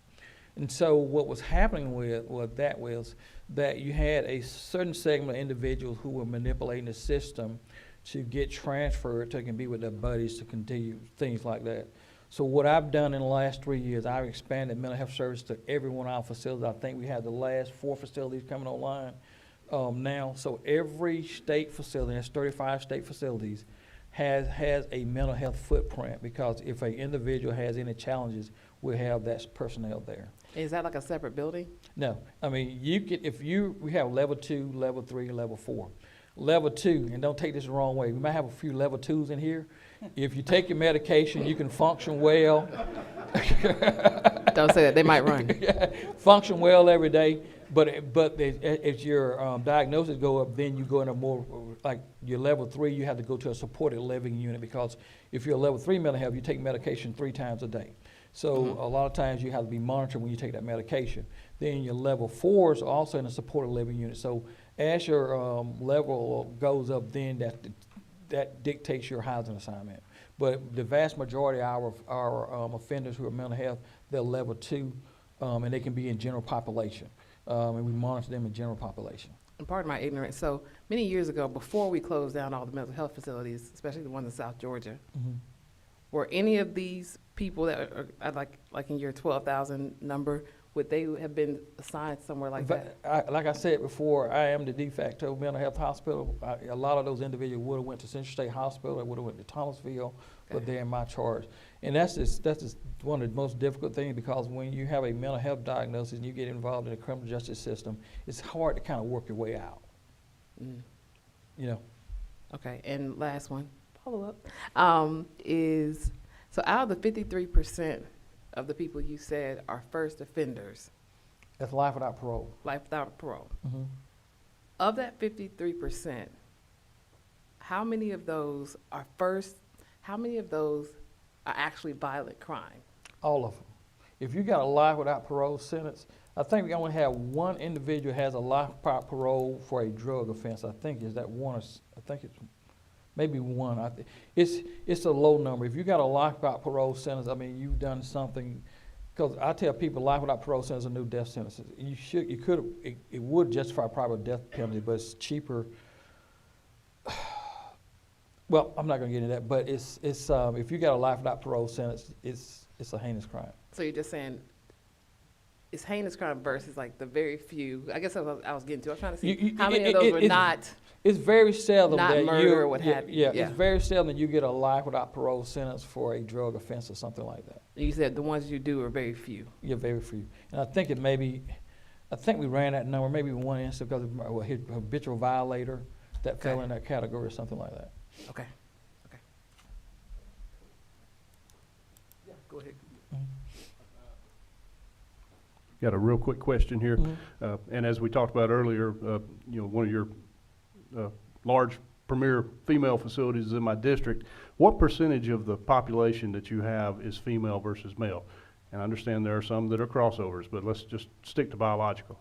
S17: And so what was happening with that was that you had a certain segment of individuals who were manipulating the system to get transferred so they can be with their buddies to continue, things like that. So what I've done in the last 3 years, I've expanded mental health service to every one of our facilities. I think we have the last 4 facilities coming online now. So every state facility, there's 35 state facilities, has a mental health footprint, because if an individual has any challenges, we'll have that personnel there.
S8: Is that like a separate building?
S17: No, I mean, you can, we have level 2, level 3, and level 4. Level 2, and don't take this the wrong way, we might have a few level 2s in here. If you take your medication, you can function well.
S8: Don't say that, they might run.
S17: Function well every day, but as your diagnosis go up, then you go into more, like your level 3, you have to go to a supported living unit, because if you're a level 3 mental health, you take medication 3 times a day. So a lot of times you have to be monitored when you take that medication. Then your level 4s are also in a supported living unit. So as your level goes up, then that dictates your housing assignment. But the vast majority of our offenders who are mental health, they're level 2, and they can be in general population. And we monitor them in general population.
S8: And pardon my ignorance, so many years ago, before we closed down all the mental health facilities, especially the ones in South Georgia, were any of these people that are like in your 12,000 number, would they have been assigned somewhere like that?
S17: Like I said before, I am the de facto mental health hospital. A lot of those individuals would have went to Central State Hospital, they would have went to Thomasville, but they're in my charge. And that's just one of the most difficult things, because when you have a mental health diagnosis and you get involved in the criminal justice system, it's hard to kind of work your way out. You know.
S8: Okay, and last one, follow up, is, so out of the 53% of the people you said are first offenders.
S17: That's life without parole.
S8: Life without parole. Of that 53%, how many of those are actually violent crime?
S17: All of them. If you got a life without parole sentence, I think we only have one individual has a life without parole for a drug offense. I think is that one, I think it's maybe one. It's a low number. If you got a life without parole sentence, I mean, you've done something. Because I tell people, life without parole sentence is a new death sentence. It would justify probably a death penalty, but it's cheaper. Well, I'm not going to get into that, but it's if you got a life without parole sentence, it's a heinous crime.
S8: So you're just saying it's heinous crime versus like the very few. I guess that's what I was getting to. I was trying to see how many of those were not.
S17: It's very seldom
S8: not
S17: that
S8: murder or what have you.
S17: Yeah, it's very seldom that you get a life without parole sentence for a drug offense or something like that.
S8: You said the ones you do are very few.
S17: Yeah, very few. And I think we ran that number, maybe one instance because of a habitual violator that fell in that category or something like that.
S8: Okay. Yeah, go ahead.
S2: Got a real quick question here. And as we talked about earlier, one of your large premier female facilities is in my district. What percentage of the population that you have is female versus male? And I understand there are some that are crossovers, but let's just stick to biological.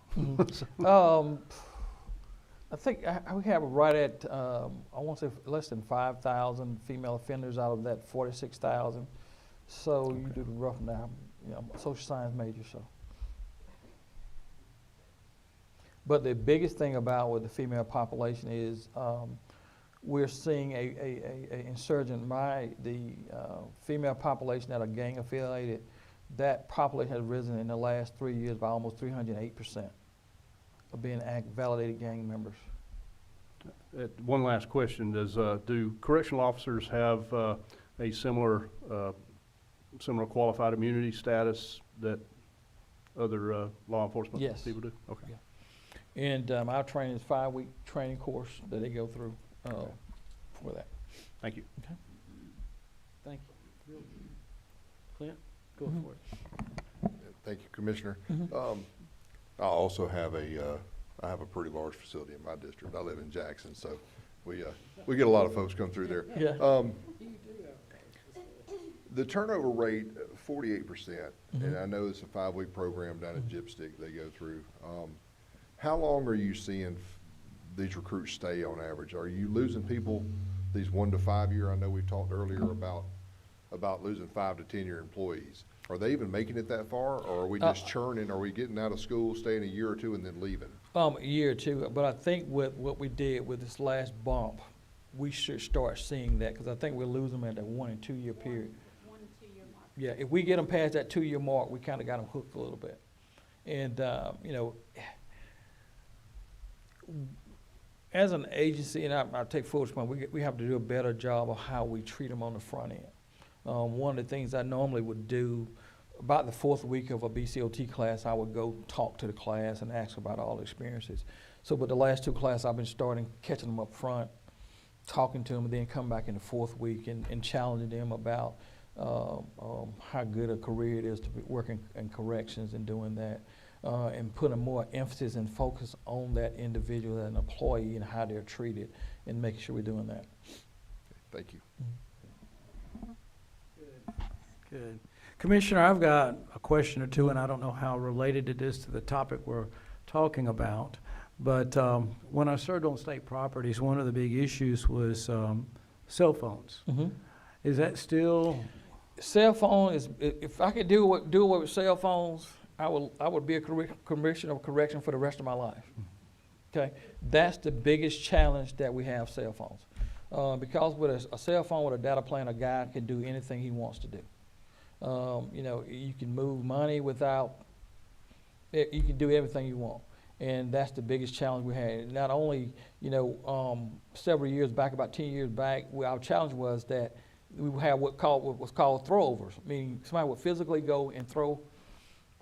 S17: I think we have right at, I want to say less than 5,000 female offenders out of that 46,000. So you do the rough now, social science major, so. But the biggest thing about with the female population is we're seeing a insurgent. The female population that are gang affiliated, that population has risen in the last 3 years by almost 308% of being validated gang members.
S2: One last question: do correctional officers have a similar
S4: similar qualified immunity status that other law enforcement
S17: Yes.
S4: people do? Okay.
S17: Yeah. And our training is 5-week training course that they go through for that.
S4: Thank you.
S17: Okay. Thank you.
S16: Clint, go
S17: Mhm.
S16: for it.
S9: Thank you, Commissioner.
S17: Mhm.
S9: I also have I have a pretty large facility in my district. I live in Jackson, so we get a lot of folks come through there.
S17: Yeah.
S9: The turnover rate, 48%, and
S17: Mhm.
S9: I know it's a 5-week program down at Gypstick they go through. How long are you seeing these recruits stay on average? Are you losing people these 1 to 5 year? I know we talked earlier about losing 5 to 10 year employees. Are they even making it that far, or are we just churning? Are we getting out of school, staying a year or two, and then leaving?
S17: A year or two, but I think with what we did with this last bump, we should start seeing that, because I think we're losing them at that 1 and 2 year period.
S5: 1 and 2 year mark.
S17: Yeah, if we get them past that 2 year mark, we kind of got them hooked a little bit. And, as an agency, and I take full responsibility, we have to do a better job of how we treat them on the front end. One of the things I normally would do, about the 4th week of a BCOT class, I would go talk to the class and ask about all the experiences. So with the last 2 classes, I've been starting catching them up front, talking to them, and then come back in the 4th week and challenging them about how good a career it is to be working in corrections and doing that, and putting more emphasis and focus on that individual as an employee and how they're treated, and making sure we're doing that.
S9: Thank you.
S1: Good. Commissioner, I've got a question or two, and I don't know how related it is to the topic we're talking about. But when I served on state properties, one of the big issues was cell phones.
S17: Mm-hmm.
S1: Is that still?
S17: Cell phone is, if I could do away with cell phones, I would be a commissioner of correction for the rest of my life. Okay, that's the biggest challenge that we have, cell phones. Because with a cell phone with a data plan, a guy can do anything he wants to do. You can move money without, you can do everything you want. And that's the biggest challenge we had. Not only, several years back, about 10 years back, our challenge was that we would have what was called throwovers, meaning somebody would physically go and throw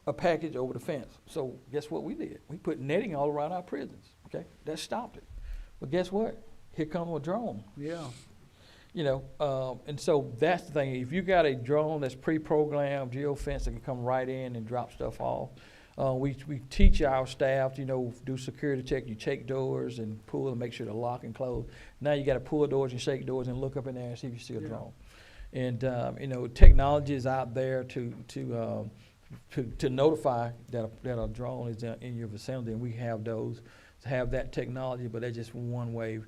S17: a package over the fence. So guess what we did? We put netting all around our prisons, okay? That stopped it. But guess what? Here comes a drone.
S1: Yeah.
S17: And so that's the thing. If you got a drone that's pre-programmed, geofence that can come right in and drop stuff off, we teach our staff to, do security check. You check doors and pull and make sure they're locked and closed. Now you got to pull doors and shake doors and look up in there and see if you see a drone. And, technology is out there to notify that a drone is in your vicinity, and we have those to have that technology, but that's just one way.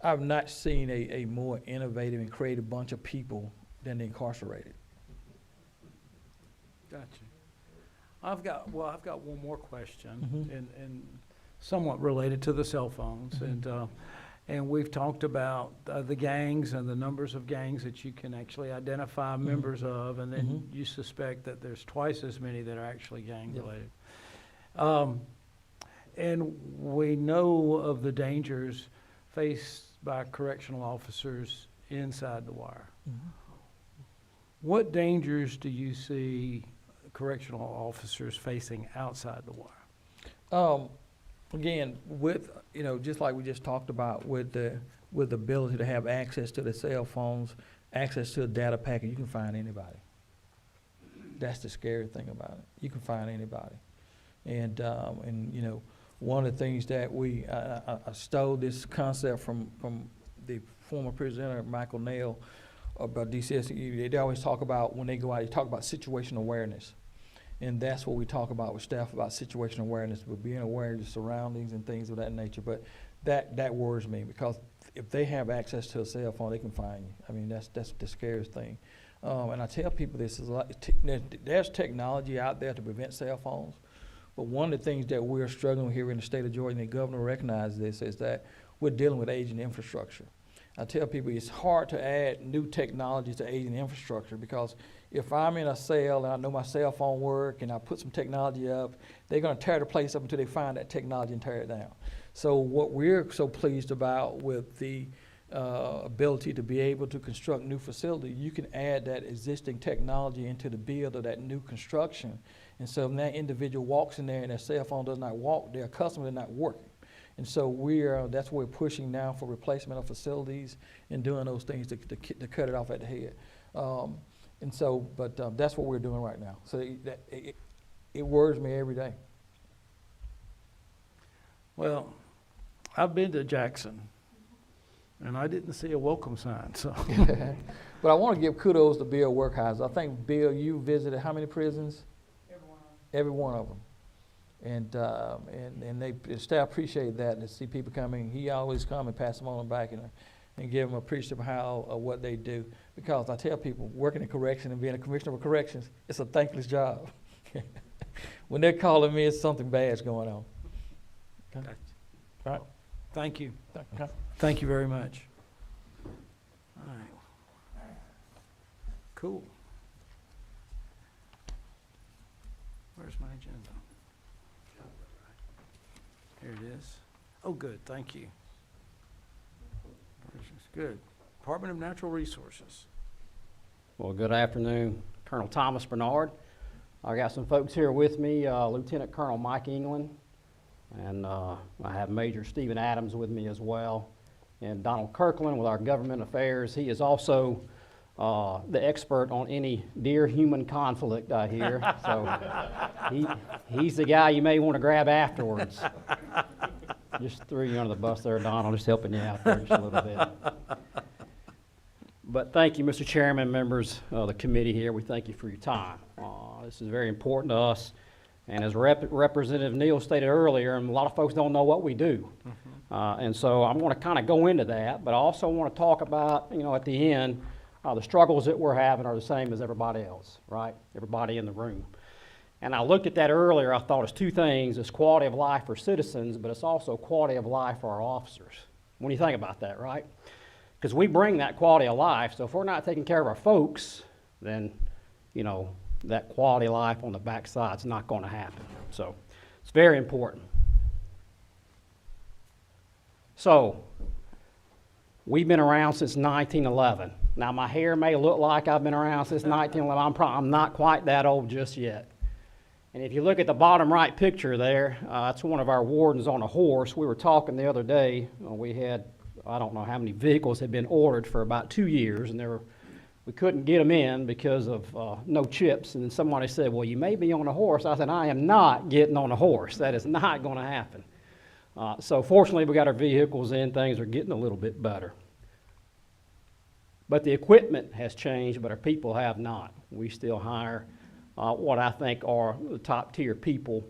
S17: I've not seen a more innovative and creative bunch of people than the incarcerated.
S1: Gotcha. I've got one more question, and somewhat related to the cell phones, and we've talked about the gangs and the numbers of gangs that you can actually identify members of, and then you suspect that there's twice as many that are actually gang related. And we know of the dangers faced by correctional officers inside the wire. What dangers do you see correctional officers facing outside the wire?
S17: Again, with, just like we just talked about, with the ability to have access to the cell phones, access to a data packet, you can find anybody. That's the scary thing about it. You can find anybody. And one of the things that I stole this concept from the former presenter, Michael Nail, about DCS. They always talk about, when they go out, they talk about situational awareness. And that's what we talk about with staff, about situational awareness, but being aware of your surroundings and things of that nature. But that worries me, because if they have access to a cell phone, they can find you. I mean, that's the scariest thing. And I tell people this is there's technology out there to prevent cell phones. But one of the things that we're struggling with here in the state of Georgia, and the governor recognizes this, is that we're dealing with aging infrastructure. I tell people it's hard to add new technologies to aging infrastructure, because if I'm in a cell and I know my cell phone work and I put some technology up, they're going to tear the place up until they find that technology and tear it down. So what we're so pleased about with the ability to be able to construct new facilities, you can add that existing technology into the build of that new construction. And so when that individual walks in there and their cell phone does not work, their customer is not working. And so that's what we're pushing now for replacement of facilities and doing those things to cut it off at the head. That's what we're doing right now. So it worries me every day.
S1: Well, I've been to Jackson, and I didn't see a welcome sign, so.
S17: But I want to give kudos to Bill Workheiser. I think, Bill, you visited how many prisons? Every one of them. And the staff appreciate that, to see people coming. He always come and pass them on the back and give them appreciative of what they do. Because I tell people, working in correction and being a commissioner of corrections, it's a thankless job. When they're calling me, it's something bad's going on. Okay. Right.
S1: Thank you.
S17: Okay.
S1: Thank you very much. All right. Cool. Where's my agenda? Here it is. Oh, good, thank you. Good. Department of Natural Resources.
S18: Well, good afternoon, Colonel Thomas Bernard. I got some folks here with me, Lieutenant Colonel Mike England, and I have Major Stephen Adams with me as well, and Donald Kirkland with our government affairs. He is also the expert on any deer-human conflict, I hear. So he's the guy you may want to grab afterwards. Just threw you under the bus there, Donald, just helping you out there just a little bit. But thank you, Mr. Chairman, members of the committee here. We thank you for your time. This is very important to us. And as Representative Neal stated earlier, and a lot of folks don't know what we do. And so I'm going to kind of go into that, but I also want to talk about, at the end, the struggles that we're having are the same as everybody else, right? Everybody in the room. And I looked at that earlier. I thought it's two things. It's quality of life for citizens, but it's also quality of life for our officers. When you think about that, right? Because we bring that quality of life. So if we're not taking care of our folks, then, that quality of life on the backside is not going to happen. So it's very important. So we've been around since 1911. Now, my hair may look like I've been around since 1911. I'm not quite that old just yet. And if you look at the bottom right picture there, that's one of our wardens on a horse. We were talking the other day. We had, I don't know how many vehicles had been ordered for about 2 years, and we couldn't get them in because of no chips. And then somebody said, well, you may be on a horse. I said, I am not getting on a horse. That is not going to happen. So fortunately, we got our vehicles in. Things are getting a little bit better. But the equipment has changed, but our people have not. We still hire what I think are the top tier people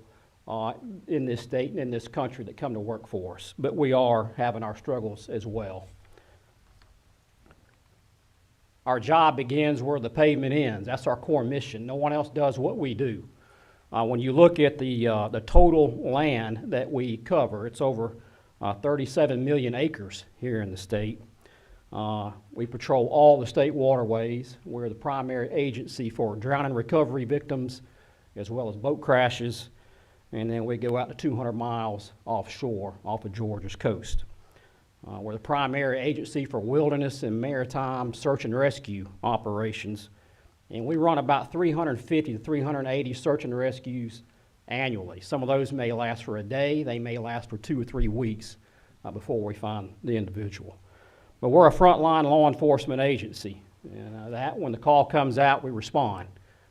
S18: in this state and in this country that come to work for us. But we are having our struggles as well. Our job begins where the pavement ends. That's our core mission. No one else does what we do. When you look at the total land that we cover, it's over 37 million acres here in the state. We patrol all the state waterways. We're the primary agency for drowning recovery victims as well as boat crashes. And then we go out to 200 miles offshore, off of Georgia's coast. We're the primary agency for wilderness and maritime search and rescue operations. And we run about 350 to 380 search and rescues annually. Some of those may last for a day. They may last for 2 or 3 weeks before we find the individual. But we're a frontline law enforcement agency. And that when the call comes out, we respond,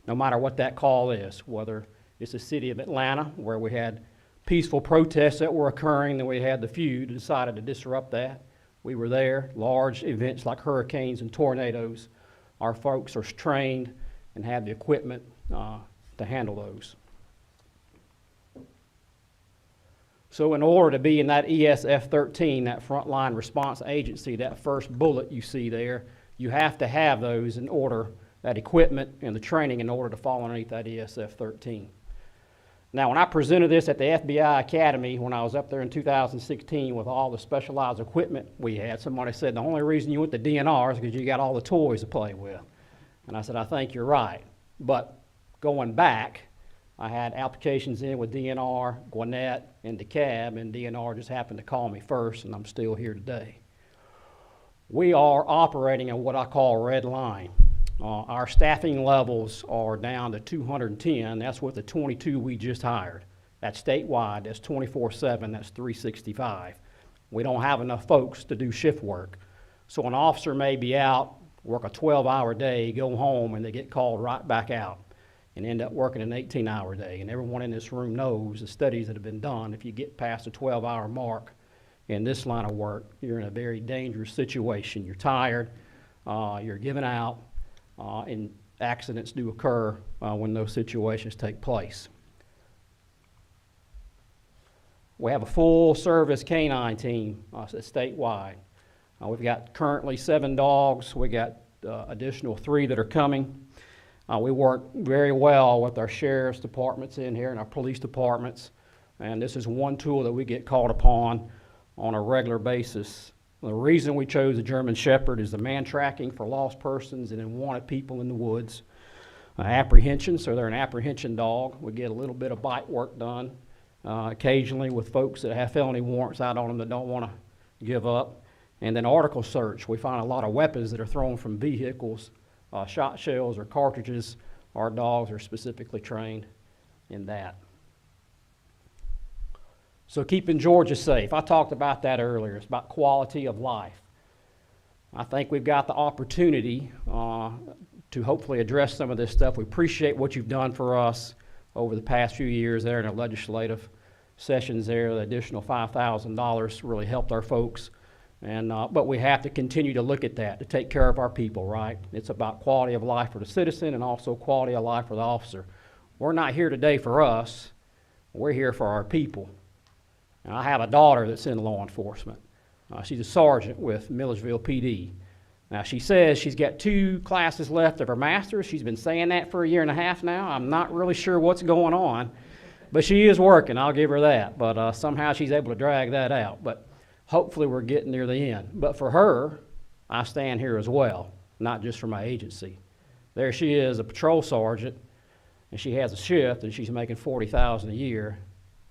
S18: no matter what that call is, whether it's the city of Atlanta, where we had peaceful protests that were occurring, then we had the few that decided to disrupt that. We were there. Large events like hurricanes and tornadoes, our folks are trained and have the equipment to handle those. So in order to be in that ESF-13, that frontline response agency, that first bullet you see there, you have to have those in order, that equipment and the training in order to fall underneath that ESF-13. Now, when I presented this at the FBI Academy, when I was up there in 2016 with all the specialized equipment we had, somebody said, the only reason you went to DNR is because you got all the toys to play with. And I said, I think you're right. But going back, I had applications in with DNR, Gwinnett, and DeKalb, and DNR just happened to call me first, and I'm still here today. We are operating at what I call a red line. Our staffing levels are down to 210. That's with the 22 we just hired. That's statewide. That's 24/7. That's 365. We don't have enough folks to do shift work. So an officer may be out, work a 12-hour day, go home, and they get called right back out and end up working an 18-hour day. And everyone in this room knows the studies that have been done. If you get past the 12-hour mark in this line of work, you're in a very dangerous situation. You're tired, you're giving out, and accidents do occur when those situations take place. We have a full-service canine team statewide. We've got currently 7 dogs. We got additional 3 that are coming. We work very well with our sheriff's departments in here and our police departments, and this is one tool that we get called upon on a regular basis. The reason we chose the German Shepherd is the man tracking for lost persons and unwanted people in the woods. Apprehension, so they're an apprehension dog. We get a little bit of bite work done occasionally with folks that have felony warrants out on them that don't want to give up. And then article search. We find a lot of weapons that are thrown from vehicles, shot shells or cartridges. Our dogs are specifically trained in that. So keeping Georgia safe. I talked about that earlier. It's about quality of life. I think we've got the opportunity to hopefully address some of this stuff. We appreciate what you've done for us over the past few years there in our legislative sessions there. The additional $5,000 really helped our folks. And, but we have to continue to look at that, to take care of our people, right? It's about quality of life for the citizen and also quality of life for the officer. We're not here today for us. We're here for our people. And I have a daughter that's in law enforcement. She's a sergeant with Millersville PD. Now, she says she's got 2 classes left of her master's. She's been saying that for a year and a half now. I'm not really sure what's going on, but she is working. I'll give her that. But somehow she's able to drag that out. But hopefully we're getting near the end. But for her, I stand here as well, not just for my agency. There she is, a patrol sergeant, and she has a shift, and she's making $40,000 a year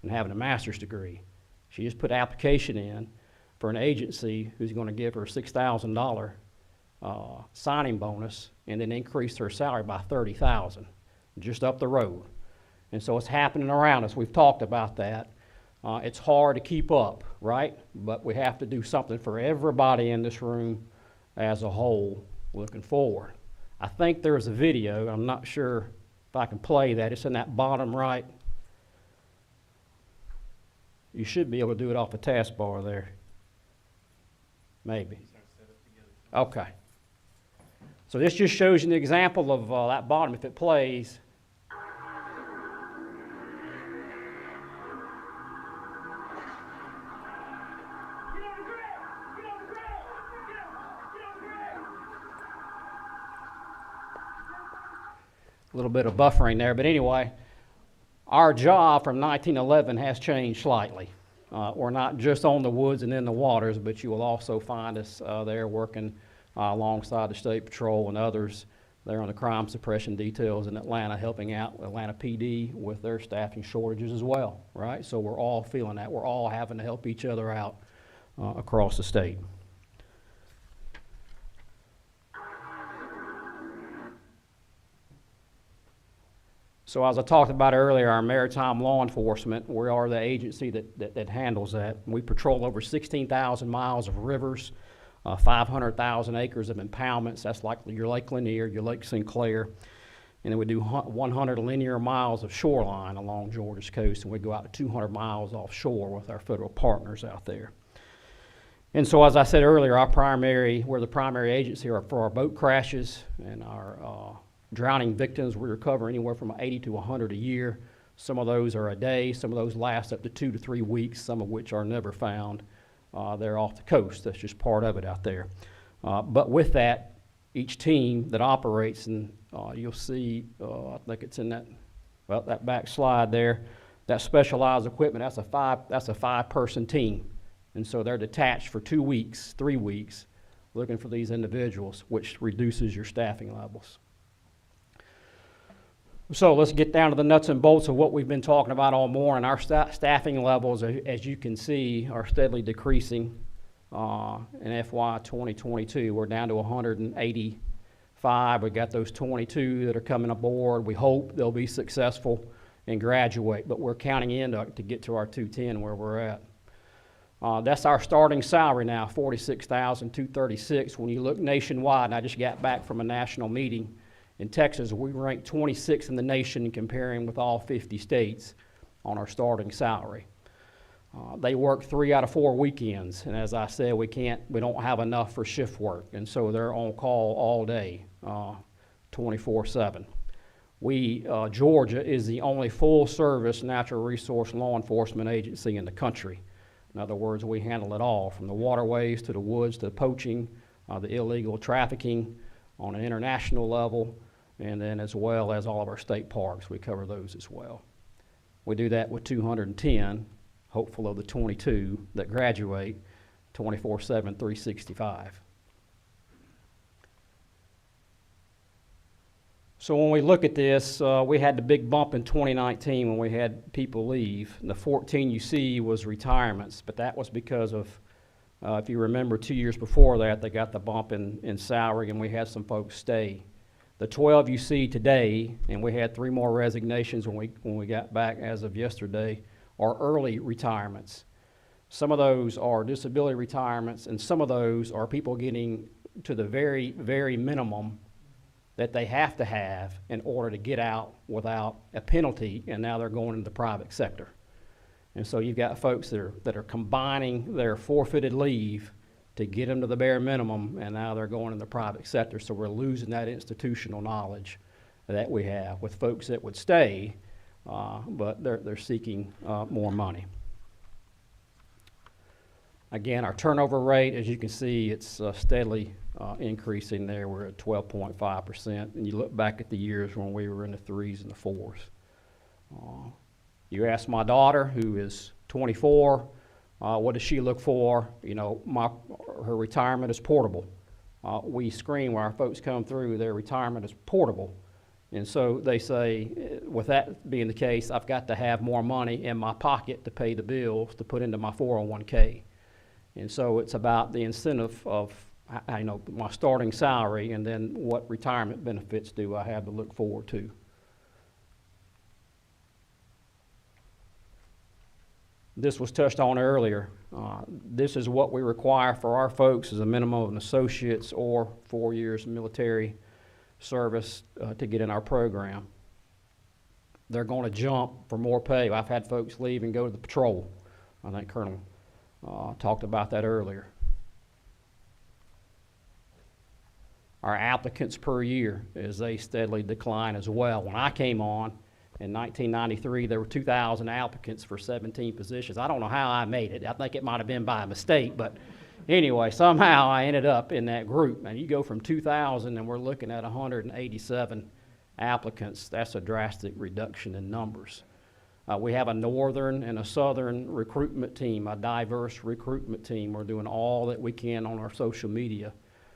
S18: and having a master's degree. She just put an application in for an agency who's going to give her a $6,000 signing bonus and then increase her salary by $30,000 just up the road. And so it's happening around us. We've talked about that. It's hard to keep up, right? But we have to do something for everybody in this room as a whole looking forward. I think there's a video. I'm not sure if I can play that. It's in that bottom right. You should be able to do it off the taskbar there. Maybe. Okay. So this just shows you an example of that bottom. If it plays. A little bit of buffering there, but anyway, our job from 1911 has changed slightly. We're not just on the woods and in the waters, but you will also find us there working alongside the State Patrol and others there on the crime suppression details in Atlanta, helping out Atlanta PD with their staffing shortages as well, right? So we're all feeling that. We're all having to help each other out across the state. So as I talked about earlier, our maritime law enforcement, we are the agency that handles that. We patrol over 16,000 miles of rivers, 500,000 acres of impoundments. That's like your Lake Lanier, your Lake Sinclair. And then we do 100 linear miles of shoreline along Georgia's coast, and we go out to 200 miles offshore with our federal partners out there. And so as I said earlier, we're the primary agency for our boat crashes and our drowning victims. We recover anywhere from 80 to 100 a year. Some of those are a day. Some of those last up to 2 to 3 weeks, some of which are never found. They're off the coast. That's just part of it out there. But with that, each team that operates, and you'll see, I think it's in that back slide there, that specialized equipment, that's a 5-person team. And so they're detached for 2 weeks, 3 weeks, looking for these individuals, which reduces your staffing levels. So let's get down to the nuts and bolts of what we've been talking about all morning. Our staffing levels, as you can see, are steadily decreasing in FY 2022. We're down to 185. We got those 22 that are coming aboard. We hope they'll be successful and graduate, but we're counting in to get to our 210 where we're at. That's our starting salary now, $46,236. When you look nationwide, and I just got back from a national meeting in Texas, we ranked 26th in the nation comparing with all 50 states on our starting salary. They work 3 out of 4 weekends, and as I said, we don't have enough for shift work, and so they're on call all day, 24/7. Georgia is the only full-service natural resource law enforcement agency in the country. In other words, we handle it all, from the waterways to the woods to the poaching, the illegal trafficking on an international level, and then as well as all of our state parks. We cover those as well. We do that with 210, hopeful of the 22 that graduate 24/7, 365. So when we look at this, we had the big bump in 2019 when we had people leave. And the 14 you see was retirements, but that was because of, if you remember 2 years before that, they got the bump in salary and we had some folks stay. The 12 you see today, and we had 3 more resignations when we got back as of yesterday, are early retirements. Some of those are disability retirements, and some of those are people getting to the very, very minimum that they have to have in order to get out without a penalty, and now they're going into the private sector. And so you've got folks that are combining their forfeited leave to get them to the bare minimum, and now they're going in the private sector. So we're losing that institutional knowledge that we have with folks that would stay, but they're seeking more money. Again, our turnover rate, as you can see, it's steadily increasing there. We're at 12.5%, and you look back at the years when we were in the 3s and the 4s. You ask my daughter, who is 24, what does she look for? You know, her retirement is portable. We screen where our folks come through, their retirement is portable. And so they say, with that being the case, I've got to have more money in my pocket to pay the bills, to put into my 401k. And so it's about the incentive of, you know, my starting salary and then what retirement benefits do I have to look forward to. This was touched on earlier. This is what we require for our folks as a minimum of an associate's or 4 years military service to get in our program. They're going to jump for more pay. I've had folks leave and go to the patrol. I think Colonel talked about that earlier. Our applicants per year, as they steadily decline as well. When I came on in 1993, there were 2,000 applicants for 17 positions. I don't know how I made it. I think it might have been by mistake, but anyway, somehow I ended up in that group. And you go from 2,000 and we're looking at 187 applicants. That's a drastic reduction in numbers. We have a northern and a southern recruitment team, a diverse recruitment team. We're doing all that we can on our social media.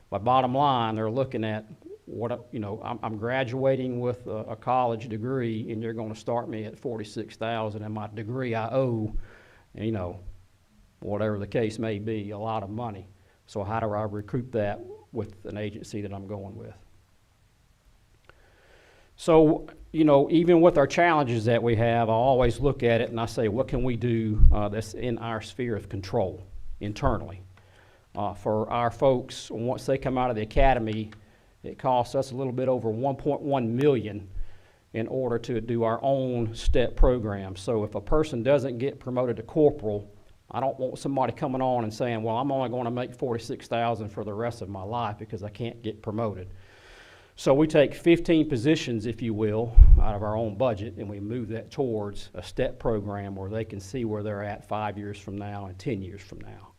S18: But bottom line, they're looking at what, you know, I'm graduating with a college degree, and you're going to start me at $46,000, and my degree I owe, you know, whatever the case may be, a lot of money. So how do I recruit that with an agency that I'm going with? So, you know, even with our challenges that we have, I always look at it and I say, what can we do that's in our sphere of control internally? For our folks, once they come out of the academy, it costs us a little bit over $1.1 million in order to do our own STEP program. So if a person doesn't get promoted to corporal, I don't want somebody coming on and saying, well, I'm only going to make $46,000 for the rest of my life because I can't get promoted. So we take 15 positions, if you will, out of our own budget, and we move that towards a STEP program where they can see where they're at 5 years from now and 10 years from now.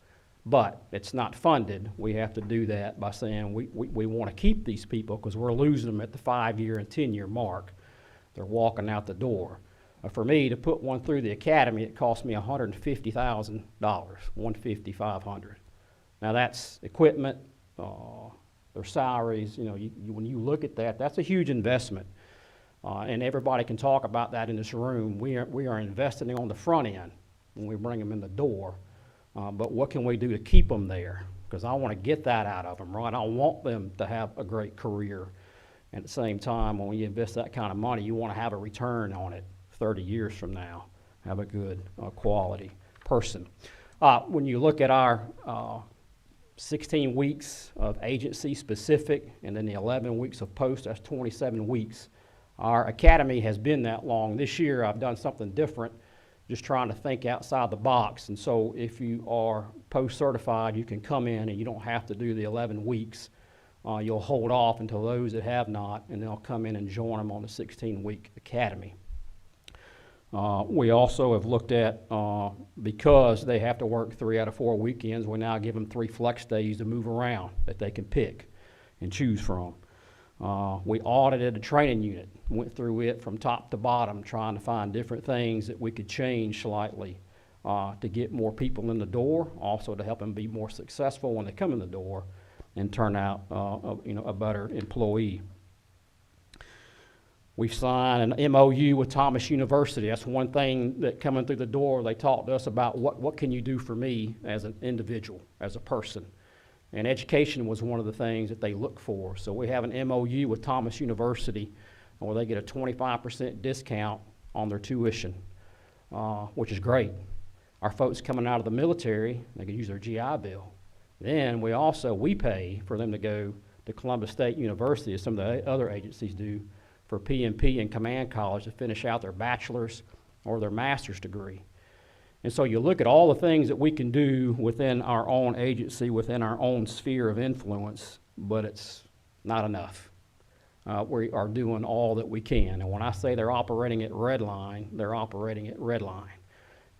S18: But it's not funded. We have to do that by saying we want to keep these people because we're losing them at the 5-year and 10-year mark. They're walking out the door. For me, to put one through the academy, it cost me $150,000, $150,000, $500,000. Now that's equipment, their salaries. You know, when you look at that, that's a huge investment. And everybody can talk about that in this room. We are investing on the front end when we bring them in the door. but what can we do to keep them there? Because I want to get that out of them, right? I want them to have a great career. And at the same time, when you invest that kind of money, you want to have a return on it 30 years from now, have a good quality person. When you look at our 16 weeks of agency specific and then the 11 weeks of post, that's 27 weeks. Our academy has been that long. This year I've done something different, just trying to think outside the box. And so if you are post certified, you can come in and you don't have to do the 11 weeks. You'll hold off until those that have not, and they'll come in and join them on the 16-week academy. We also have looked at, because they have to work 3 out of 4 weekends, we now give them 3 flex days to move around that they can pick and choose from. We audited a training unit, went through it from top to bottom, trying to find different things that we could change slightly to get more people in the door, also to help them be more successful when they come in the door and turn out a better employee. We've signed an MOU with Thomas University. That's one thing that coming through the door, they talked to us about what can you do for me as an individual, as a person. And education was one of the things that they look for. So we have an MOU with Thomas University where they get a 25% discount on their tuition, which is great. Our folks coming out of the military, they can use their GI Bill. Then we pay for them to go to Columbus State University, as some of the other agencies do, for PMP and command college to finish out their bachelor's or their master's degree. And so you look at all the things that we can do within our own agency, within our own sphere of influence, but it's not enough. We are doing all that we can. And when I say they're operating at red line, they're operating at red line.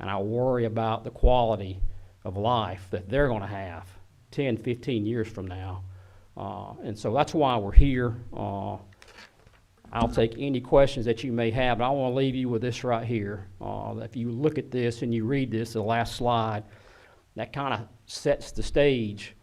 S18: And I worry about the quality of life that they're going to have 10, 15 years from now. And so that's why we're here. I'll take any questions that you may have, but I want to leave you with this right here. If you look at this and you read this, the last slide, that kind of sets the stage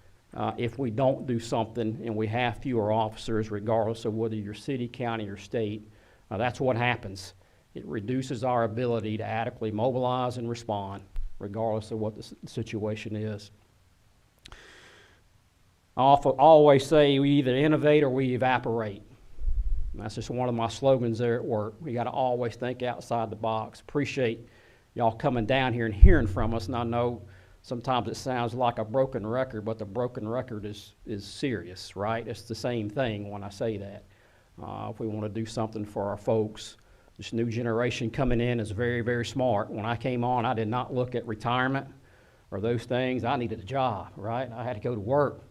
S18: if we don't do something and we have fewer officers, regardless of whether you're city, county, or state. That's what happens. It reduces our ability to adequately mobilize and respond, regardless of what the situation is. I always say we either innovate or we evaporate. That's just one of my slogans there at work. We got to always think outside the box. Appreciate y'all coming down here and hearing from us. And I know sometimes it sounds like a broken record, but the broken record is serious, right? It's the same thing when I say that. If we want to do something for our folks, this new generation coming in is very, very smart. When I came on, I did not look at retirement or those things. I needed a job, right? I had to go to work.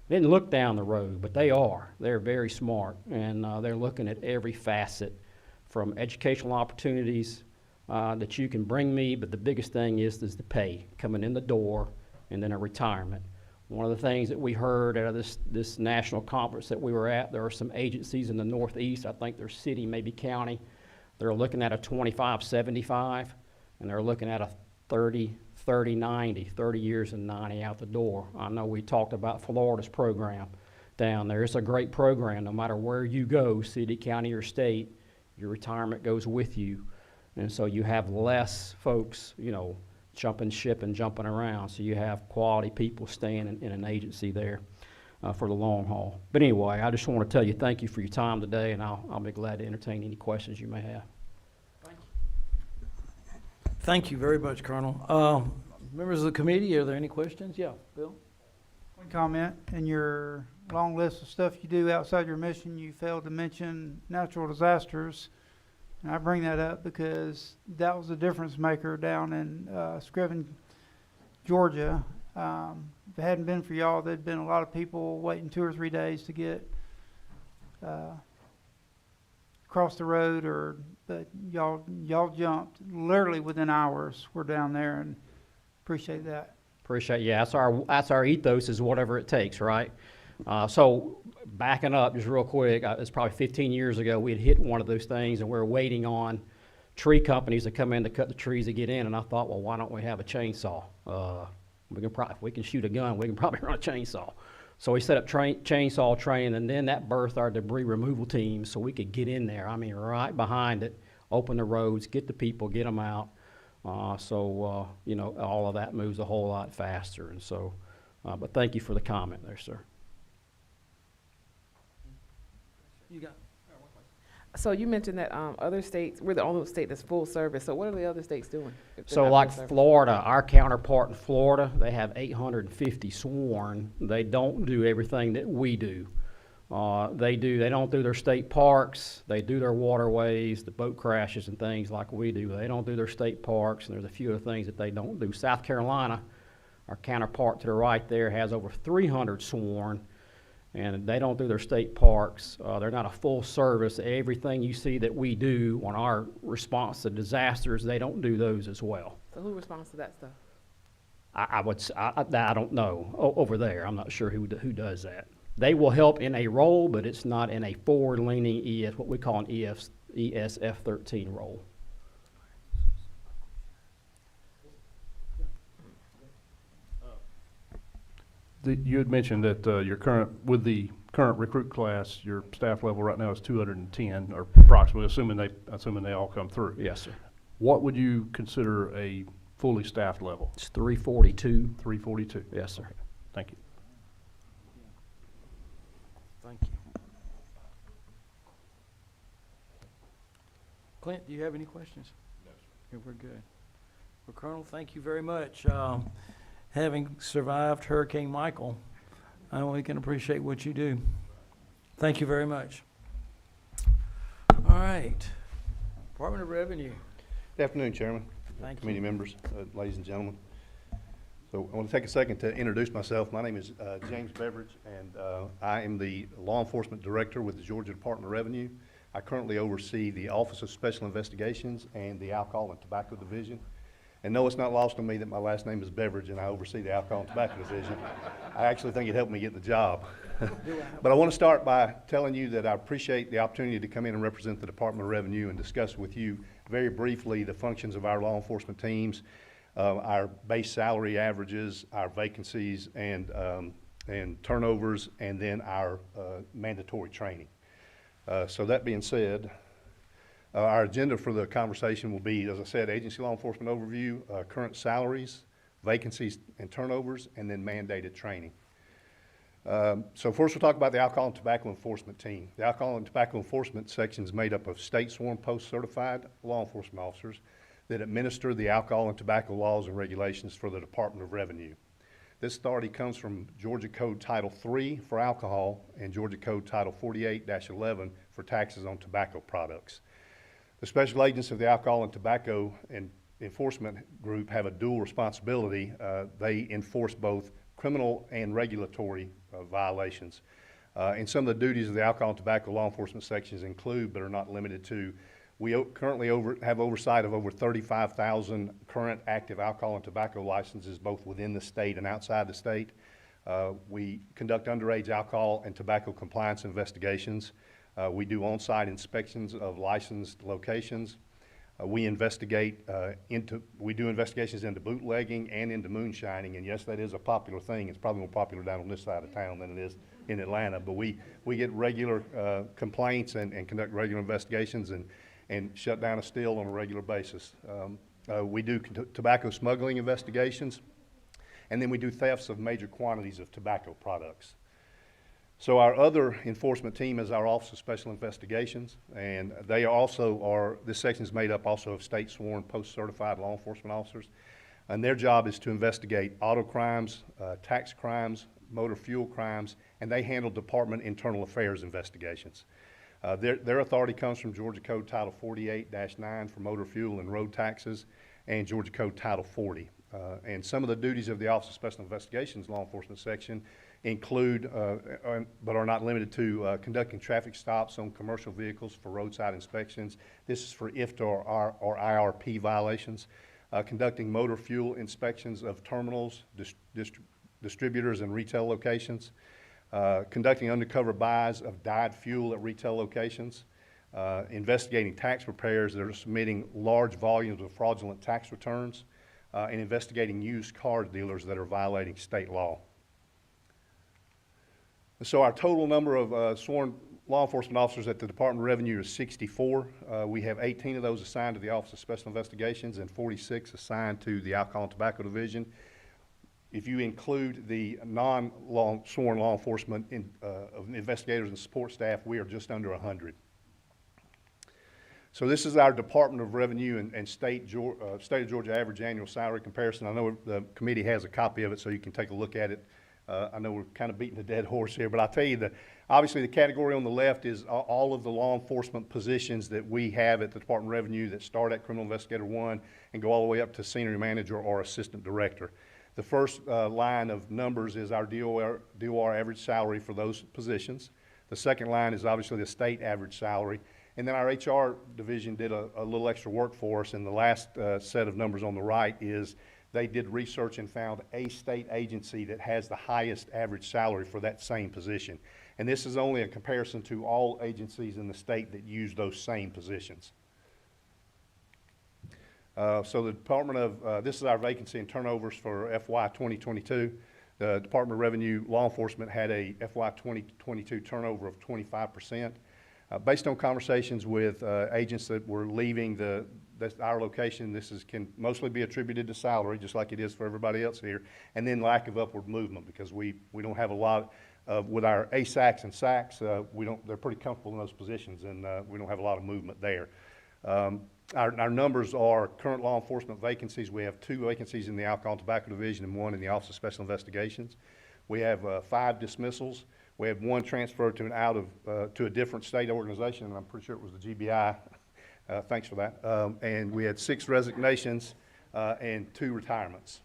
S18: Didn't look down the road, but they are. They're very smart, and they're looking at every facet from educational opportunities that you can bring me, but the biggest thing is the pay, coming in the door, and then a retirement. One of the things that we heard out of this national conference that we were at, there are some agencies in the Northeast, I think they're city, maybe county, they're looking at a 25-75, and they're looking at a 30-90, 30 years and 90 out the door. I know we talked about Florida's program down there. It's a great program. No matter where you go, city, county, or state, your retirement goes with you. And so you have less folks, jumping ship and jumping around. So you have quality people staying in an agency there for the long haul. But anyway, I just want to tell you thank you for your time today, and I'll be glad to entertain any questions you may have.
S1: Thank you very much, Colonel. Members of the committee, are there any questions? Yeah, Bill?
S6: One comment. In your long list of stuff you do outside your mission, you failed to mention natural disasters. And I bring that up because that was a difference maker down in Scriven, Georgia. If it hadn't been for y'all, there'd been a lot of people waiting 2 or 3 days to get across the road, but y'all jumped literally within hours. We're down there, and appreciate that.
S18: Yeah, that's our ethos, is whatever it takes, right? So backing up just real quick, it's probably 15 years ago, we had hit one of those things, and we were waiting on tree companies to come in to cut the trees to get in, and I thought, well, why don't we have a chainsaw? If we can shoot a gun, we can probably run a chainsaw. So we set up chainsaw training, and then that birthed our debris removal team so we could get in there. I mean, right behind it, open the roads, get the people, get them out. You know, all of that moves a whole lot faster. And so, but thank you for the comment there, sir.
S1: You got,
S8: So you mentioned that other states, we're the only state that's full service. So what are the other states doing? if they're
S18: So
S8: not
S18: like
S8: full service?
S18: Florida, our counterpart in Florida, they have 850 sworn. They don't do everything that we do. They don't do their state parks. They do their waterways, the boat crashes and things like we do. They don't do their state parks, and there's a few other things that they don't do. South Carolina, our counterpart to the right there, has over 300 sworn, and they don't do their state parks. They're not a full service. Everything you see that we do on our response to disasters, they don't do those as well.
S8: So who responds to that stuff?
S18: I don't know over there. I'm not sure who does that. They will help in a role, but it's not in a forward-leaning what we call an ESF-13 role.
S2: You had mentioned that with the current recruit class, your staff level right now is 210, or approximately, assuming they all come through.
S18: Yes, sir.
S2: What would you consider a fully staffed level?
S18: It's 342.
S2: 342.
S18: Yes, sir.
S2: Okay. Thank you.
S1: thank you. Clint, do you have any questions? No, sir. Okay, we're good. Well, Colonel, thank you very much. Having survived Hurricane Michael, I only can appreciate what you do. Thank you very much. All right. Department of Revenue.
S19: Good afternoon, Chairman,
S1: Thank
S19: committee
S1: you.
S19: members, ladies and gentlemen. So I want to take a second to introduce myself. My name is James Beveridge, and I am the Law Enforcement Director with the Georgia Department of Revenue. I currently oversee the Office of Special Investigations and the Alcohol and Tobacco Division. And no, it's not lost on me that my last name is Beveridge and I oversee the Alcohol and Tobacco Division. I actually think it helped me get the job. But I want to start by telling you that I appreciate the opportunity to come in and represent the Department of Revenue and discuss with you very briefly the functions of our law enforcement teams, our base salary averages, our vacancies and turnovers, and then our mandatory training. So that being said, our agenda for the conversation will be, as I said, agency law enforcement overview, current salaries, vacancies and turnovers, and then mandated training. So first we'll talk about the alcohol and tobacco enforcement team. The alcohol and tobacco enforcement section is made up of state sworn post-certified law enforcement officers that administer the alcohol and tobacco laws and regulations for the Department of Revenue. This authority comes from Georgia Code Title III for alcohol and Georgia Code Title 48-11 for taxes on tobacco products. The special agents of the Alcohol and Tobacco Enforcement Group have a dual responsibility. They enforce both criminal and regulatory violations. And some of the duties of the Alcohol and Tobacco Law Enforcement sections include, but are not limited to, we currently have oversight of over 35,000 current active alcohol and tobacco licenses, both within the state and outside the state. We conduct underage alcohol and tobacco compliance investigations. We do on-site inspections of licensed locations. We do investigations into bootlegging and into moonshining, and yes, that is a popular thing. It's probably more popular down on this side of town than it is in Atlanta, but we get regular complaints and conduct regular investigations and shut down a still on a regular basis. We do tobacco smuggling investigations, and then we do thefts of major quantities of tobacco products. So our other enforcement team is our Office of Special Investigations, and they also this section is made up also of state sworn post-certified law enforcement officers, and their job is to investigate auto crimes, tax crimes, motor fuel crimes, and they handle department internal affairs investigations. Their authority comes from Georgia Code Title 48-9 for motor fuel and road taxes, and Georgia Code Title 40. And some of the duties of the Office of Special Investigations Law Enforcement section include, but are not limited to, conducting traffic stops on commercial vehicles for roadside inspections. This is for IFTA or IRP violations. Conducting motor fuel inspections of terminals, distributors, and retail locations. Conducting undercover buys of dyed fuel at retail locations. Investigating tax preparers that are submitting large volumes of fraudulent tax returns. And investigating used car dealers that are violating state law. So our total number of sworn law enforcement officers at the Department of Revenue are 64. We have 18 of those assigned to the Office of Special Investigations and 46 assigned to the Alcohol and Tobacco Division. If you include the sworn law enforcement of investigators and support staff, we are just under 100. So this is our Department of Revenue and State of Georgia average annual salary comparison. I know the committee has a copy of it, so you can take a look at it. I know we're kind of beating a dead horse here, but I'll tell you that obviously the category on the left is all of the law enforcement positions that we have at the Department of Revenue that start at Criminal Investigator 1 and go all the way up to Senior Manager or Assistant Director. The first line of numbers is our DOR average salary for those positions. The second line is obviously the state average salary. And then our HR division did a little extra work for us, and the last set of numbers on the right is they did research and found a state agency that has the highest average salary for that same position. And this is only a comparison to all agencies in the state that use those same positions. So the Department of, this is our vacancy and turnovers for FY 2022. The Department of Revenue Law Enforcement had a FY 2022 turnover of 25%. Based on conversations with agents that were leaving our location, can mostly be attributed to salary, just like it is for everybody else here, and then lack of upward movement, because we don't have a lot of, with our ASACs and SACs, they're pretty comfortable in those positions, and we don't have a lot of movement there. Our numbers are current law enforcement vacancies. We have 2 vacancies in the Alcohol and Tobacco Division and 1 in the Office of Special Investigations. We have 5 dismissals. We had 1 transferred to a different state organization, and I'm pretty sure it was the GBI. Thanks for that. And we had 6 resignations and 2 retirements.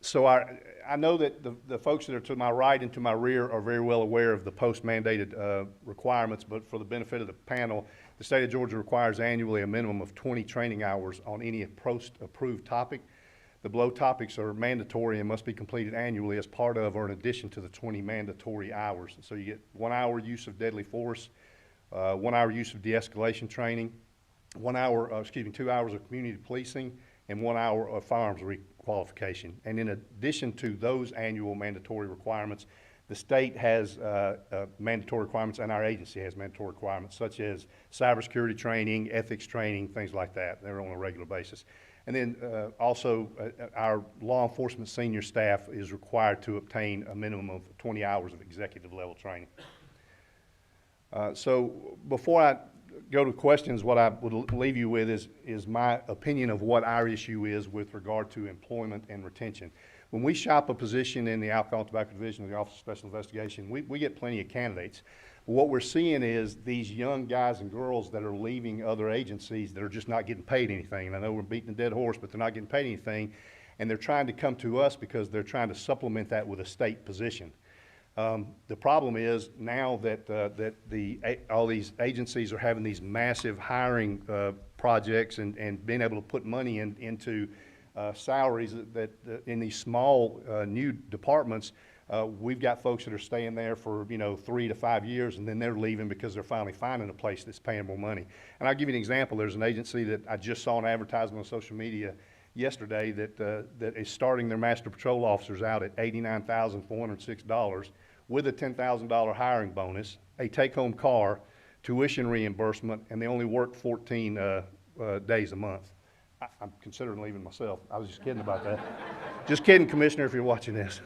S19: So I know that the folks that are to my right and to my rear are very well aware of the post-mandated requirements, but for the benefit of the panel, the state of Georgia requires annually a minimum of 20 training hours on any post-approved topic. The below topics are mandatory and must be completed annually as part of or in addition to the 20 mandatory hours. So you get 1 hour use of deadly force, 1 hour use of de-escalation training, 2 hours of community policing, and 1 hour of firearms requalification. And in addition to those annual mandatory requirements, the state has mandatory requirements, and our agency has mandatory requirements, such as cybersecurity training, ethics training, things like that. They're on a regular basis. And then also our law enforcement senior staff is required to obtain a minimum of 20 hours of executive level training. So before I go to questions, what I would leave you with is my opinion of what our issue is with regard to employment and retention. When we shop a position in the Alcohol and Tobacco Division of the Office of Special Investigation, we get plenty of candidates. What we're seeing is these young guys and girls that are leaving other agencies that are just not getting paid anything. And I know we're beating a dead horse, but they're not getting paid anything. And they're trying to come to us because they're trying to supplement that with a state position. The problem is now that all these agencies are having these massive hiring projects and being able to put money into salaries that in these small new departments, we've got folks that are staying there for 3 to 5 years, and then they're leaving because they're finally finding a place that's paying more money. And I'll give you an example. There's an agency that I just saw an advertisement on social media yesterday that is starting their master patrol officers out at $89,406 with a $10,000 hiring bonus, a take-home car, tuition reimbursement, and they only work 14 days a month. I'm considering leaving myself. I was just kidding about that. Just kidding, Commissioner, if you're watching this.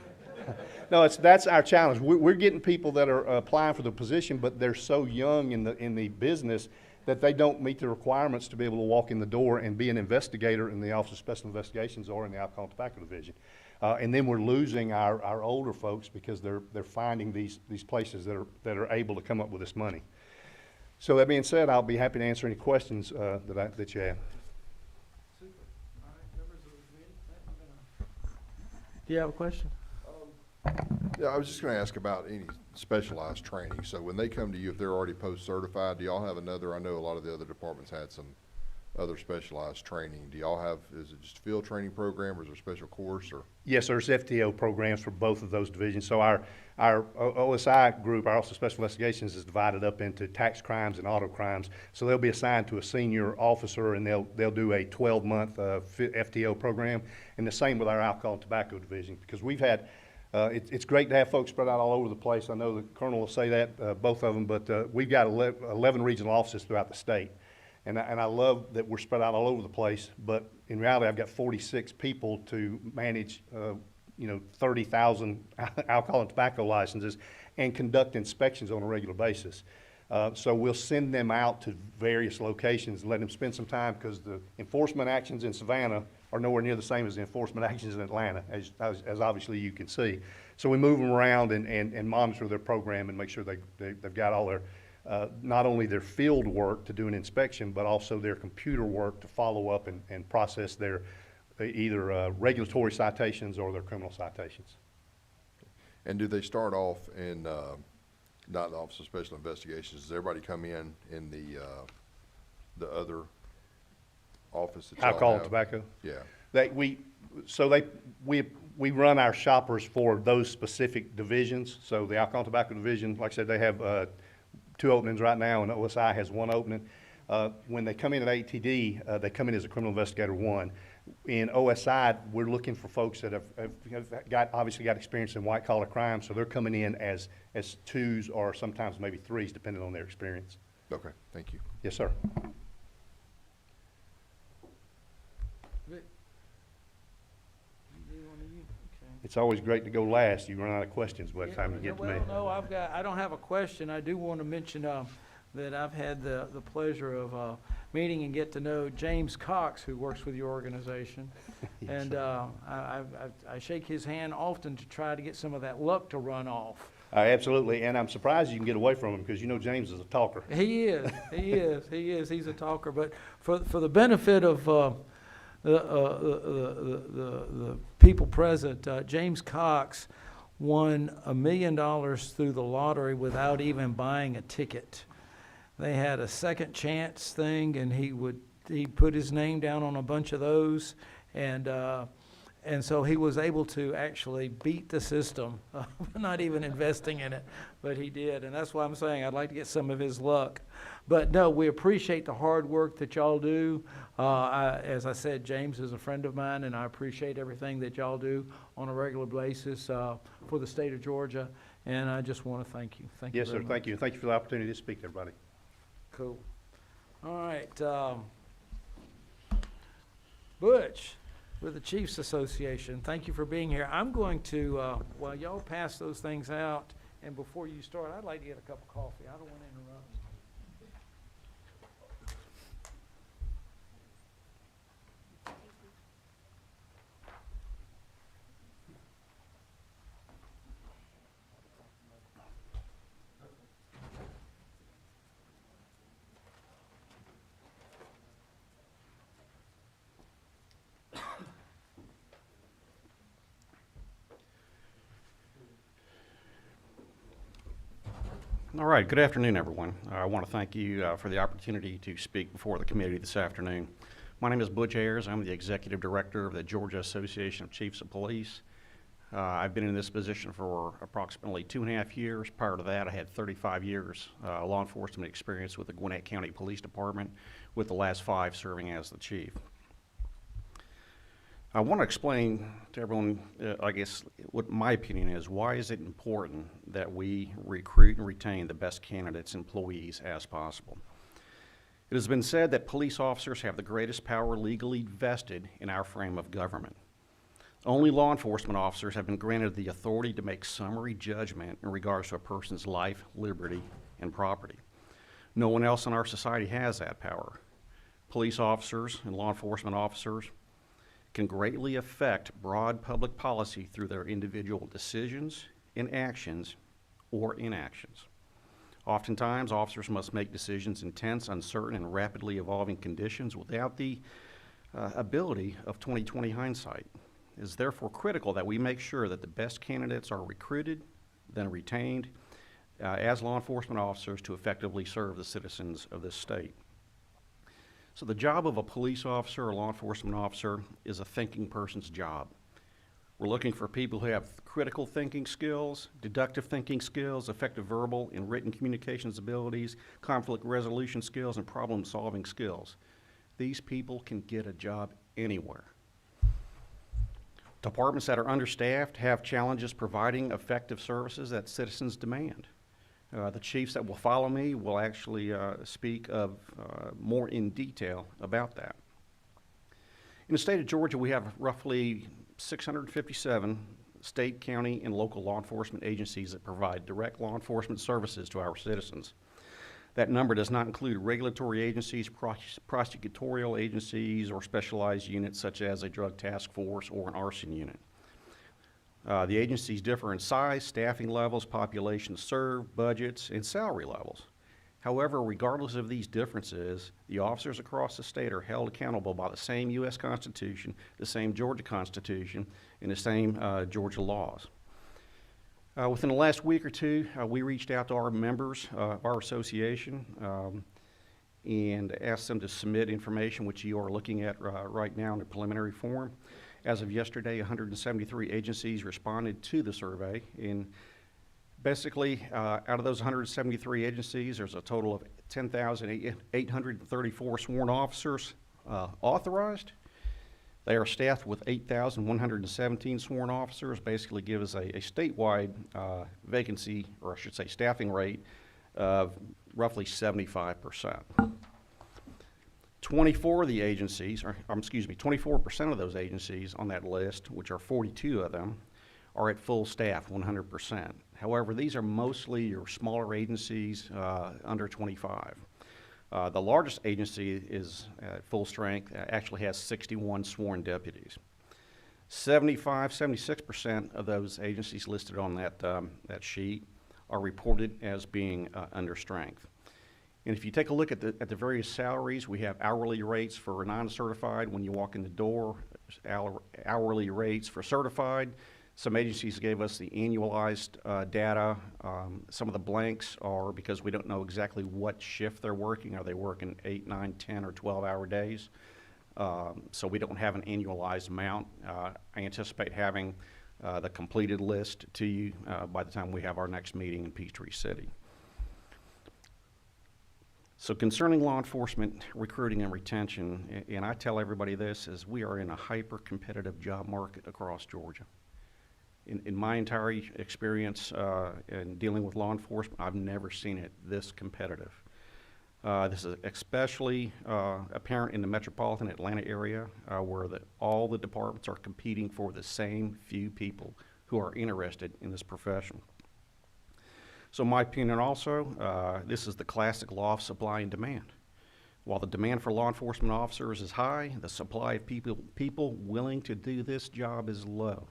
S19: No, that's our challenge. We're getting people that are applying for the position, but they're so young in the business that they don't meet the requirements to be able to walk in the door and be an investigator in the Office of Special Investigations or in the Alcohol and Tobacco Division. And then we're losing our older folks because they're finding these places that are able to come up with this money. So that being said, I'll be happy to answer any questions that you have.
S1: Super. All right, members of the committee, do you have a question?
S9: Yeah, I was just going to ask about any specialized training. So when they come to you, if they're already post-certified, do y'all have another? I know a lot of the other departments had some other specialized training. Do y'all have, is it just a field training program or is there a special course? Or?
S19: Yes, there's FTO programs for both of those divisions. So our OSI group, our Office of Special Investigations, is divided up into tax crimes and auto crimes. So they'll be assigned to a senior officer, and they'll do a 12-month FTO program. And the same with our Alcohol and Tobacco Division, because we've had It's great to have folks spread out all over the place. I know the Colonel will say that, both of them, but we've got 11 regional offices throughout the state. And I love that we're spread out all over the place, but in reality, I've got 46 people to manage, 30,000 alcohol and tobacco licenses and conduct inspections on a regular basis. So we'll send them out to various locations and let them spend some time, because the enforcement actions in Savannah are nowhere near the same as the enforcement actions in Atlanta, as obviously you can see. So we move them around and monitor their program and make sure they've got all their, not only their field work to do an inspection, but also their computer work to follow up and process their either regulatory citations or their criminal citations.
S9: And do they start off in, not the Office of Special Investigations, does everybody come in the other office that y'all
S19: Alcohol and
S9: have?
S19: tobacco?
S9: Yeah.
S19: We run our shoppers for those specific divisions. So the alcohol and tobacco division, like I said, they have 2 openings right now, and OSI has 1 opening. When they come in at ATD, they come in as a criminal investigator 1. In OSI, we're looking for folks that have obviously got experience in white collar crime, so they're coming in as 2s or sometimes maybe 3s, depending on their experience.
S9: Okay, thank you.
S19: Yes, sir. It's always great to go last. You run out of questions by the time you get to me.
S1: Well, no, I don't have a question. I do want to mention that I've had the pleasure of meeting and get to know James Cox, who works with your organization.
S19: Yes,
S1: And I shake his hand often to try to get some of that luck to run off.
S19: Absolutely, and I'm surprised you can get away from him, because you know James is a talker.
S1: He is. He's a talker. But for the benefit of the people present, James Cox won $1 million through the lottery without even buying a ticket. They had a second chance thing, and he put his name down on a bunch of those, and so he was able to actually beat the system, not even investing in it, but he did, and that's why I'm saying I'd like to get some of his luck. But no, we appreciate the hard work that y'all do. As I said, James is a friend of mine, and I appreciate everything that y'all do on a regular basis for the state of Georgia, and I just want to thank you. Thank you
S19: Yes,
S1: very
S19: sir,
S1: much.
S19: thank you, and thank you for the opportunity to speak to everybody.
S1: Cool. All right, Butch with the Chiefs Association, thank you for being here. I'm going to, while y'all pass those things out, and before you start, I'd like to get a cup of coffee. I don't want to interrupt.
S20: All right, good afternoon, everyone. I want to thank you for the opportunity to speak before the committee this afternoon. My name is Butch Ayers. I'm the Executive Director of the Georgia Association of Chiefs of Police. I've been in this position for approximately 2.5 years. Prior to that, I had 35 years law enforcement experience with the Gwinnett County Police Department, with the last 5 serving as the chief. I want to explain to everyone, I guess, what my opinion is. Why is it important that we recruit and retain the best candidates, employees as possible? It has been said that police officers have the greatest power legally vested in our frame of government. Only law enforcement officers have been granted the authority to make summary judgment in regards to a person's life, liberty, and property. No one else in our society has that power. Police officers and law enforcement officers can greatly affect broad public policy through their individual decisions and actions or inactions. Oftentimes, officers must make decisions in tense, uncertain, and rapidly evolving conditions without the ability of 20/20 hindsight. It is therefore critical that we make sure that the best candidates are recruited, then retained as law enforcement officers to effectively serve the citizens of this state. So the job of a police officer or law enforcement officer is a thinking person's job. We're looking for people who have critical thinking skills, deductive thinking skills, effective verbal and written communications abilities, conflict resolution skills, and problem-solving skills. These people can get a job anywhere. Departments that are understaffed have challenges providing effective services that citizens demand. The chiefs that will follow me will actually speak of more in detail about that. In the state of Georgia, we have roughly 657 state, county, and local law enforcement agencies that provide direct law enforcement services to our citizens. That number does not include regulatory agencies, prosecutorial agencies, or specialized units such as a drug task force or an arson unit. The agencies differ in size, staffing levels, population served, budgets, and salary levels. However, regardless of these differences, the officers across the state are held accountable by the same U.S. Constitution, the same Georgia Constitution, and the same Georgia laws. Within the last week or two, we reached out to our members of our association and asked them to submit information, which you are looking at right now in the preliminary form. As of yesterday, 173 agencies responded to the survey, and basically, out of those 173 agencies, there's a total of 10,834 sworn officers authorized. They are staffed with 8,117 sworn officers, basically give us a statewide vacancy, or I should say staffing rate, of roughly 75%. 24 of the agencies, 24% of those agencies on that list, which are 42 of them, are at full staff, 100%. However, these are mostly your smaller agencies under 25. The largest agency is at full strength, actually has 61 sworn deputies. 76% of those agencies listed on that sheet are reported as being under strength. And if you take a look at the various salaries, we have hourly rates for non-certified when you walk in the door, hourly rates for certified. Some agencies gave us the annualized data. Some of the blanks are because we don't know exactly what shift they're working. Are they working 8, 9, 10, or 12-hour days? So we don't have an annualized amount. I anticipate having the completed list to you by the time we have our next meeting in Peachtree City. So concerning law enforcement recruiting and retention, and I tell everybody this, is we are in a hyper-competitive job market across Georgia. In my entire experience in dealing with law enforcement, I've never seen it this competitive. This is especially apparent in the metropolitan Atlanta area, where all the departments are competing for the same few people who are interested in this profession. So in my opinion also, this is the classic law of supply and demand. While the demand for law enforcement officers is high, the supply of people willing to do this job is low.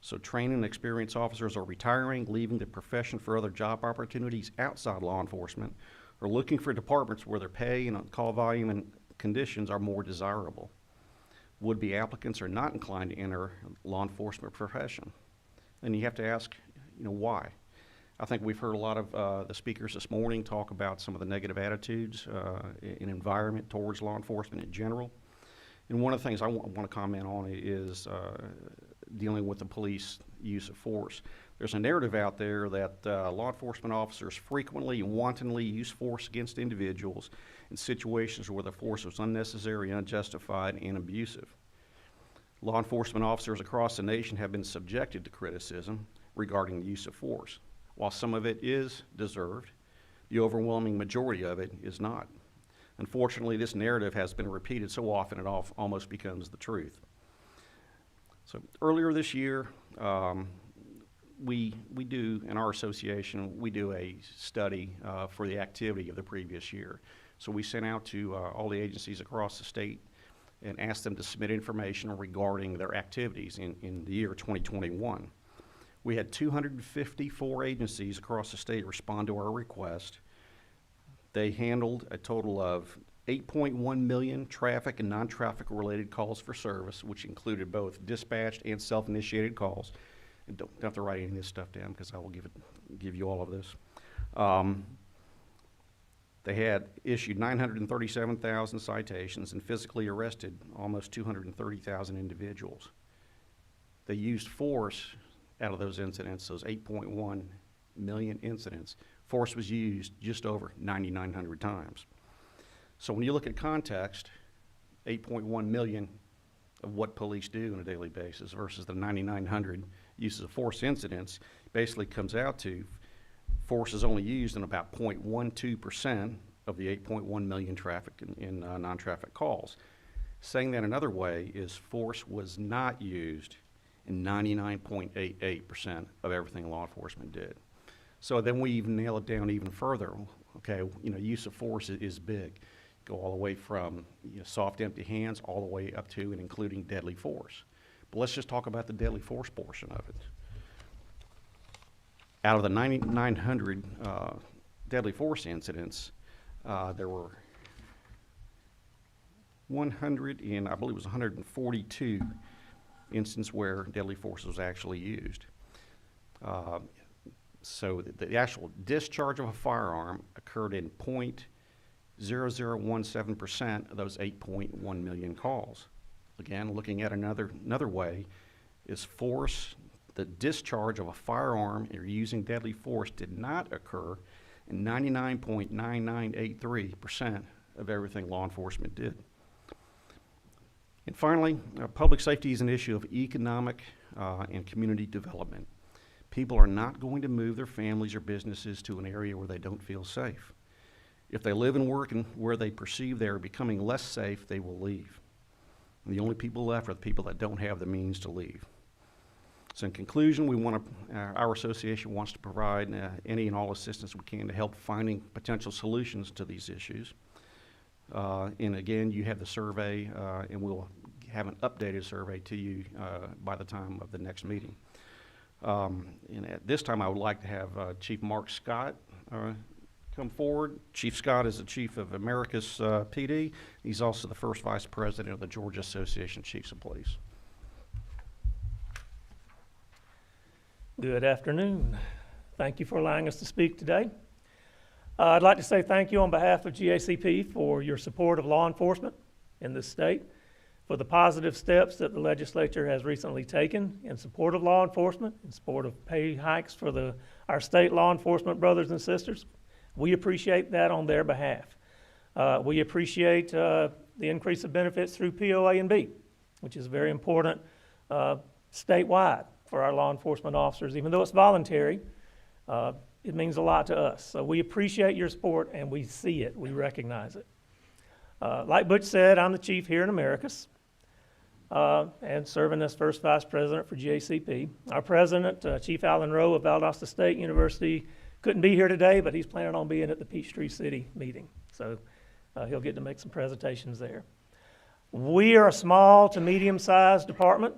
S20: So trained and experienced officers are retiring, leaving the profession for other job opportunities outside law enforcement, or looking for departments where their pay and call volume and conditions are more desirable. Would-be applicants are not inclined to enter law enforcement profession. And you have to ask, why? I think we've heard a lot of the speakers this morning talk about some of the negative attitudes in environment towards law enforcement in general. And one of the things I want to comment on is dealing with the police use of force. There's a narrative out there that law enforcement officers frequently and wantonly use force against individuals in situations where the force was unnecessary, unjustified, and abusive. Law enforcement officers across the nation have been subjected to criticism regarding the use of force. While some of it is deserved, the overwhelming majority of it is not. Unfortunately, this narrative has been repeated so often it almost becomes the truth. So earlier this year, we do, in our association, we do a study for the activity of the previous year. So we sent out to all the agencies across the state and asked them to submit information regarding their activities in the year 2021. We had 254 agencies across the state respond to our request. They handled a total of 8.1 million traffic and non-traffic related calls for service, which included both dispatched and self-initiated calls. And don't have to write any of this stuff down because I will give you all of this. They had issued 937,000 citations and physically arrested almost 230,000 individuals. They used force out of those incidents, those 8.1 million incidents. Force was used just over 9,900 times. So when you look at context, 8.1 million of what police do on a daily basis versus the 9,900 uses of force incidents, basically comes out to force is only used in about 0.12% of the 8.1 million traffic in non-traffic calls. Saying that another way is force was not used in 99.88% of everything law enforcement did. So then we even nail it down even further. Okay, use of force is big. Go all the way from soft, empty hands all the way up to and including deadly force. But let's just talk about the deadly force portion of it. Out of the 9,900 deadly force incidents, there were 142 instances where deadly force was actually used. So the actual discharge of a firearm occurred in 0.0017% of those 8.1 million calls. Again, looking at another way, is force, the discharge of a firearm or using deadly force did not occur in 99.9983% of everything law enforcement did. And finally, public safety is an issue of economic and community development. People are not going to move their families or businesses to an area where they don't feel safe. If they live and work in where they perceive they are becoming less safe, they will leave. And the only people left are the people that don't have the means to leave. So in conclusion, our association wants to provide any and all assistance we can to help finding potential solutions to these issues. And again, you have the survey, and we'll have an updated survey to you by the time of the next meeting. And at this time, I would like to have Chief Mark Scott come forward. Chief Scott is the Chief of Americas PD. He's also the first Vice President of the Georgia Association of Chiefs of Police.
S21: Good afternoon. Thank you for allowing us to speak today. I'd like to say thank you on behalf of GACP for your support of law enforcement in this state, for the positive steps that the legislature has recently taken in support of law enforcement, in support of pay hikes for our state law enforcement brothers and sisters. We appreciate that on their behalf. We appreciate the increase of benefits through POA and B, which is very important statewide for our law enforcement officers. Even though it's voluntary, it means a lot to us. So we appreciate your support, and we see it. We recognize it. Like Butch said, I'm the chief here in Americas and serving as first vice president for GACP. Our president, Chief Alan Rowe of Valdosta State University, couldn't be here today, but he's planning on being at the Peachtree City meeting. So he'll get to make some presentations there. We are a small to medium-sized department.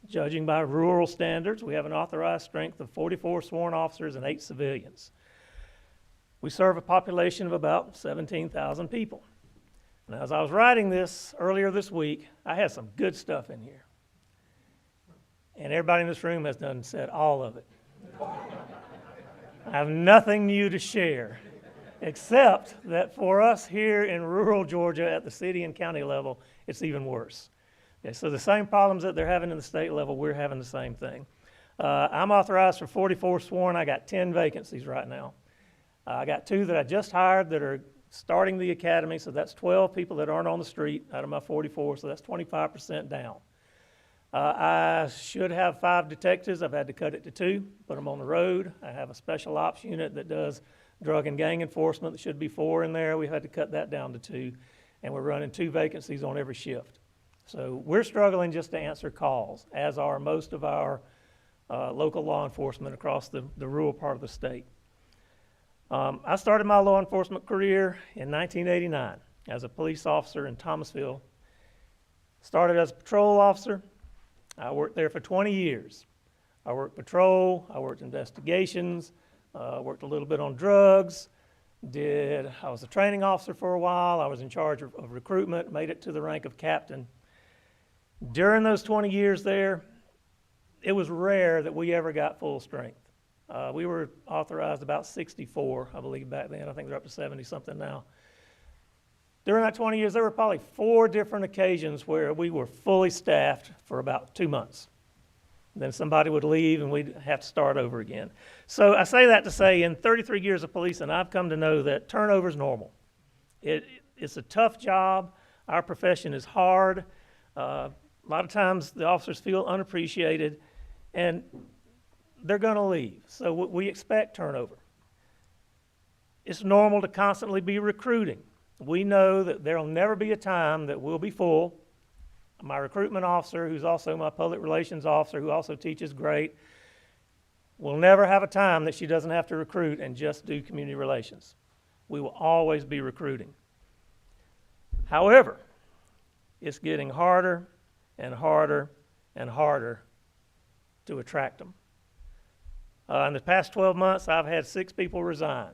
S21: Judging by rural standards, we have an authorized strength of 44 sworn officers and 8 civilians. We serve a population of about 17,000 people. And as I was writing this earlier this week, I had some good stuff in here. And everybody in this room has said all of it. I have nothing new to share, except that for us here in rural Georgia at the city and county level, it's even worse. Okay, so the same problems that they're having in the state level, we're having the same thing. I'm authorized for 44 sworn. I got 10 vacancies right now. I got 2 that I just hired that are starting the academy, so that's 12 people that aren't on the street out of my 44, so that's 25% down. I should have 5 detectives. I've had to cut it to 2, put them on the road. I have a special ops unit that does drug and gang enforcement. There should be 4 in there. We've had to cut that down to 2, and we're running 2 vacancies on every shift. So we're struggling just to answer calls, as are most of our local law enforcement across the rural part of the state. I started my law enforcement career in 1989 as a police officer in Thomasville. Started as a patrol officer. I worked there for 20 years. I worked patrol, I worked investigations, worked a little bit on drugs, I was a training officer for a while. I was in charge of recruitment, made it to the rank of captain. During those 20 years there, it was rare that we ever got full strength. We were authorized about 64, I believe, back then. I think they're up to 70-something now. During that 20 years, there were probably 4 different occasions where we were fully staffed for about 2 months. Then somebody would leave and we'd have to start over again. So I say that to say, in 33 years of policing, I've come to know that turnover is normal. It's a tough job. Our profession is hard. A lot of times the officers feel unappreciated and they're going to leave. So we expect turnover. It's normal to constantly be recruiting. We know that there will never be a time that we'll be full. My recruitment officer, who's also my public relations officer, who also teaches great, will never have a time that she doesn't have to recruit and just do community relations. We will always be recruiting. However, it's getting harder and harder and harder to attract them. In the past 12 months, I've had 6 people resign.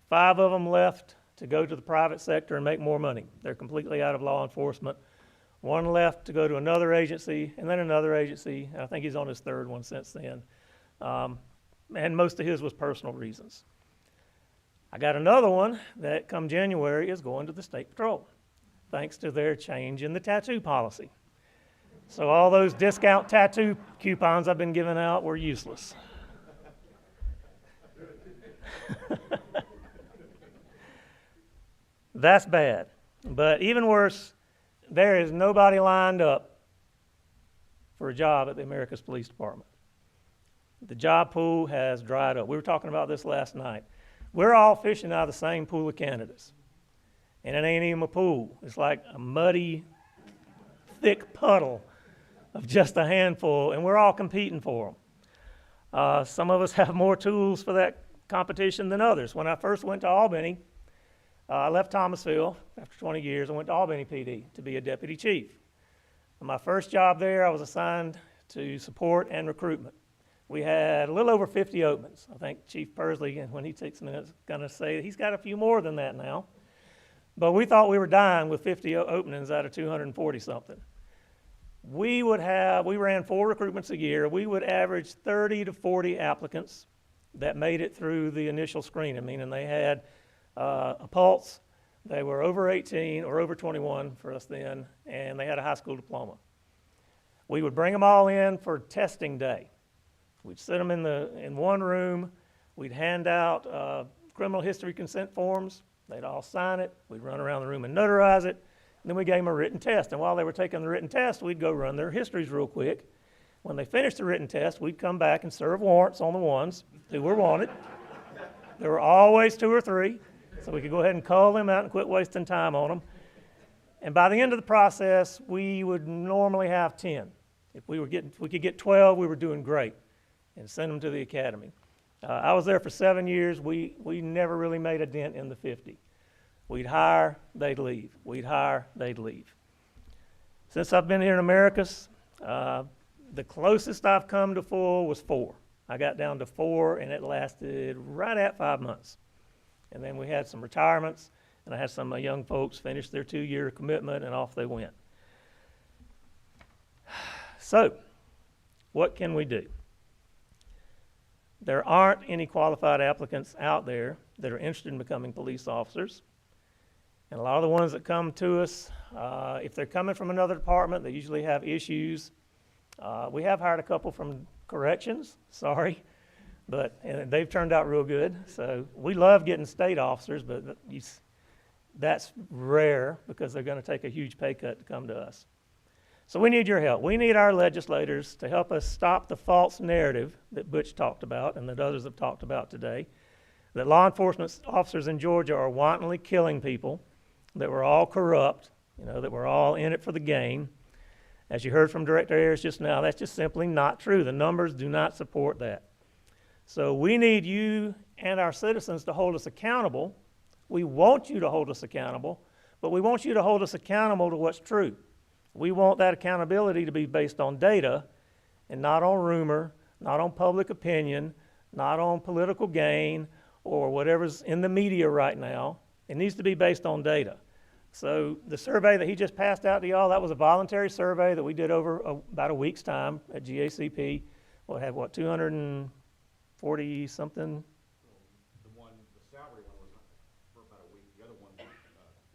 S21: 5 of them left to go to the private sector and make more money. They're completely out of law enforcement. 1 left to go to another agency, and then another agency, and I think he's on his 3rd one since then. And most of his was personal reasons. I got another one that come January is going to the State Patrol, thanks to their change in the tattoo policy. So all those discount tattoo coupons I've been giving out were useless. That's bad. But even worse, there is nobody lined up for a job at the Americas Police Department. The job pool has dried up. We were talking about this last night. We're all fishing out of the same pool of candidates. And it ain't even a pool. It's like a muddy, thick puddle of just a handful, and we're all competing for them. Some of us have more tools for that competition than others. When I first went to Albany, I left Thomasville after 20 years and went to Albany PD to be a deputy chief. My first job there, I was assigned to support and recruitment. We had a little over 50 openings. I think Chief Persley, when he takes a minute, is going to say he's got a few more than that now. But we thought we were dying with 50 openings out of 240 something. We ran 4 recruitments a year. We would average 30 to 40 applicants that made it through the initial screening, meaning they had a pulse, they were over 18 or over 21 for us then, and they had a high school diploma. We would bring them all in for testing day. We'd sit them in one room. We'd hand out criminal history consent forms. They'd all sign it. We'd run around the room and notarize it. And then we gave them a written test. And while they were taking the written test, we'd go run their histories real quick. When they finished the written test, we'd come back and serve warrants on the ones who were wanted. There were always 2 or 3, so we could go ahead and call them out and quit wasting time on them. And by the end of the process, we would normally have 10. If we could get 12, we were doing great, and send them to the academy. I was there for 7 years. We never really made a dent in the 50. We'd hire, they'd leave. We'd hire, they'd leave. Since I've been here in Americas, the closest I've come to full was 4. I got down to 4, and it lasted right at 5 months. And then we had some retirements, and I had some young folks finish their 2-year commitment, and off they went. So, what can we do? There aren't any qualified applicants out there that are interested in becoming police officers. And a lot of the ones that come to us, if they're coming from another department, they usually have issues. We have hired a couple from corrections, sorry, but they've turned out real good. So we love getting state officers, but that's rare because they're going to take a huge pay cut to come to us. So we need your help. We need our legislators to help us stop the false narrative that Butch talked about and that others have talked about today, that law enforcement officers in Georgia are wantonly killing people, that we're all corrupt, that we're all in it for the gain. As you heard from Director Ayers just now, that's just simply not true. The numbers do not support that. So we need you and our citizens to hold us accountable. We want you to hold us accountable, but we want you to hold us accountable to what's true. We want that accountability to be based on data and not on rumor, not on public opinion, not on political gain or whatever's in the media right now. It needs to be based on data. So the survey that he just passed out to y'all, that was a voluntary survey that we did over about a week's time at GACP. We'll have, 240 something?
S20: The salary one was for about a week. The other one,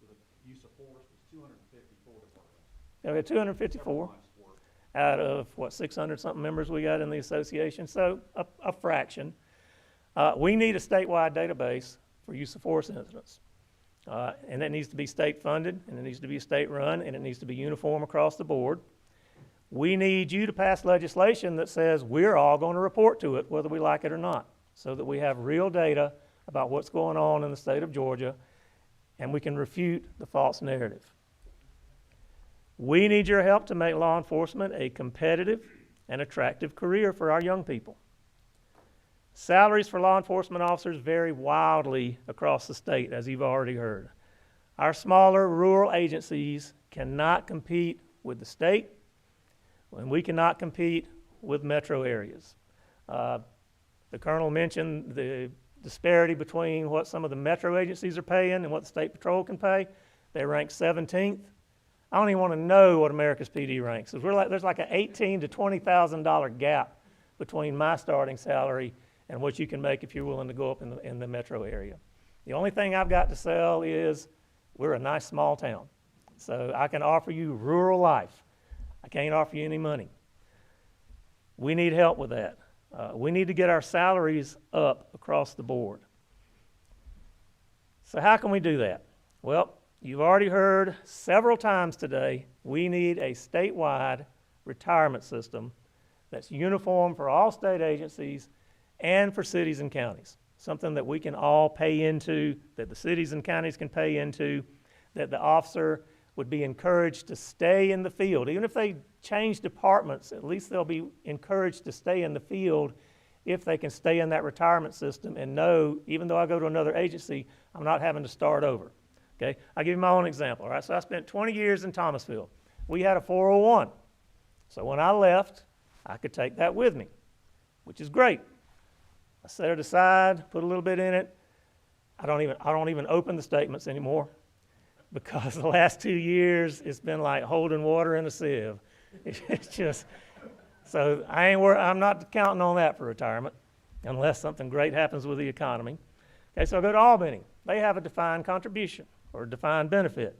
S20: with the use of force, was 254 departments.
S21: Yeah, we had 254 out of, 600 something members we got in the association, so a fraction. We need a statewide database for use of force incidents. And that needs to be state funded, and it needs to be state run, and it needs to be uniform across the board. We need you to pass legislation that says we're all going to report to it, whether we like it or not, so that we have real data about what's going on in the state of Georgia, and we can refute the false narrative. We need your help to make law enforcement a competitive and attractive career for our young people. Salaries for law enforcement officers vary wildly across the state, as you've already heard. Our smaller rural agencies cannot compete with the state, and we cannot compete with metro areas. The Colonel mentioned the disparity between what some of the metro agencies are paying and what the State Patrol can pay. They rank 17th. I don't even want to know what America's PD ranks. There's like an $18,000 to $20,000 gap between my starting salary and what you can make if you're willing to go up in the metro area. The only thing I've got to sell is we're a nice small town. So I can offer you rural life. I can't offer you any money. We need help with that. We need to get our salaries up across the board. So how can we do that? Well, you've already heard several times today, we need a statewide retirement system that's uniform for all state agencies and for cities and counties. Something that we can all pay into, that the cities and counties can pay into, that the officer would be encouraged to stay in the field. Even if they change departments, at least they'll be encouraged to stay in the field if they can stay in that retirement system and know, even though I go to another agency, I'm not having to start over. Okay? I'll give you my own example. All right? So I spent 20 years in Thomasville. We had a 401. So when I left, I could take that with me, which is great. I set it aside, put a little bit in it. I don't even open the statements anymore, because the last 2 years it's been like holding water in a sieve. It's just, so I'm not counting on that for retirement unless something great happens with the economy. Okay, so I go to Albany. They have a defined contribution or a defined benefit.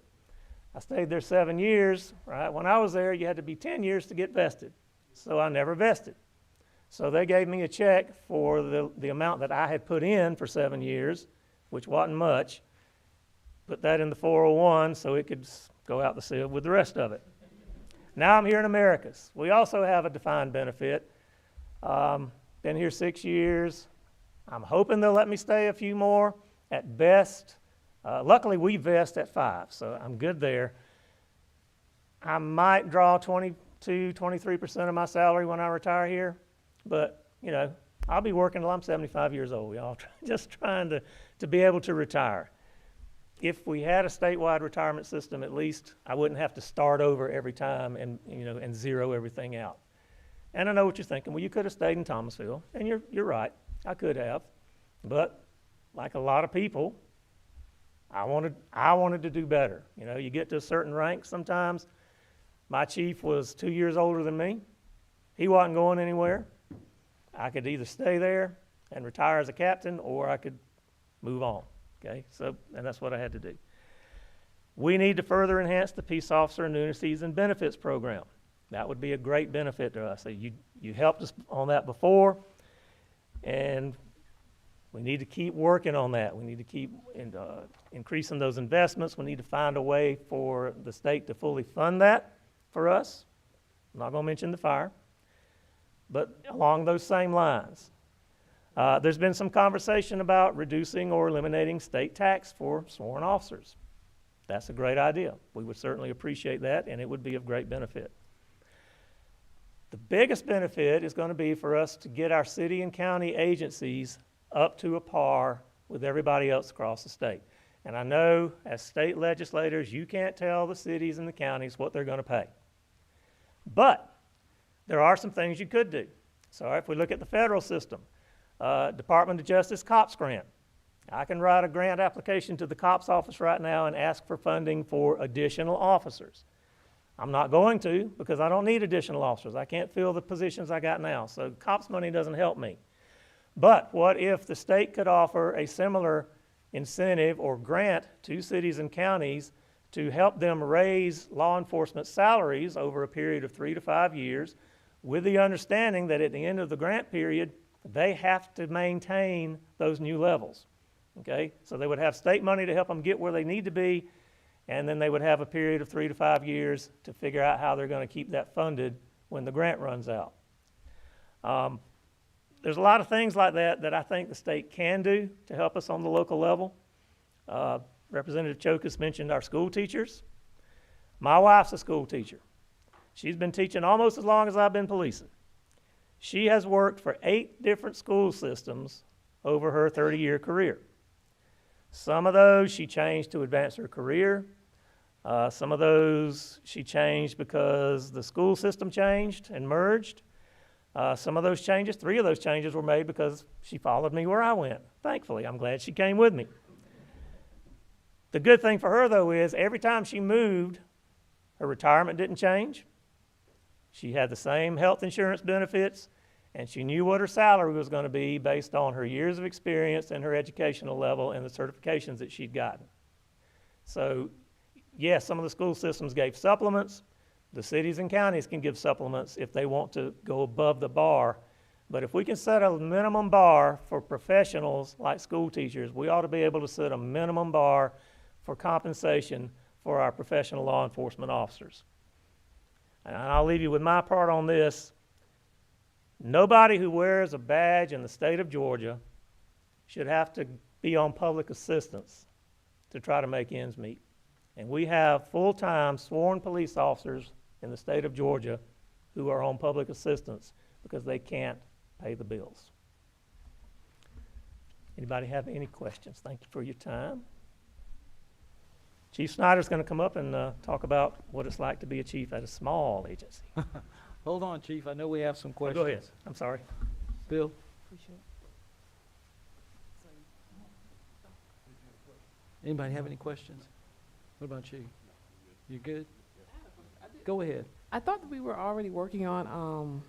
S21: I stayed there 7 years, right? When I was there, you had to be 10 years to get vested. So I never vested. So they gave me a check for the amount that I had put in for 7 years, which wasn't much. Put that in the 401 so it could go out the sieve with the rest of it. Now I'm here in Americas. We also have a defined benefit. Been here 6 years. I'm hoping they'll let me stay a few more. At best, luckily we vest at 5, so I'm good there. I might draw 22, 23% of my salary when I retire here, but you know, I'll be working till I'm 75 years old, y'all. Just trying to be able to retire. If we had a statewide retirement system, at least I wouldn't have to start over every time and zero everything out. And I know what you're thinking. Well, you could have stayed in Thomasville, and you're right. I could have, but like a lot of people, I wanted to do better. You know, you get to a certain rank sometimes. My chief was 2 years older than me. He wasn't going anywhere. I could either stay there and retire as a captain, or I could move on. Okay, so, and that's what I had to do. We need to further enhance the Peace Officer Annuities and Benefits Program. That would be a great benefit to us. So you helped us on that before, and we need to keep working on that. We need to keep increasing those investments. We need to find a way for the state to fully fund that for us. I'm not going to mention the fire, but along those same lines. There's been some conversation about reducing or eliminating state tax for sworn officers. That's a great idea. We would certainly appreciate that, and it would be of great benefit. The biggest benefit is going to be for us to get our city and county agencies up to a par with everybody else across the state. And I know as state legislators, you can't tell the cities and the counties what they're going to pay. But there are some things you could do. So if we look at the federal system, Department of Justice COPS grant. I can write a grant application to the COPS office right now and ask for funding for additional officers. I'm not going to, because I don't need additional officers. I can't fill the positions I got now, so COPS money doesn't help me. But what if the state could offer a similar incentive or grant to cities and counties to help them raise law enforcement salaries over a period of 3 to 5 years, with the understanding that at the end of the grant period, they have to maintain those new levels, okay? So they would have state money to help them get where they need to be, and then they would have a period of 3 to 5 years to figure out how they're going to keep that funded when the grant runs out. There's a lot of things like that that I think the state can do to help us on the local level. Representative Chokus mentioned our school teachers. My wife's a school teacher. She's been teaching almost as long as I've been policing. She has worked for 8 different school systems over her 30-year career. Some of those she changed to advance her career. Some of those she changed because the school system changed and merged. Some of those changes, 3 of those changes were made because she followed me where I went. Thankfully, I'm glad she came with me. The good thing for her, though, is every time she moved, her retirement didn't change. She had the same health insurance benefits, and she knew what her salary was going to be based on her years of experience and her educational level and the certifications that she'd gotten. So, yes, some of the school systems gave supplements. The cities and counties can give supplements if they want to go above the bar. But if we can set a minimum bar for professionals like school teachers, we ought to be able to set a minimum bar for compensation for our professional law enforcement officers. And I'll leave you with my part on this. Nobody who wears a badge in the state of Georgia should have to be on public assistance to try to make ends meet. And we have full-time sworn police officers in the state of Georgia who are on public assistance because they can't pay the bills. Anybody have any questions? Thank you for your time. Chief Snyder's going to come up and talk about what it's like to be a chief at a small agency.
S1: Hold on, Chief. I know we have some questions.
S21: Go ahead. I'm sorry.
S1: Bill? Anybody have any questions? What about you? You good? Go ahead.
S8: I thought that we were already working on,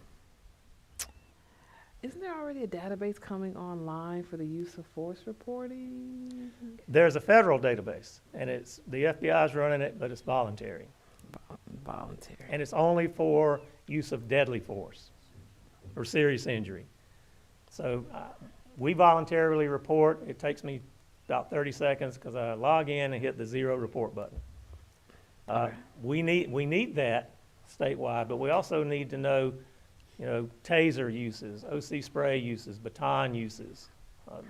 S8: isn't there already a database coming online for the use of force reporting?
S21: There's a federal database, and it's the FBI's running it, but it's voluntary.
S8: Voluntary.
S21: And it's only for use of deadly force or serious injury. So we voluntarily report. It takes me about 30 seconds because I log in and hit the 0 report button. We need that statewide, but we also need to know, taser uses, OC spray uses, baton uses.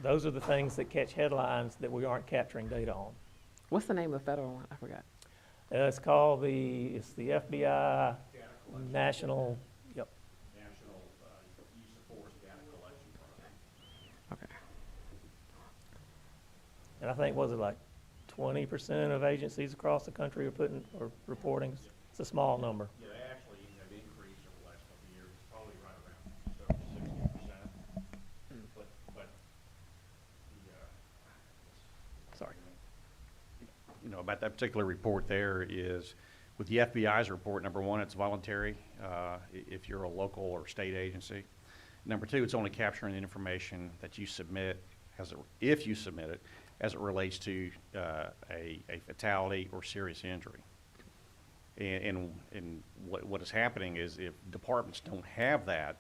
S21: Those are the things that catch headlines that we aren't capturing data on.
S8: What's the name of the federal one? I forgot.
S21: It's called the FBI National, yep.
S12: National Use of Force Data Collection Program.
S8: Okay.
S21: And I think, was it like 20% of agencies across the country are reporting? It's a small number.
S12: Yeah, they actually have increased over the last couple of years. It's probably right around 60%. But
S21: Sorry.
S20: About that particular report there is, with the FBI's report, number one, it's voluntary if you're a local or state agency. Number two, it's only capturing the information that you submit, if you submit it, as it relates to a fatality or serious injury. And what is happening is, if departments don't have that,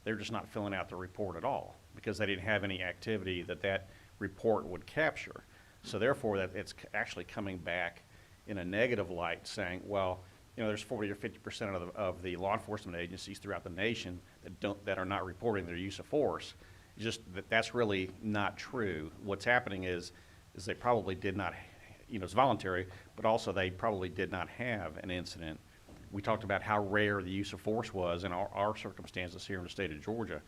S20: they're just not filling out the report at all because they didn't have any activity that report would capture. So therefore, that it's actually coming back in a negative light, saying, well, there's 40 or 50% of the law enforcement agencies throughout the nation that are not reporting their use of force. Just that's really not true. What's happening is they probably did not, it's voluntary, but also they probably did not have an incident. We talked about how rare the use of force was in our circumstances here in the state of Georgia,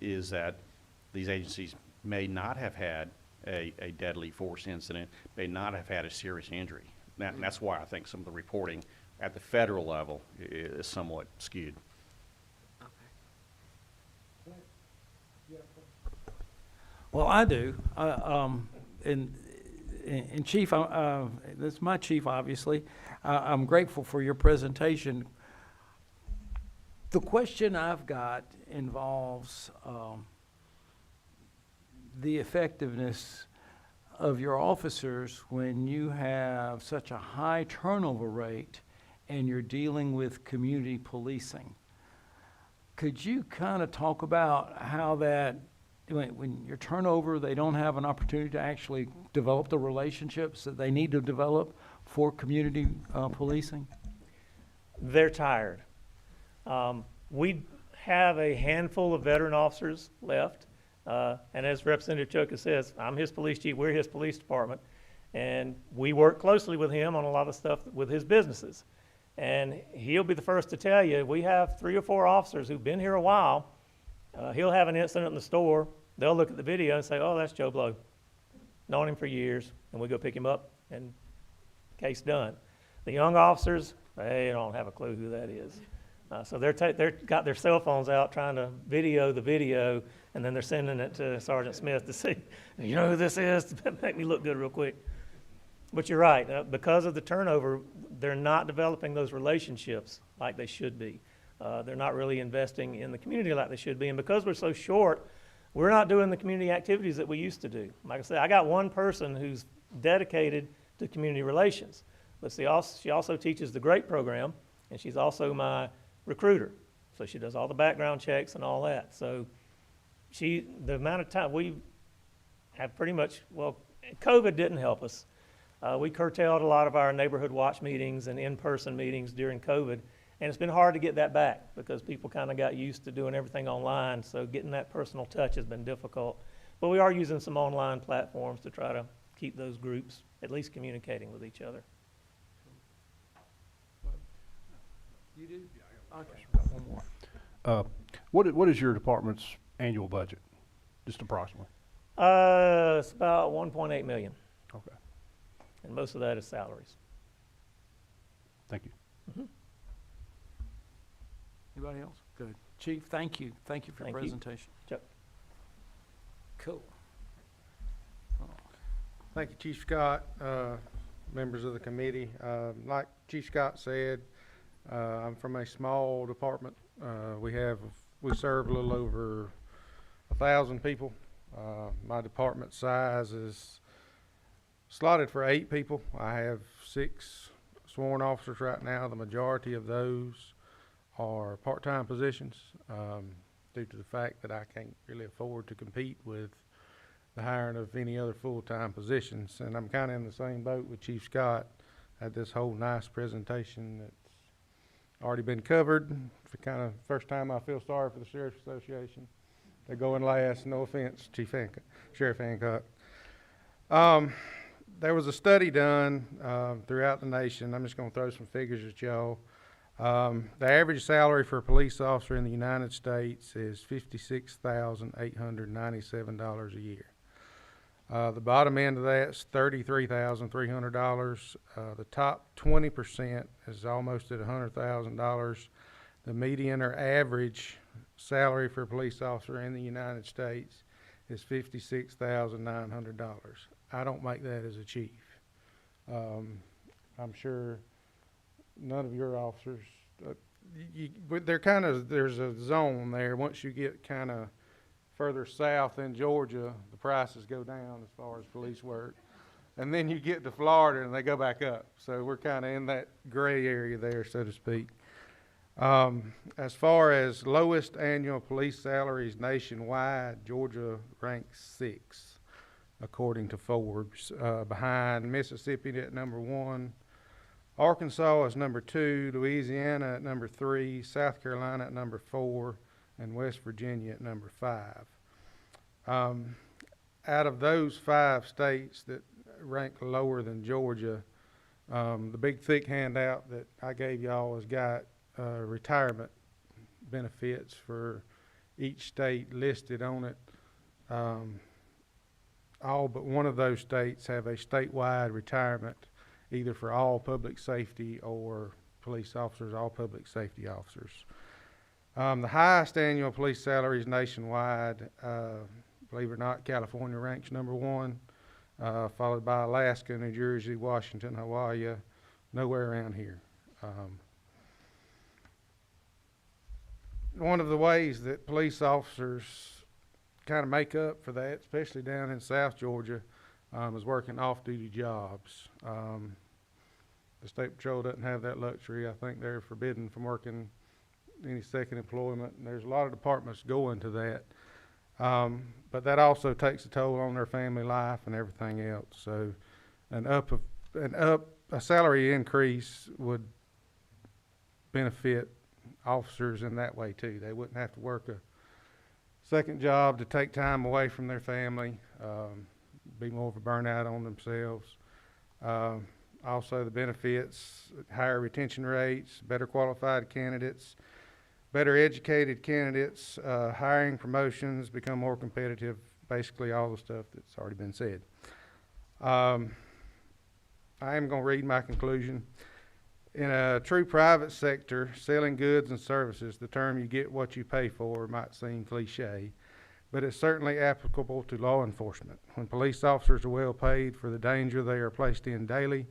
S20: is that these agencies may not have had a deadly force incident, may not have had a serious injury. And that's why I think some of the reporting at the federal level is somewhat skewed.
S1: Well, I do. And Chief, this is my chief, obviously. I'm grateful for your presentation. The question I've got involves the effectiveness of your officers when you have such a high turnover rate and you're dealing with community policing. Could you kind of talk about how that, when your turnover, they don't have an opportunity to actually develop the relationships that they need to develop for community policing?
S21: They're tired. We have a handful of veteran officers left, and as Representative Choka says, I'm his police chief, we're his police department, and we work closely with him on a lot of stuff with his businesses. And he'll be the first to tell you, we have 3 or 4 officers who've been here a while. He'll have an incident in the store, they'll look at the video and say, oh, that's Joe Blow. Known him for years, and we go pick him up, and case done. The young officers, they don't have a clue who that is. So they're got their cell phones out trying to video the video, and then they're sending it to Sergeant Smith to see, you know who this is, to make me look good real quick. But you're right, because of the turnover, they're not developing those relationships like they should be. They're not really investing in the community like they should be, and because we're so short, we're not doing the community activities that we used to do. Like I said, I got one person who's dedicated to community relations, but she also teaches the GREAT program, and she's also my recruiter. So she does all the background checks and all that. So the amount of time we have pretty much, well, COVID didn't help us. We curtailed a lot of our neighborhood watch meetings and in-person meetings during COVID, and it's been hard to get that back because people kind of got used to doing everything online, so getting that personal touch has been difficult. But we are using some online platforms to try to keep those groups at least communicating with each other.
S1: You do? Okay.
S7: One more. What is your department's annual budget, just approximately?
S21: It's about 1.8 million.
S7: Okay.
S21: And most of that is salaries.
S7: Thank you.
S21: Mm-hmm.
S1: Anybody else? Good. Chief, thank you. Thank you for your presentation.
S21: Yep.
S1: Cool.
S22: Thank you, Chief Scott, members of the committee. Like Chief Scott said, I'm from a small department. We serve a little over 1,000 people. My department size is slotted for 8 people. I have 6 sworn officers right now. The majority of those are part-time positions due to the fact that I can't really afford to compete with the hiring of any other full-time positions. And I'm kind of in the same boat with Chief Scott. Had this whole nice presentation that's already been covered. For kind of first time I feel sorry for the Sheriff's Association. They're going last, no offense, Sheriff Hancock. There was a study done throughout the nation. I'm just going to throw some figures at y'all. The average salary for a police officer in the United States is $56,897 a year. The bottom end of that is $33,300. The top 20% is almost at $100,000. The median or average salary for a police officer in the United States is $56,900. I don't make that as a chief. I'm sure none of your officers, there's a zone there. Once you get kind of further south in Georgia, the prices go down as far as police work. And then you get to Florida and they go back up. So we're kind of in that gray area there, so to speak. As far as lowest annual police salaries nationwide, Georgia ranks 6th, according to Forbes, behind Mississippi at number 1. Arkansas is number 2, Louisiana at number 3, South Carolina at number 4, and West Virginia at number 5. Out of those 5 states that rank lower than Georgia, the big thick handout that I gave y'all has got retirement benefits for each state listed on it. All but one of those states have a statewide retirement, either for all public safety or police officers, all public safety officers. The highest annual police salaries nationwide, believe it or not, California ranks number 1, followed by Alaska, New Jersey, Washington, Hawaii, nowhere around here. One of the ways that police officers kind of make up for that, especially down in South Georgia, is working off-duty jobs. The State Patrol doesn't have that luxury. I think they're forbidden from working any second employment, and there's a lot of departments going to that. But that also takes a toll on their family life and everything else. So a salary increase would benefit officers in that way too. They wouldn't have to work a second job to take time away from their family, be more of a burnout on themselves. Also the benefits, higher retention rates, better qualified candidates, better educated candidates, hiring, promotions, become more competitive, basically all the stuff that's already been said. I am going to read my conclusion. In a true private sector, selling goods and services, the term "you get what you pay for" might seem cliche, but it's certainly applicable to law enforcement. When police officers are well paid for the danger they are placed in daily,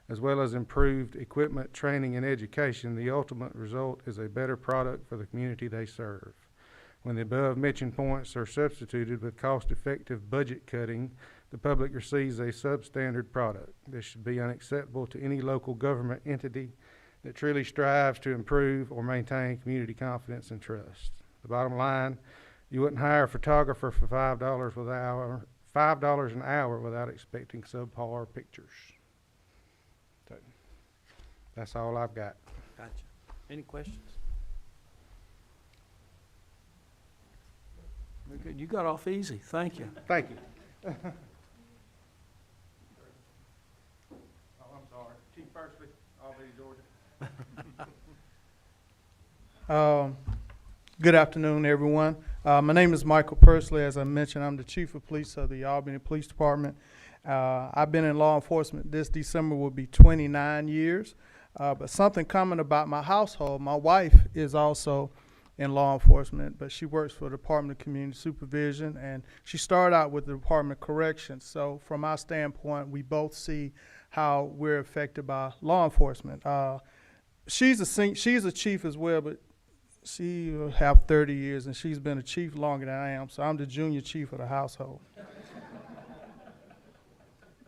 S22: as well as improved equipment, training, and education, the ultimate result is a better product for the community they serve. When the above-mentioned points are substituted with cost-effective budget cutting, the public receives a substandard product. This should be unacceptable to any local government entity that truly strives to improve or maintain community confidence and trust. The bottom line, you wouldn't hire a photographer for $5 an hour without expecting subpar pictures. So, that's all I've got.
S1: Gotcha. Any questions? Very good. You got off easy. Thank you.
S22: Thank you. Oh, I'm sorry. Chief Persley, Albany, Georgia.
S10: Good afternoon, everyone. My name is Michael Persley. As I mentioned, I'm the Chief of Police of the Albany Police Department. I've been in law enforcement. This December will be 29 years. But something common about my household, my wife is also in law enforcement, but she works for the Department of Community Supervision, and she started out with the Department of Corrections. So from our standpoint, we both see how we're affected by law enforcement. She's a chief as well, but she will have 30 years, and she's been a chief longer than I am, so I'm the junior chief of the household.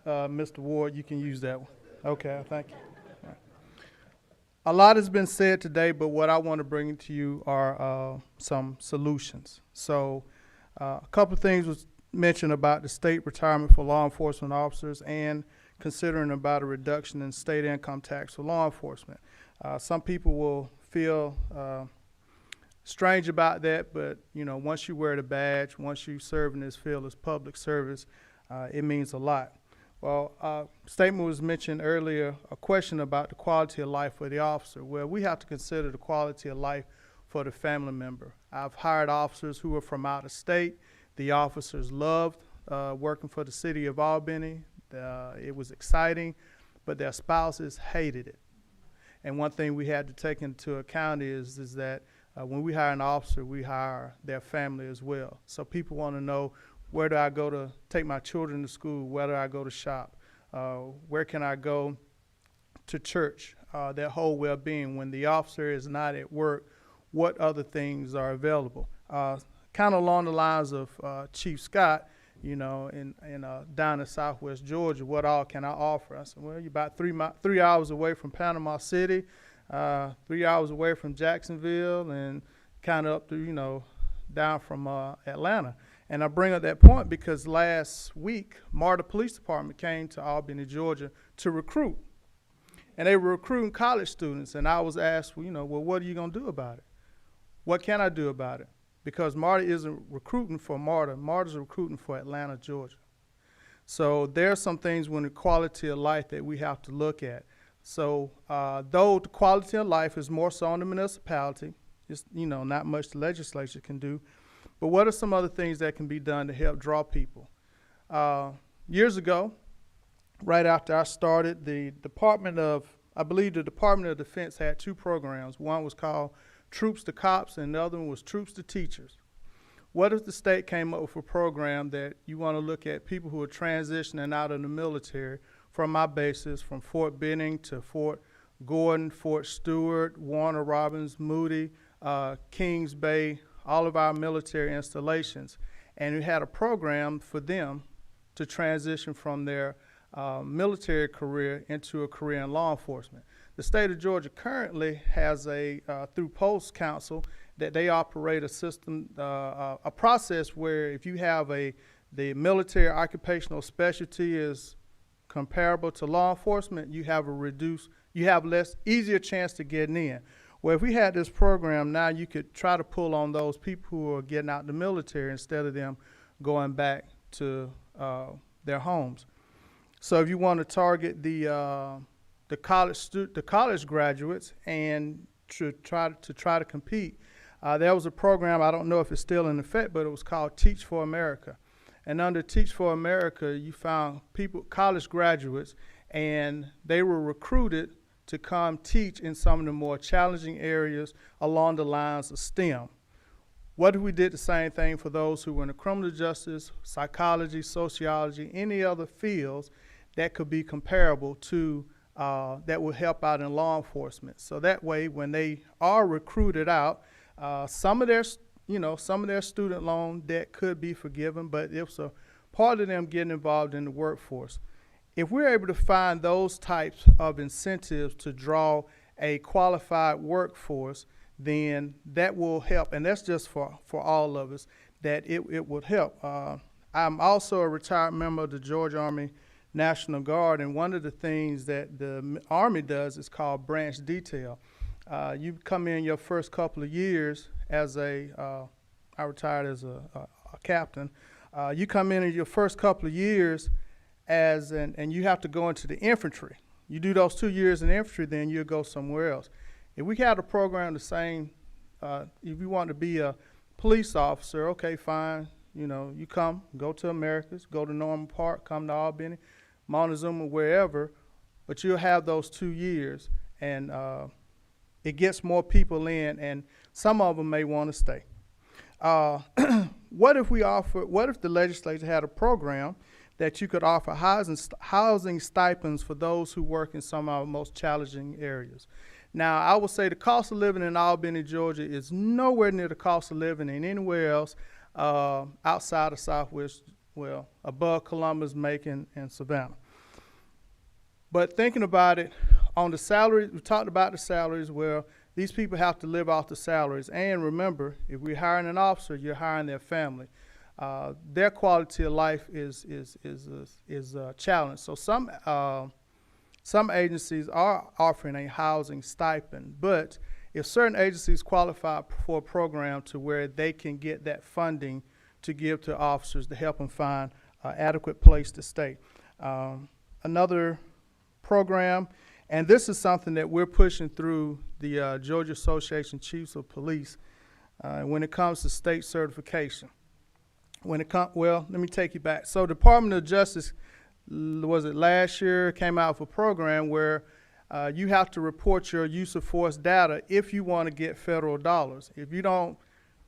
S10: Mr. Ward, you can use that one. Okay, thank you. A lot has been said today, but what I want to bring to you are some solutions. So a couple of things was mentioned about the state retirement for law enforcement officers and considering about a reduction in state income tax for law enforcement. Some people will feel strange about that, but you know, once you wear the badge, once you serve in this field as public service, it means a lot. Well, statement was mentioned earlier, a question about the quality of life for the officer. Well, we have to consider the quality of life for the family member. I've hired officers who are from out of state. The officers loved working for the city of Albany. It was exciting, but their spouses hated it. And one thing we had to take into account is that when we hire an officer, we hire their family as well. So people want to know, where do I go to take my children to school? Where do I go to shop? Where can I go to church? Their whole well-being. When the officer is not at work, what other things are available? Kind of along the lines of Chief Scott, you know, down in Southwest Georgia, what all can I offer? I said, well, you're about 3 hours away from Panama City, 3 hours away from Jacksonville, and kind of up to, you know, down from Atlanta. And I bring up that point because last week, MARTA Police Department came to Albany, Georgia to recruit. And they were recruiting college students. And I was asked, well, you know, well, what are you going to do about it? What can I do about it? Because MARTA isn't recruiting for MARTA. MARTA's recruiting for Atlanta, Georgia. So there are some things when the quality of life that we have to look at. So though the quality of life is more so on the municipality, it's, you know, not much the legislature can do. But what are some other things that can be done to help draw people? Years ago, right after I started, I believe the Department of Defense had two programs. One was called Troops to Cops, and the other one was Troops to Teachers. What if the state came up with a program that you want to look at people who are transitioning out of the military from my bases, from Fort Benning to Fort Gordon, Fort Stewart, Warner Robins, Moody, Kings Bay, all of our military installations, and we had a program for them to transition from their military career into a career in law enforcement. The state of Georgia currently has through Post Council, that they operate a system, a process where if you have the military occupational specialty is comparable to law enforcement, you have easier chance to get in. Well, if we had this program, now you could try to pull on those people who are getting out the military instead of them going back to their homes. So if you want to target the college graduates and to try to compete, there was a program, I don't know if it's still in effect, but it was called Teach for America. And under Teach for America, you found people, college graduates, and they were recruited to come teach in some of the more challenging areas along the lines of STEM. What if we did the same thing for those who were in the criminal justice, psychology, sociology, any other fields that could be comparable to, that would help out in law enforcement? So that way, when they are recruited out, some of their student loan debt could be forgiven, but it's a part of them getting involved in the workforce. If we're able to find those types of incentives to draw a qualified workforce, then that will help, and that's just for all of us, that it would help. I'm also a retired member of the Georgia Army National Guard, and one of the things that the Army does is called branch detail. You come in your first couple of years as I retired as a captain. You come in your first couple of years and you have to go into the infantry. You do those 2 years in infantry, then you'll go somewhere else. If we had a program the same, if you want to be a police officer, okay, fine. You come, go to Americas, go to Norman Park, come to Albany, Montezuma, wherever, but you'll have those 2 years, and it gets more people in, and some of them may want to stay. What if the legislature had a program that you could offer housing stipends for those who work in some of our most challenging areas? Now, I would say the cost of living in Albany, Georgia is nowhere near the cost of living in anywhere else outside of Southwest, well, above Columbus, Macon, and Savannah. But thinking about it, on the salaries, we talked about the salaries. Well, these people have to live off the salaries. And remember, if we're hiring an officer, you're hiring their family. Their quality of life is a challenge. So some agencies are offering a housing stipend, but if certain agencies qualify for a program to where they can get that funding to give to officers to help them find an adequate place to stay. Another program, and this is something that we're pushing through the Georgia Association of Chiefs of Police when it comes to state certification. Well, let me take you back. So Department of Justice, was it last year, came out with a program where you have to report your use of force data if you want to get federal dollars. If you don't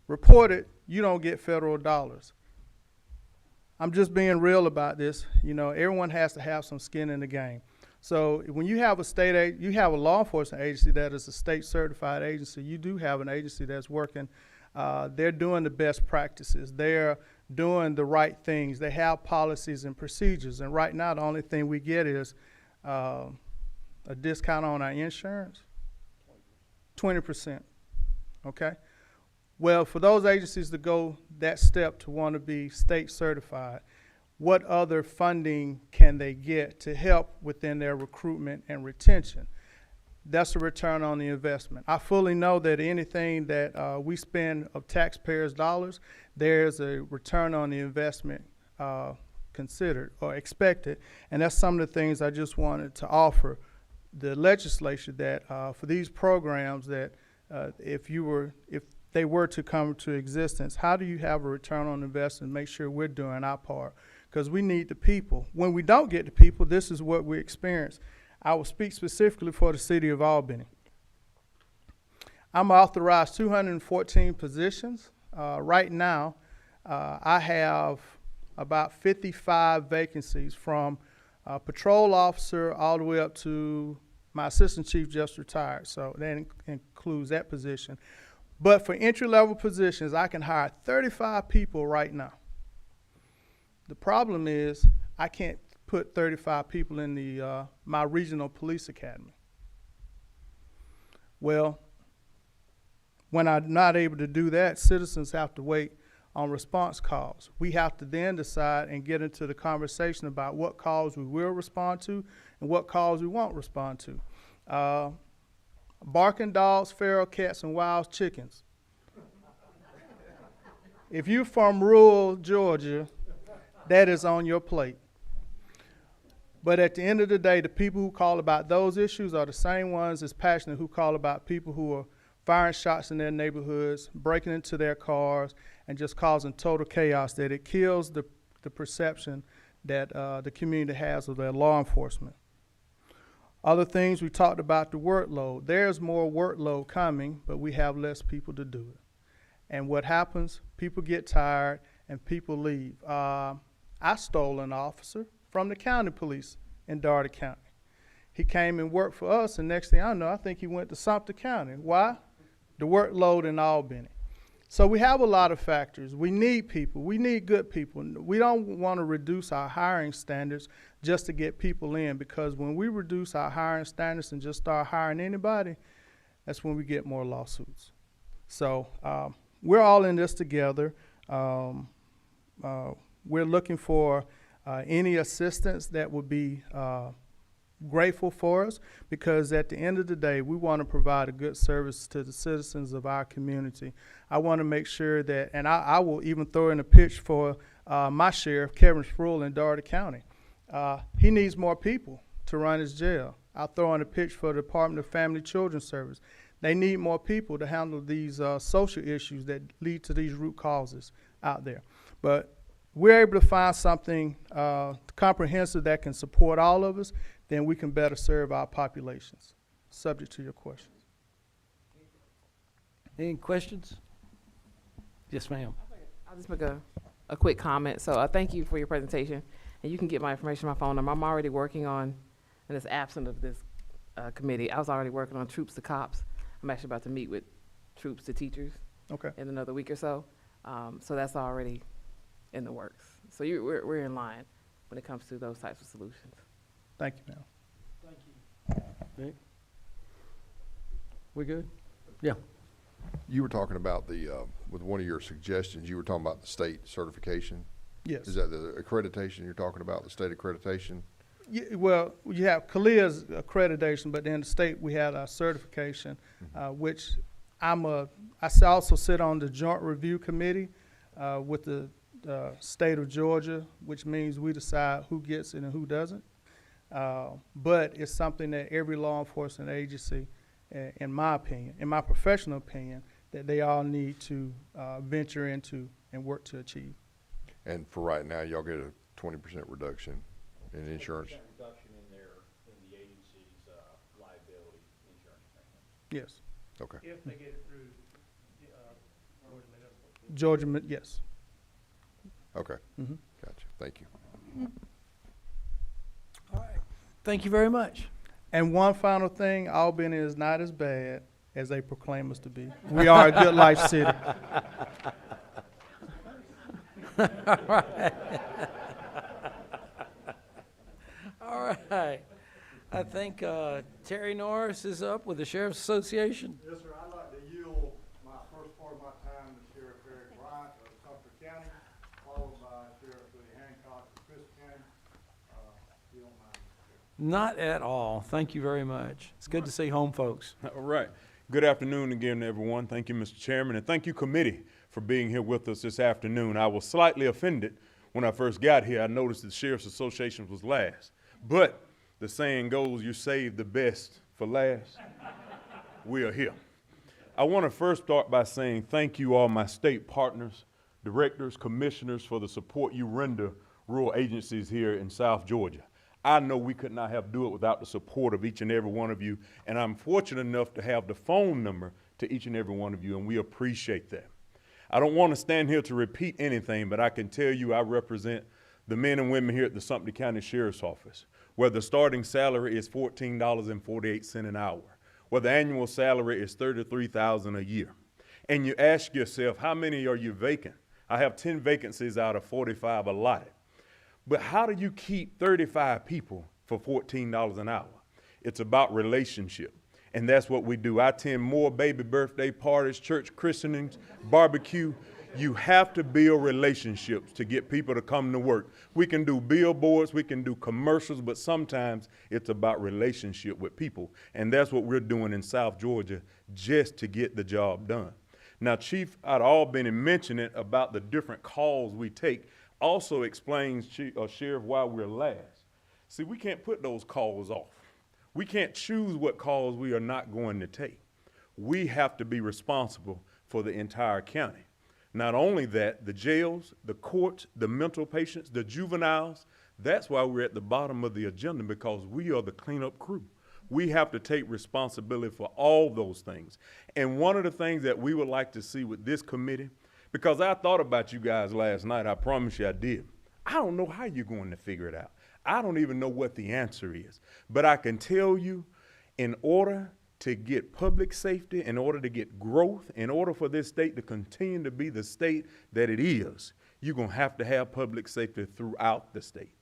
S10: report it, you don't get federal dollars. I'm just being real about this. Everyone has to have some skin in the game. So when you have you have a law enforcement agency that is a state certified agency, you do have an agency that's working. They're doing the best practices. They're doing the right things. They have policies and procedures. And right now, the only thing we get is a discount on our insurance, 20%. Okay? Well, for those agencies to go that step to want to be state certified, what other funding can they get to help within their recruitment and retention? That's a return on the investment. I fully know that anything that we spend of taxpayers' dollars, there's a return on the investment considered or expected, and that's some of the things I just wanted to offer the legislature, that for these programs, that if they were to come to existence, how do you have a return on investment? Make sure we're doing our part, because we need the people. When we don't get the people, this is what we experience. I will speak specifically for the city of Albany. I'm authorized 214 positions. Right now, I have about 55 vacancies, from patrol officer all the way up to my assistant chief just retired. So that includes that position. But for entry-level positions, I can hire 35 people right now. The problem is I can't put 35 people in the my regional police academy. Well, when I'm not able to do that, citizens have to wait on response calls. We have to then decide and get into the conversation about what calls we will respond to and what calls we won't respond to. barking dogs, feral cats, and wild chickens. If you're from rural Georgia, that is on your plate. But at the end of the day, the people who call about those issues are the same ones as passionate who call about people who are firing shots in their neighborhoods, breaking into their cars, and just causing total chaos, that it kills the perception that the community has of their law enforcement. Other things, we talked about the workload. There's more workload coming, but we have less people to do it. And what happens, people get tired and people leave. I stole an officer from the county police in Dougherty County. He came and worked for us, and next thing I know, I think he went to Sumter County. Why? The workload in Albany. So we have a lot of factors. We need people. We need good people. We don't want to reduce our hiring standards just to get people in, because when we reduce our hiring standards and just start hiring anybody, that's when we get more lawsuits. So we're all in this together. We're looking for any assistance that would be grateful for us, because at the end of the day, we want to provide a good service to the citizens of our community. I want to make sure that, and I will even throw in a pitch for my sheriff, Kevin Spruill in Dougherty County. He needs more people to run his jail. I'll throw in a pitch for the Department of Family and Children's Service. They need more people to handle these social issues that lead to these root causes out there. But we're able to find something comprehensive that can support all of us, then we can better serve our populations. Subject to your questions.
S1: Any questions? Yes, ma'am.
S8: I'll just make a quick comment. So thank you for your presentation. And you can get my information, my phone number. I'm already working on, and it's absent of this committee, I was already working on troops to cops. I'm actually about to meet with troops to teachers in another week or so. So that's already in the works. So we're in line when it comes to those types of solutions.
S10: Thank you, ma'am.
S1: Thank you. Right. We good? Yeah.
S9: You were talking about with one of your suggestions, you were talking about the state certification.
S10: Yes.
S9: Is that the accreditation you're talking about, the state accreditation?
S10: Yeah, well, you have CALEA's accreditation, but then the state, we had our certification, which I also sit on the Joint Review Committee with the state of Georgia, which means we decide who gets it and who doesn't. But it's something that every law enforcement agency, in my opinion, in my professional opinion, that they all need to venture into and work to achieve.
S9: And for right now, y'all get a 20% reduction in insurance?
S18: 20% reduction in the agency's liability insurance premium.
S10: Yes.
S9: Okay.
S21: If they get it through
S10: Georgia, yes.
S9: Okay.
S10: Mm-hmm.
S9: Gotcha. Thank you.
S1: All right. Thank you very much.
S10: And one final thing, Albany is not as bad as they proclaim us to be. We are a good life city.
S1: All right. All right. I think Terry Norris is up with the Sheriff's Association.
S2: Yes, sir. I'd like to yield my first part of my time to Sheriff Eric Bryant of Sumter County, followed by Sheriff Billy Hancock of Chris County. If you don't mind, Sheriff.
S1: Not at all. Thank you very much. It's good to see home folks.
S13: All right. Good afternoon again, everyone. Thank you, Mr. Chairman, and thank you, committee, for being here with us this afternoon. I was slightly offended when I first got here. I noticed the Sheriff's Association was last. But the saying goes, you save the best for last. We are here. I want to first start by saying thank you all my state partners, directors, commissioners for the support you render rural agencies here in South Georgia. I know we could not have do it without the support of each and every one of you, and I'm fortunate enough to have the phone number to each and every one of you, and we appreciate that. I don't want to stand here to repeat anything, but I can tell you I represent the men and women here at the Sumter County Sheriff's Office, where the starting salary is $14.48 an hour, where the annual salary is $33,000 a year. And you ask yourself, how many are you vacant? I have 10 vacancies out of 45 allotted. But how do you keep 35 people for $14 an hour? It's about relationship. And that's what we do. I attend more baby birthday parties, church christenings, barbecue. You have to build relationships to get people to come to work. We can do billboards, we can do commercials, but sometimes it's about relationship with people. And that's what we're doing in South Georgia just to get the job done. Now, Chief, I'd all been mentioning about the different calls we take, also explains, Sheriff, why we're last. See, we can't put those calls off. We can't choose what calls we are not going to take. We have to be responsible for the entire county. Not only that, the jails, the courts, the mental patients, the juveniles, that's why we're at the bottom of the agenda, because we are the cleanup crew. We have to take responsibility for all those things. And one of the things that we would like to see with this committee, because I thought about you guys last night, I promise you I did. I don't know how you're going to figure it out. I don't even know what the answer is. But I can tell you, in order to get public safety, in order to get growth, in order for this state to continue to be the state that it is, you're going to have public safety throughout the state.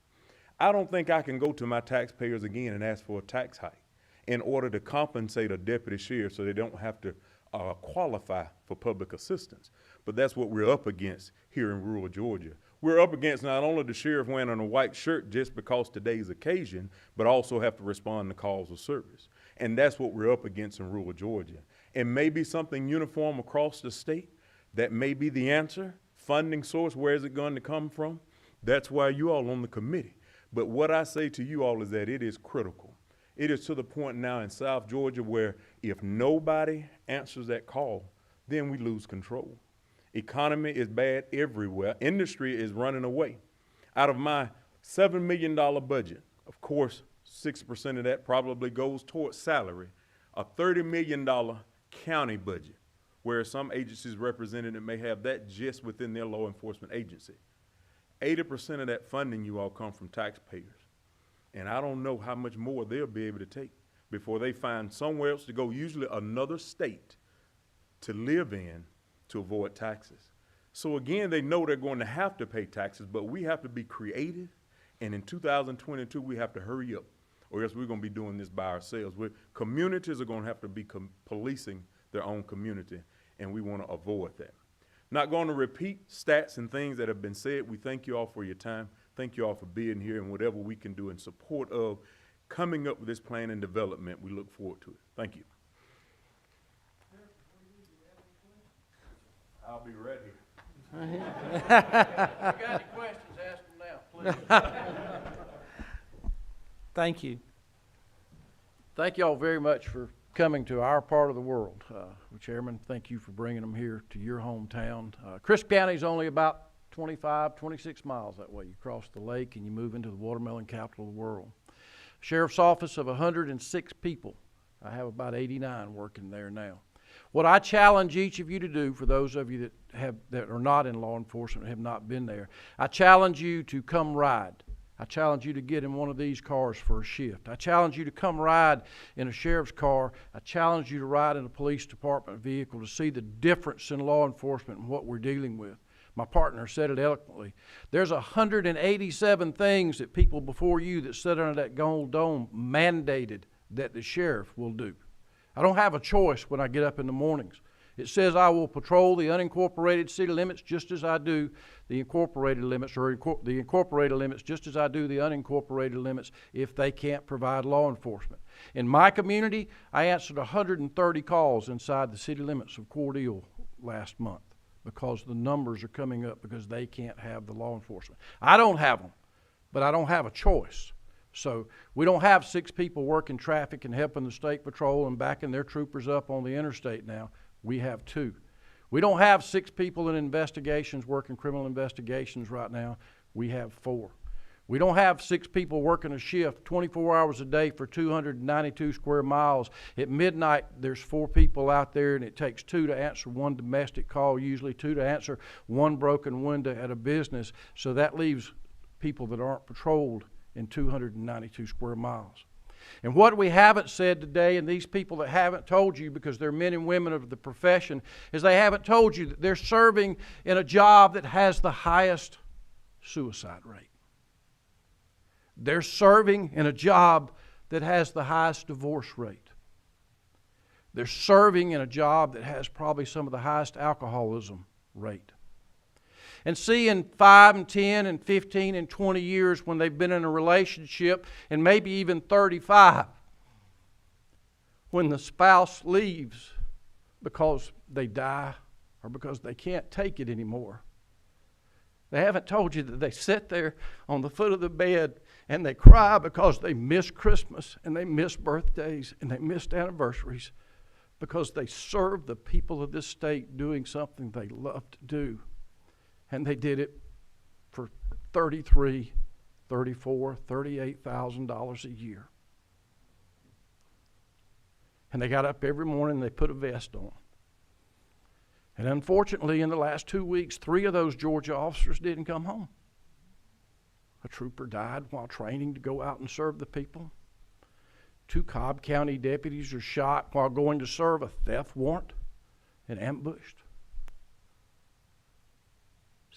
S13: I don't think I can go to my taxpayers again and ask for a tax hike in order to compensate a deputy sheriff so they don't have to qualify for public assistance. But that's what we're up against here in rural Georgia. We're up against not only the sheriff wearing a white shirt just because today's occasion, but also have to respond to calls of service. And that's what we're up against in rural Georgia. And maybe something uniform across the state, that may be the answer. Funding source, where is it going to come from? That's why you all on the committee. But what I say to you all is that it is critical. It is to the point now in South Georgia where if nobody answers that call, then we lose control. Economy is bad everywhere. Industry is running away. Out of my $7 million budget, of course, 6% of that probably goes towards salary, a $30 million county budget, where some agencies represented may have that just within their law enforcement agency. 80% of that funding, you all, come from taxpayers. And I don't know how much more they'll be able to take before they find somewhere else to go, usually another state, to live in to avoid taxes. So again, they know they're going to have to pay taxes, but we have to be creative. And in 2022, we have to hurry up, or else we're going to be doing this by ourselves. Communities are going to have to be policing their own community, and we want to avoid that. Not going to repeat stats and things that have been said. We thank you all for your time. Thank you all for being here, and whatever we can do in support of coming up with this plan and development, we look forward to it. Thank you. I'll be ready.
S17: If you got any questions, ask them now, please.
S1: Thank you.
S17: Thank you all very much for coming to our part of the world. Chairman, thank you for bringing them here to your hometown. Crisp County is only about 25, 26 miles that way. You cross the lake and you move into the watermelon capital of the world. Sheriff's office of 106 people. I have about 89 working there now. What I challenge each of you to do, for those of you that are not in law enforcement, have not been there, I challenge you to come ride. I challenge you to get in one of these cars for a shift. I challenge you to come ride in a sheriff's car. I challenge you to ride in a police department vehicle to see the difference in law enforcement and what we're dealing with. My partner said it eloquently. There's 187 things that people before you that sit under that gold dome mandated that the sheriff will do. I don't have a choice when I get up in the mornings. It says I will patrol the unincorporated city limits just as I do the incorporated limits, or the incorporated limits just as I do the unincorporated limits if they can't provide law enforcement. In my community, I answered 130 calls inside the city limits of Cordele last month because the numbers are coming up because they can't have the law enforcement. I don't have them, but I don't have a choice. So we don't have 6 people working traffic and helping the state patrol and backing their troopers up on the interstate now. We have 2. We don't have 6 people in investigations working criminal investigations right now. We have 4. We don't have 6 people working a shift 24 hours a day for 292 square miles. At midnight, there's 4 people out there, and it takes 2 to answer 1 domestic call, usually 2 to answer 1 broken window at a business. So that leaves people that aren't patrolled in 292 square miles. And what we haven't said today, and these people that haven't told you, because they're men and women of the profession, is they haven't told you that they're serving in a job that has the highest suicide rate. They're serving in a job that has the highest divorce rate. They're serving in a job that has probably some of the highest alcoholism rate.
S1: and seeing 5 and 10 and 15 and 20 years when they've been in a relationship, and maybe even 35, when the spouse leaves because they die or because they can't take it anymore. They haven't told you that they sit there on the foot of the bed and they cry because they miss Christmas and they miss birthdays and they missed anniversaries because they served the people of this state doing something they love to do. And they did it for $33,000, $34,000, $38,000 a year. And they got up every morning and they put a vest on. And unfortunately, in the last 2 weeks, 3 of those Georgia officers didn't come home. A trooper died while training to go out and serve the people. 2 Cobb County deputies are shot while going to serve a theft warrant and ambushed.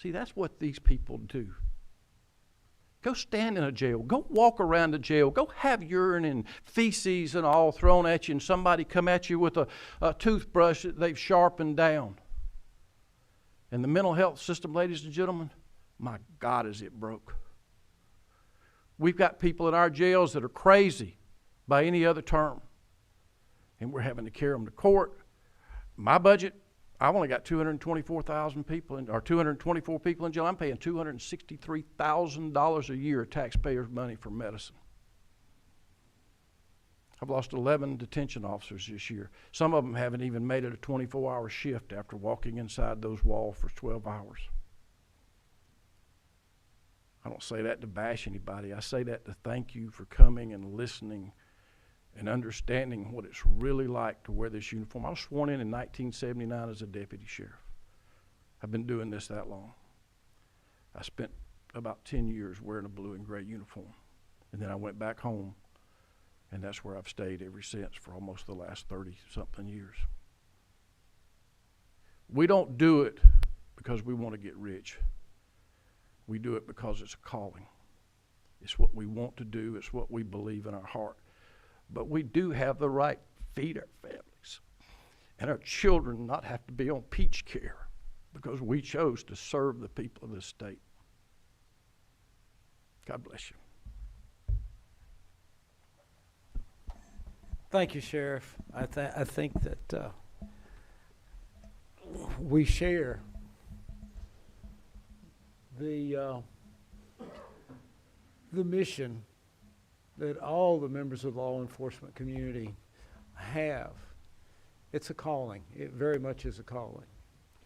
S1: See, that's what these people do. Go stand in a jail. Go walk around a jail. Go have urine and feces and all thrown at you, and somebody come at you with a toothbrush that they've sharpened down. And the mental health system, ladies and gentlemen, my God, is it broke. We've got people in our jails that are crazy by any other term, and we're having to carry them to court. My budget, I've only got 224,000 people, or 224 people in jail. I'm paying $263,000 a year of taxpayers' money for medicine. I've lost 11 detention officers this year. Some of them haven't even made it a 24-hour shift after walking inside those walls for 12 hours. I don't say that to bash anybody. I say that to thank you for coming and listening and understanding what it's really like to wear this uniform. I was sworn in 1979 as a deputy sheriff. I've been doing this that long. I spent about 10 years wearing a blue and gray uniform. And then I went back home, and that's where I've stayed ever since for almost the last 30-something years. We don't do it because we want to get rich. We do it because it's a calling. It's what we want to do. It's what we believe in our heart. But we do have the right to feed our families and our children, not have to be on peach care because we chose to serve the people of this state. God bless you.
S11: Thank you, Sheriff. I think that we share the mission that all the members of the law enforcement community have. It's a calling. It very much is a calling.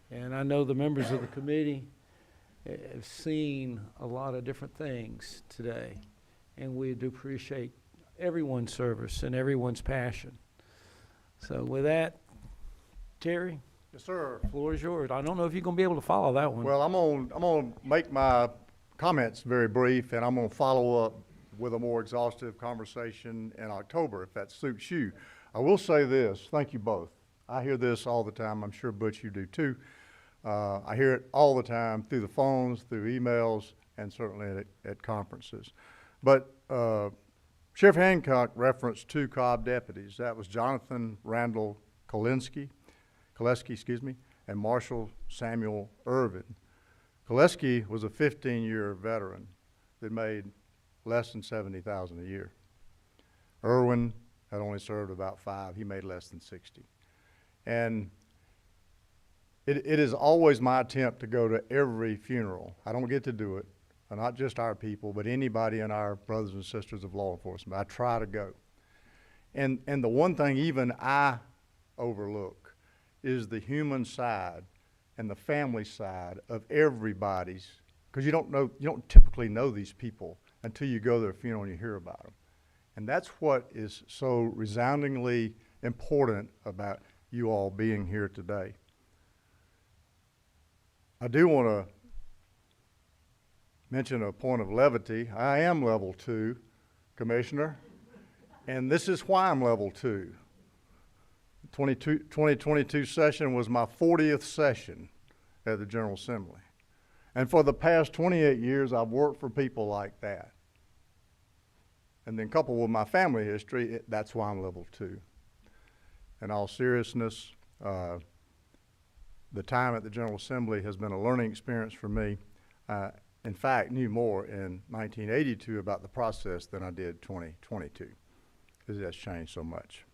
S11: And I know the members of the committee have seen a lot of different things today, and we do appreciate everyone's service and everyone's passion. So with that, Terry?
S22: Yes, sir.
S11: The floor is yours. I don't know if you're going to be able to follow that one.
S22: Well, I'm gonna make my comments very brief, and I'm gonna follow up with a more exhaustive conversation in October, if that suits you. I will say this, thank you both. I hear this all the time. I'm sure, Butch, you do too. I hear it all the time through the phones, through emails, and certainly at conferences. But Sheriff Hancock referenced 2 Cobb deputies. That was Jonathan Randall Koleski, and Marshall Samuel Irvin. Koleski was a 15-year veteran that made less than $70,000 a year. Irwin had only served about 5. He made less than 60. And it is always my attempt to go to every funeral. I don't get to do it, not just our people, but anybody in our brothers and sisters of law enforcement. I try to go. And the one thing even I overlook is the human side and the family side of everybody's, because you don't typically know these people until you go to their funeral and you hear about them. And that's what is so resoundingly important about you all being here today. I do want to mention a point of levity. I am level 2, Commissioner, and this is why I'm level 2. 2022 session was my 40th session at the General Assembly. And for the past 28 years, I've worked for people like that. And then coupled with my family history, that's why I'm level 2. In all seriousness,
S14: the time at the General Assembly has been a learning experience for me. In fact, knew more in 1982 about the process than I did 2022, because it has changed so much.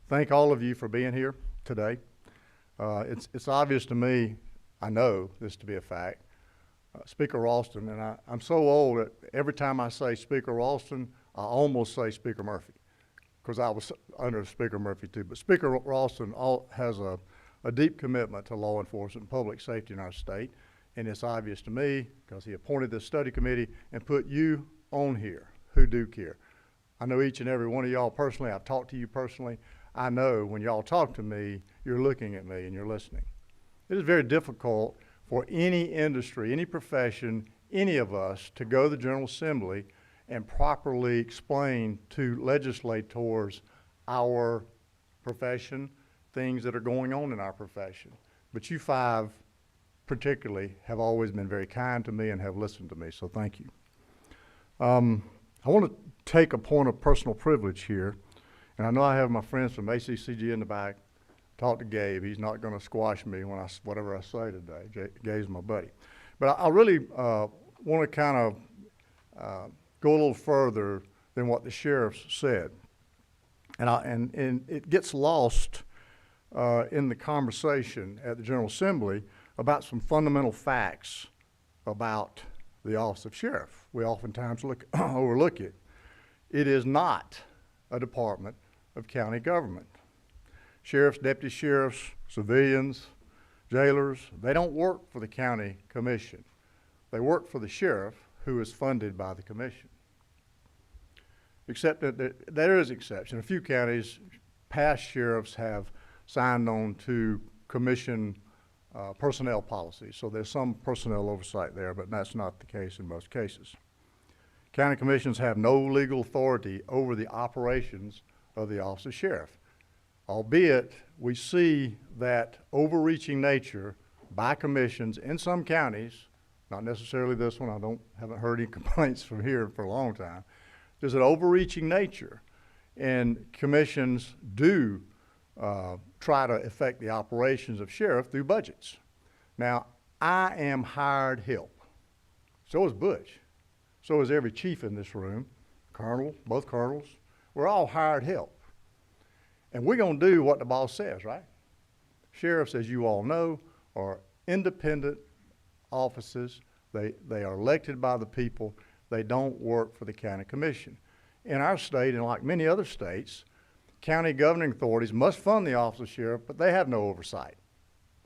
S14: Thank all of you for being here today. It's obvious to me, I know this to be a fact, Speaker Ralston, and I'm so old that every time I say Speaker Ralston, I almost say Speaker Murphy, because I was under Speaker Murphy too. But Speaker Ralston has a deep commitment to law enforcement and public safety in our state, and it's obvious to me because he appointed this study committee and put you on here who do care. I know each and every one of y'all personally. I've talked to you personally. I know when y'all talk to me, you're looking at me and you're listening. It is very difficult for any industry, any profession, any of us to go to the General Assembly and properly explain to legislators our profession, things that are going on in our profession. But you five particularly have always been very kind to me and have listened to me, so thank you. I want to take a point of personal privilege here, and I know I have my friends from ACCG in the back. Talk to Gabe. He's not going to squash me when whatever I say today. Gabe's my buddy. But I really want to kind of go a little further than what the sheriffs said. And it gets lost in the conversation at the General Assembly about some fundamental facts about the office of sheriff. We oftentimes overlook it. It is not a department of county government. Sheriffs, deputy sheriffs, civilians, jailers, they don't work for the county commission. They work for the sheriff, who is funded by the commission. Except that there is exception. A few counties, past sheriffs have signed on to commission personnel policies, so there's some personnel oversight there, but that's not the case in most cases. County commissions have no legal authority over the operations of the office of sheriff, albeit we see that overreaching nature by commissions in some counties, not necessarily this one. Haven't heard any complaints from here for a long time. There's an overreaching nature, and commissions do try to affect the operations of sheriff through budgets. Now, I am hired help. So is Butch. So is every chief in this room, colonel, both colonels. We're all hired help. And we're going to do what the boss says, right? Sheriffs, as you all know, are independent offices. They are elected by the people. They don't work for the county commission. In our state, and like many other states, county governing authorities must fund the office of sheriff, but they have no oversight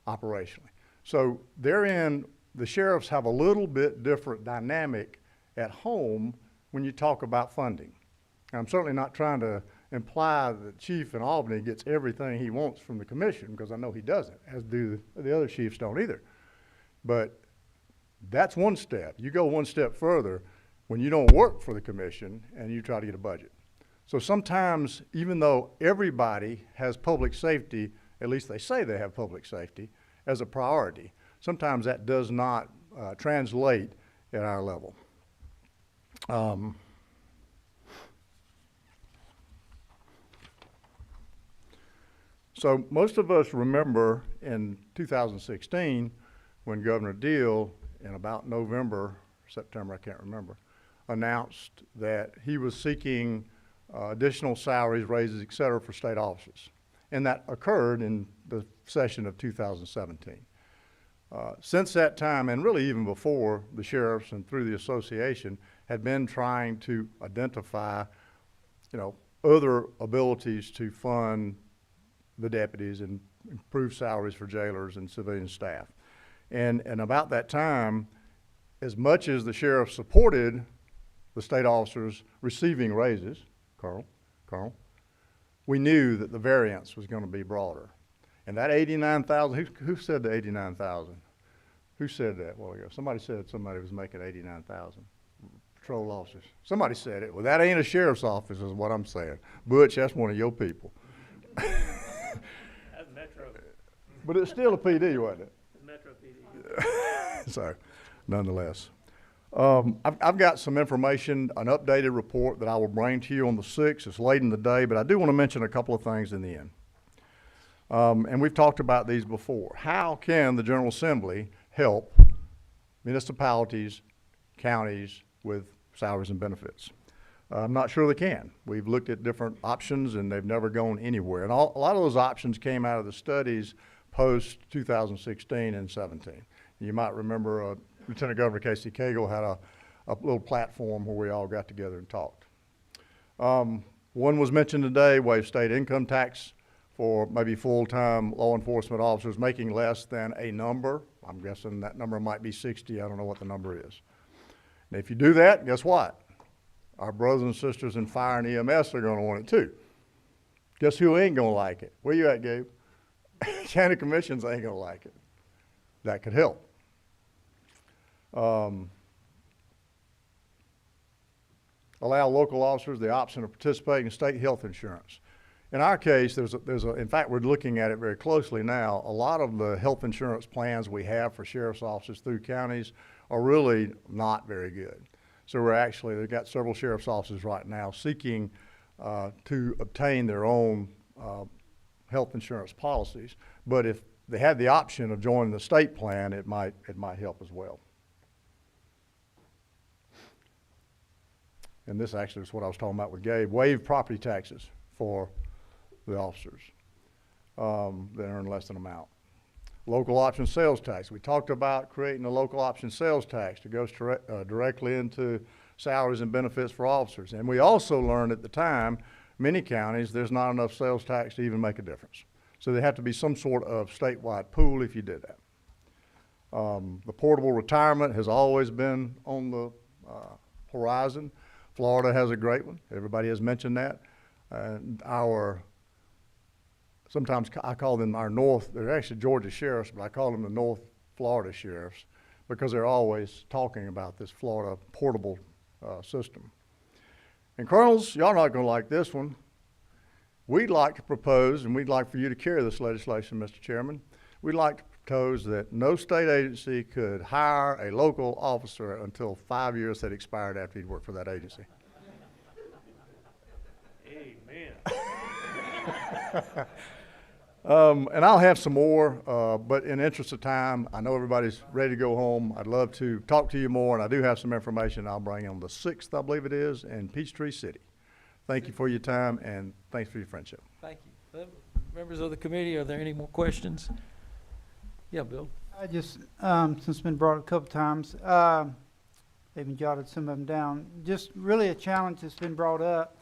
S14: operationally. So therein, the sheriffs have a little bit different dynamic at home when you talk about funding. I'm certainly not trying to imply that the chief in Albany gets everything he wants from the commission, because I know he doesn't, as do the other chiefs don't either. But that's one step. You go one step further when you don't work for the commission and you try to get a budget. So sometimes, even though everybody has public safety, at least they say they have public safety, as a priority, sometimes that does not translate at our level. So most of us remember in 2016 when Governor Deal, in about November, September, I can't remember, announced that he was seeking additional salaries, raises, et cetera, for state officers. And that occurred in the session of 2017. Since that time, and really even before, the sheriffs and through the association had been trying to identify, other abilities to fund the deputies and improve salaries for jailers and civilian staff. And about that time, as much as the sheriff supported the state officers receiving raises, Carl, we knew that the variance was going to be broader. And that 89,000, who said the 89,000? Who said that a while ago? Somebody said somebody was making 89,000 patrol officers. Somebody said it. Well, that ain't a sheriff's office is what I'm saying. Butch, that's one of your people.
S21: That's Metro.
S14: But it's still a PD, wasn't it?
S21: Metro PD.
S14: So, nonetheless. I've got some information, an updated report that I will bring to you on the 6th. It's late in the day, but I do want to mention a couple of things in the end. And we've talked about these before. How can the General Assembly help municipalities, counties with salaries and benefits? I'm not sure they can. We've looked at different options and they've never gone anywhere. And a lot of those options came out of the studies post 2016 and 17. You might remember Lieutenant Governor Casey Cagle had a little platform where we all got together and talked. One was mentioned today, waive state income tax for maybe full-time law enforcement officers making less than a number. I'm guessing that number might be 60. I don't know what the number is. And if you do that, guess what? Our brothers and sisters in fire and EMS are going to want it too. Guess who ain't going to like it? Where you at, Gabe? County commissions ain't going to like it. That could help. Allow local officers the option of participating in state health insurance. In our case, in fact, we're looking at it very closely now. A lot of the health insurance plans we have for sheriff's offices through counties are really not very good. So they've got several sheriff's offices right now seeking to obtain their own health insurance policies. But if they had the option of joining the state plan, it might help as well. And this actually is what I was talking about with Gabe. Waive property taxes for the officers that earn less than amount. Local option sales tax. We talked about creating a local option sales tax that goes directly into salaries and benefits for officers. And we also learned at the time, many counties, there's not enough sales tax to even make a difference. So there had to be some sort of statewide pool if you did that. The portable retirement has always been on the horizon. Florida has a great one. Everybody has mentioned that. Sometimes I call them they're actually Georgia sheriffs, but I call them the North Florida sheriffs because they're always talking about this Florida portable system. And colonels, y'all not gonna like this one. We'd like to propose, and we'd like for you to carry this legislation, Mr. Chairman. We'd like to propose that no state agency could hire a local officer until 5 years had expired after he'd worked for that agency.
S13: Amen.
S14: And I'll have some more, but in the interest of time, I know everybody's ready to go home. I'd love to talk to you more, and I do have some information I'll bring on the 6th, I believe it is, in Peachtree City. Thank you for your time, and thanks for your friendship.
S1: Thank you. Members of the committee, are there any more questions? Yeah, Bill.
S6: I just, since it's been brought up a couple times, even jotted some of them down, just really a challenge that's been brought up.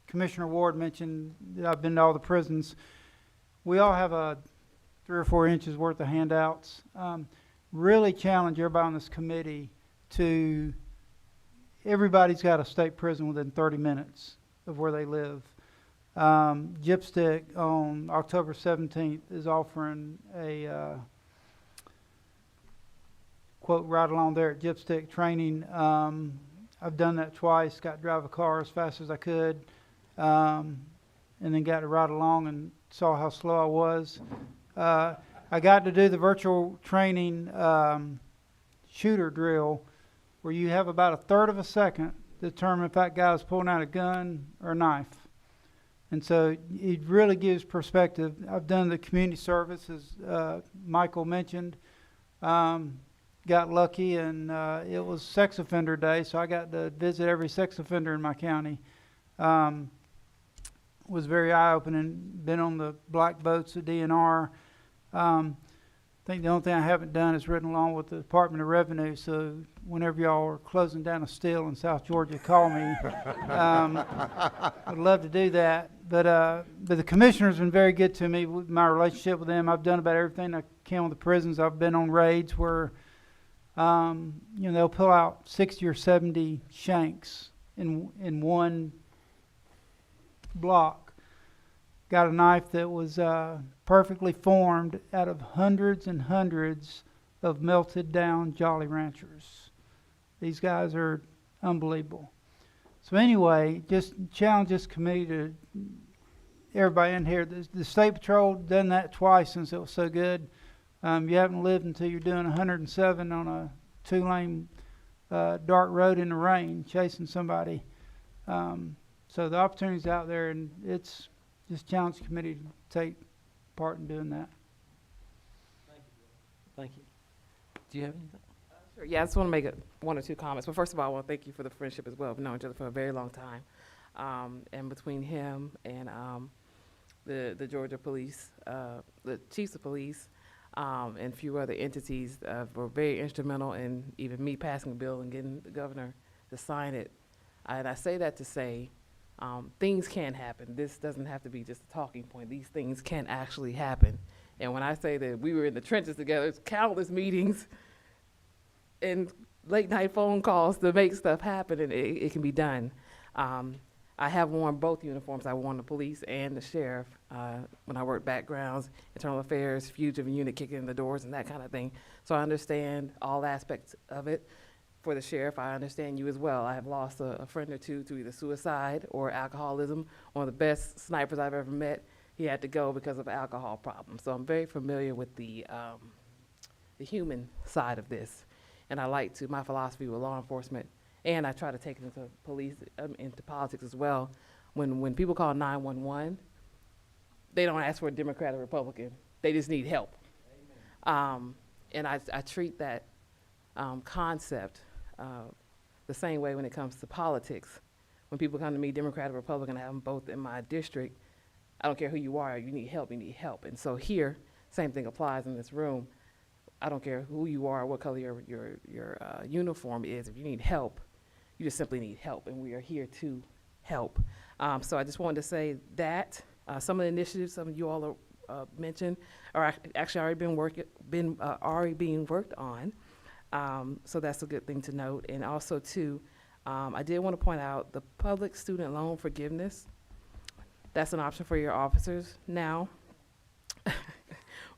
S6: Commissioner Ward mentioned that I've been to all the prisons. We all have 3 or 4 inches worth of handouts. Really challenge everybody on this committee to, everybody's got a state prison within 30 minutes of where they live. Gypstick on October 17th is offering a quote ride along there at Gypstick training. I've done that twice, got to drive a car as fast as I could. And then got to ride along and saw how slow I was. I got to do the virtual training shooter drill where you have about 1/3 of a second to determine if that guy is pulling out a gun or a knife. And so it really gives perspective. I've done the community service, as Michael mentioned. Got lucky, and it was sex offender day, so I got to visit every sex offender in my county. Was very eye-opening. Been on the black boats at DNR. I think the only thing I haven't done is ridden along with the Department of Revenue. So whenever y'all are closing down a still in South Georgia, call me. I'd love to do that. But the commissioner's been very good to me with my relationship with them. I've done about everything I can with the prisons. I've been on raids where they'll pull out 60 or 70 shanks in one block. Got a knife that was perfectly formed out of hundreds and hundreds of melted down Jolly Ranchers. These guys are unbelievable. So anyway, just challenge this committee to everybody in here. The State Patrol done that twice since it was so good. You haven't lived until you're doing 107 on a 2-lane dark road in the rain chasing somebody. So the opportunity's out there, and it's just challenge the committee to take part in doing that.
S1: Thank you. Do you have anything?
S8: Sure. Yeah, I just want to make one or two comments. But first of all, I want to thank you for the friendship as well. We've known each other for a very long time. And between him and the Georgia police, the chiefs of police, and a few other entities were very instrumental in even me passing a bill and getting the governor to sign it. And I say that to say things can happen. This doesn't have to be just a talking point. These things can actually happen. And when I say that we were in the trenches together, it's countless meetings and late night phone calls to make stuff happen, and it can be done. I have worn both uniforms. I wore the police and the sheriff when I worked backgrounds, internal affairs, fugitive unit, kicking in the doors and that kind of thing. So I understand all aspects of it. For the sheriff, I understand you as well. I have lost a friend or two to either suicide or alcoholism. One of the best snipers I've ever met, he had to go because of alcohol problems. So I'm very familiar with the human side of this. And I like to, my philosophy with law enforcement, and I try to take it into police, into politics as well. When people call 911, they don't ask for a Democrat or Republican. They just need help. And I treat that concept the same way when it comes to politics. When people come to me, Democrat or Republican, I have them both in my district. I don't care who you are, you need help, you need help. And so here, same thing applies in this room. I don't care who you are, what color your uniform is. If you need help, you just simply need help, and we are here to help. So I just wanted to say that some of the initiatives some of you all are mentioned are actually already being worked on. So that's a good thing to note. And also too, I did want to point out the public student loan forgiveness. That's an option for your officers now.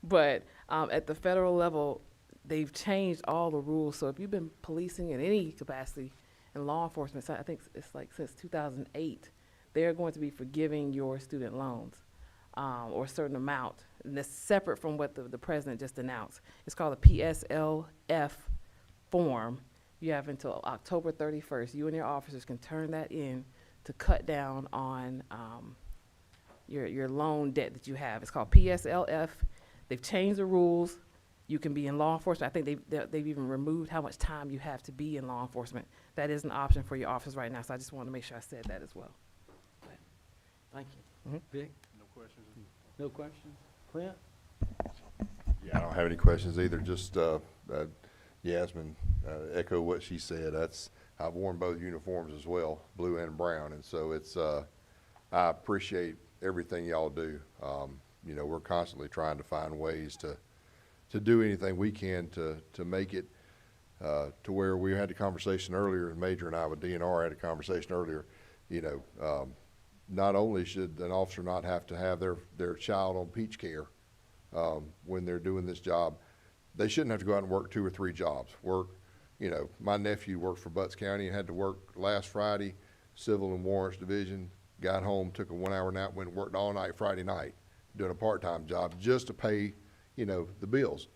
S8: But at the federal level, they've changed all the rules. So if you've been policing in any capacity in law enforcement, so I think it's like since 2008, they're going to be forgiving your student loans or a certain amount. And that's separate from what the president just announced. It's called a PSLF form. You have until October 31st. You and your officers can turn that in to cut down on your loan debt that you have. It's called PSLF. They've changed the rules. You can be in law enforcement. I think they've even removed how much time you have to be in law enforcement. That is an option for your officers right now, so I just wanted to make sure I said that as well.
S1: Thank you. Vic?
S13: No questions.
S1: No questions? Clint?
S9: Yeah, I don't have any questions either. Just Yasmin, echo what she said. I've worn both uniforms as well, blue and brown, and so it's I appreciate everything y'all do. You know, we're constantly trying to find ways to do anything we can to make it to where we had a conversation earlier, and Major and I with DNR had a conversation earlier. You know, not only should an officer not have to have their child on peach care when they're doing this job, they shouldn't have to go out and work 2 or 3 jobs. You know, my nephew worked for Butts County and had to work last Friday, Civil and Warrants Division, got home, took a 1-hour nap, went and worked all night Friday night, doing a part-time job just to pay, you know, the bills.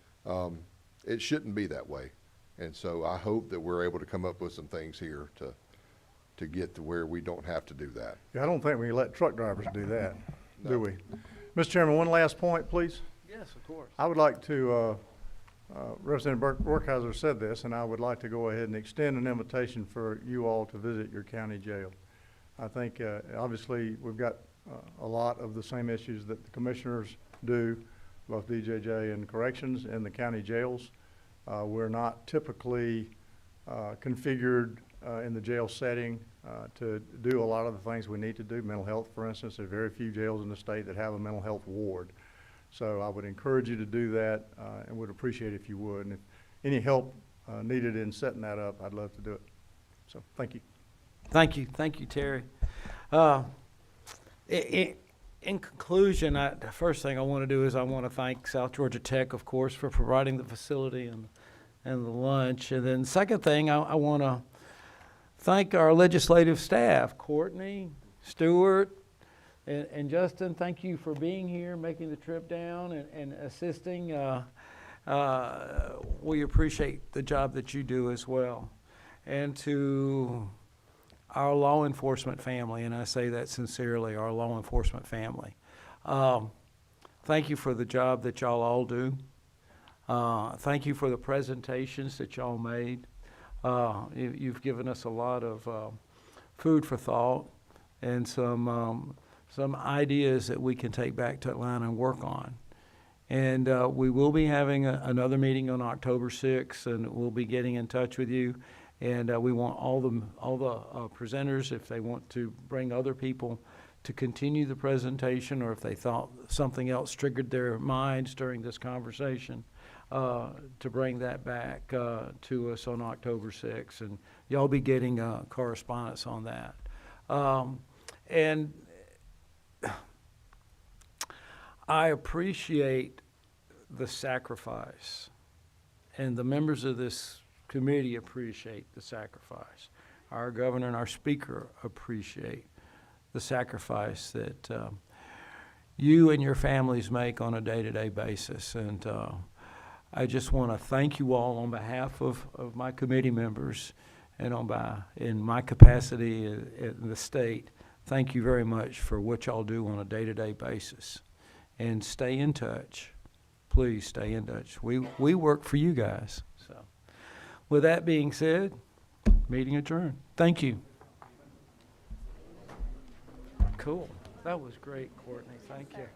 S9: It shouldn't be that way. And so I hope that we're able to come up with some things here to get to where we don't have to do that.
S14: Yeah, I don't think we let truck drivers do that, do we? Mr. Chairman, one last point, please.
S1: Yes, of course.
S14: I would like to, Representative Burkheiser said this, and I would like to go ahead and extend an invitation for you all to visit your county jail. I think, obviously, we've got a lot of the same issues that the commissioners do, both DJJ and corrections in the county jails. We're not typically configured in the jail setting to do a lot of the things we need to do. Mental health, for instance, there are very few jails in the state that have a mental health ward. So I would encourage you to do that and would appreciate it if you would. And if any help needed in setting that up, I'd love to do it. So thank you.
S1: Thank you. Thank you, Terry. In conclusion, the first thing I want to do is I want to thank South Georgia Tech, of course, for providing the facility and the lunch. And then second thing, I want to thank our legislative staff, Courtney, Stewart, and Justin. Thank you for being here, making the trip down and assisting. We appreciate the job that you do as well. And to our law enforcement family, and I say that sincerely, our law enforcement family. Thank you for the job that y'all all do. Thank you for the presentations that y'all made. You've given us a lot of food for thought and some ideas that we can take back to Atlanta and work on. And we will be having another meeting on October 6th, and we'll be getting in touch with you. And we want all the presenters, if they want to bring other people to continue the presentation, or if they thought something else triggered their minds during this conversation, to bring that back to us on October 6th. And y'all be getting correspondence on that. And I appreciate the sacrifice, and the members of this committee appreciate the sacrifice. Our governor and our speaker appreciate the sacrifice that you and your families make on a day-to-day basis. And I just want to thank you all on behalf of my committee members and in my capacity in the state. Thank you very much for what y'all do on a day-to-day basis. And stay in touch. Please stay in touch. We work for you guys. So, with that being said, meeting adjourned. Thank you. Cool. That was great, Courtney. Thank you.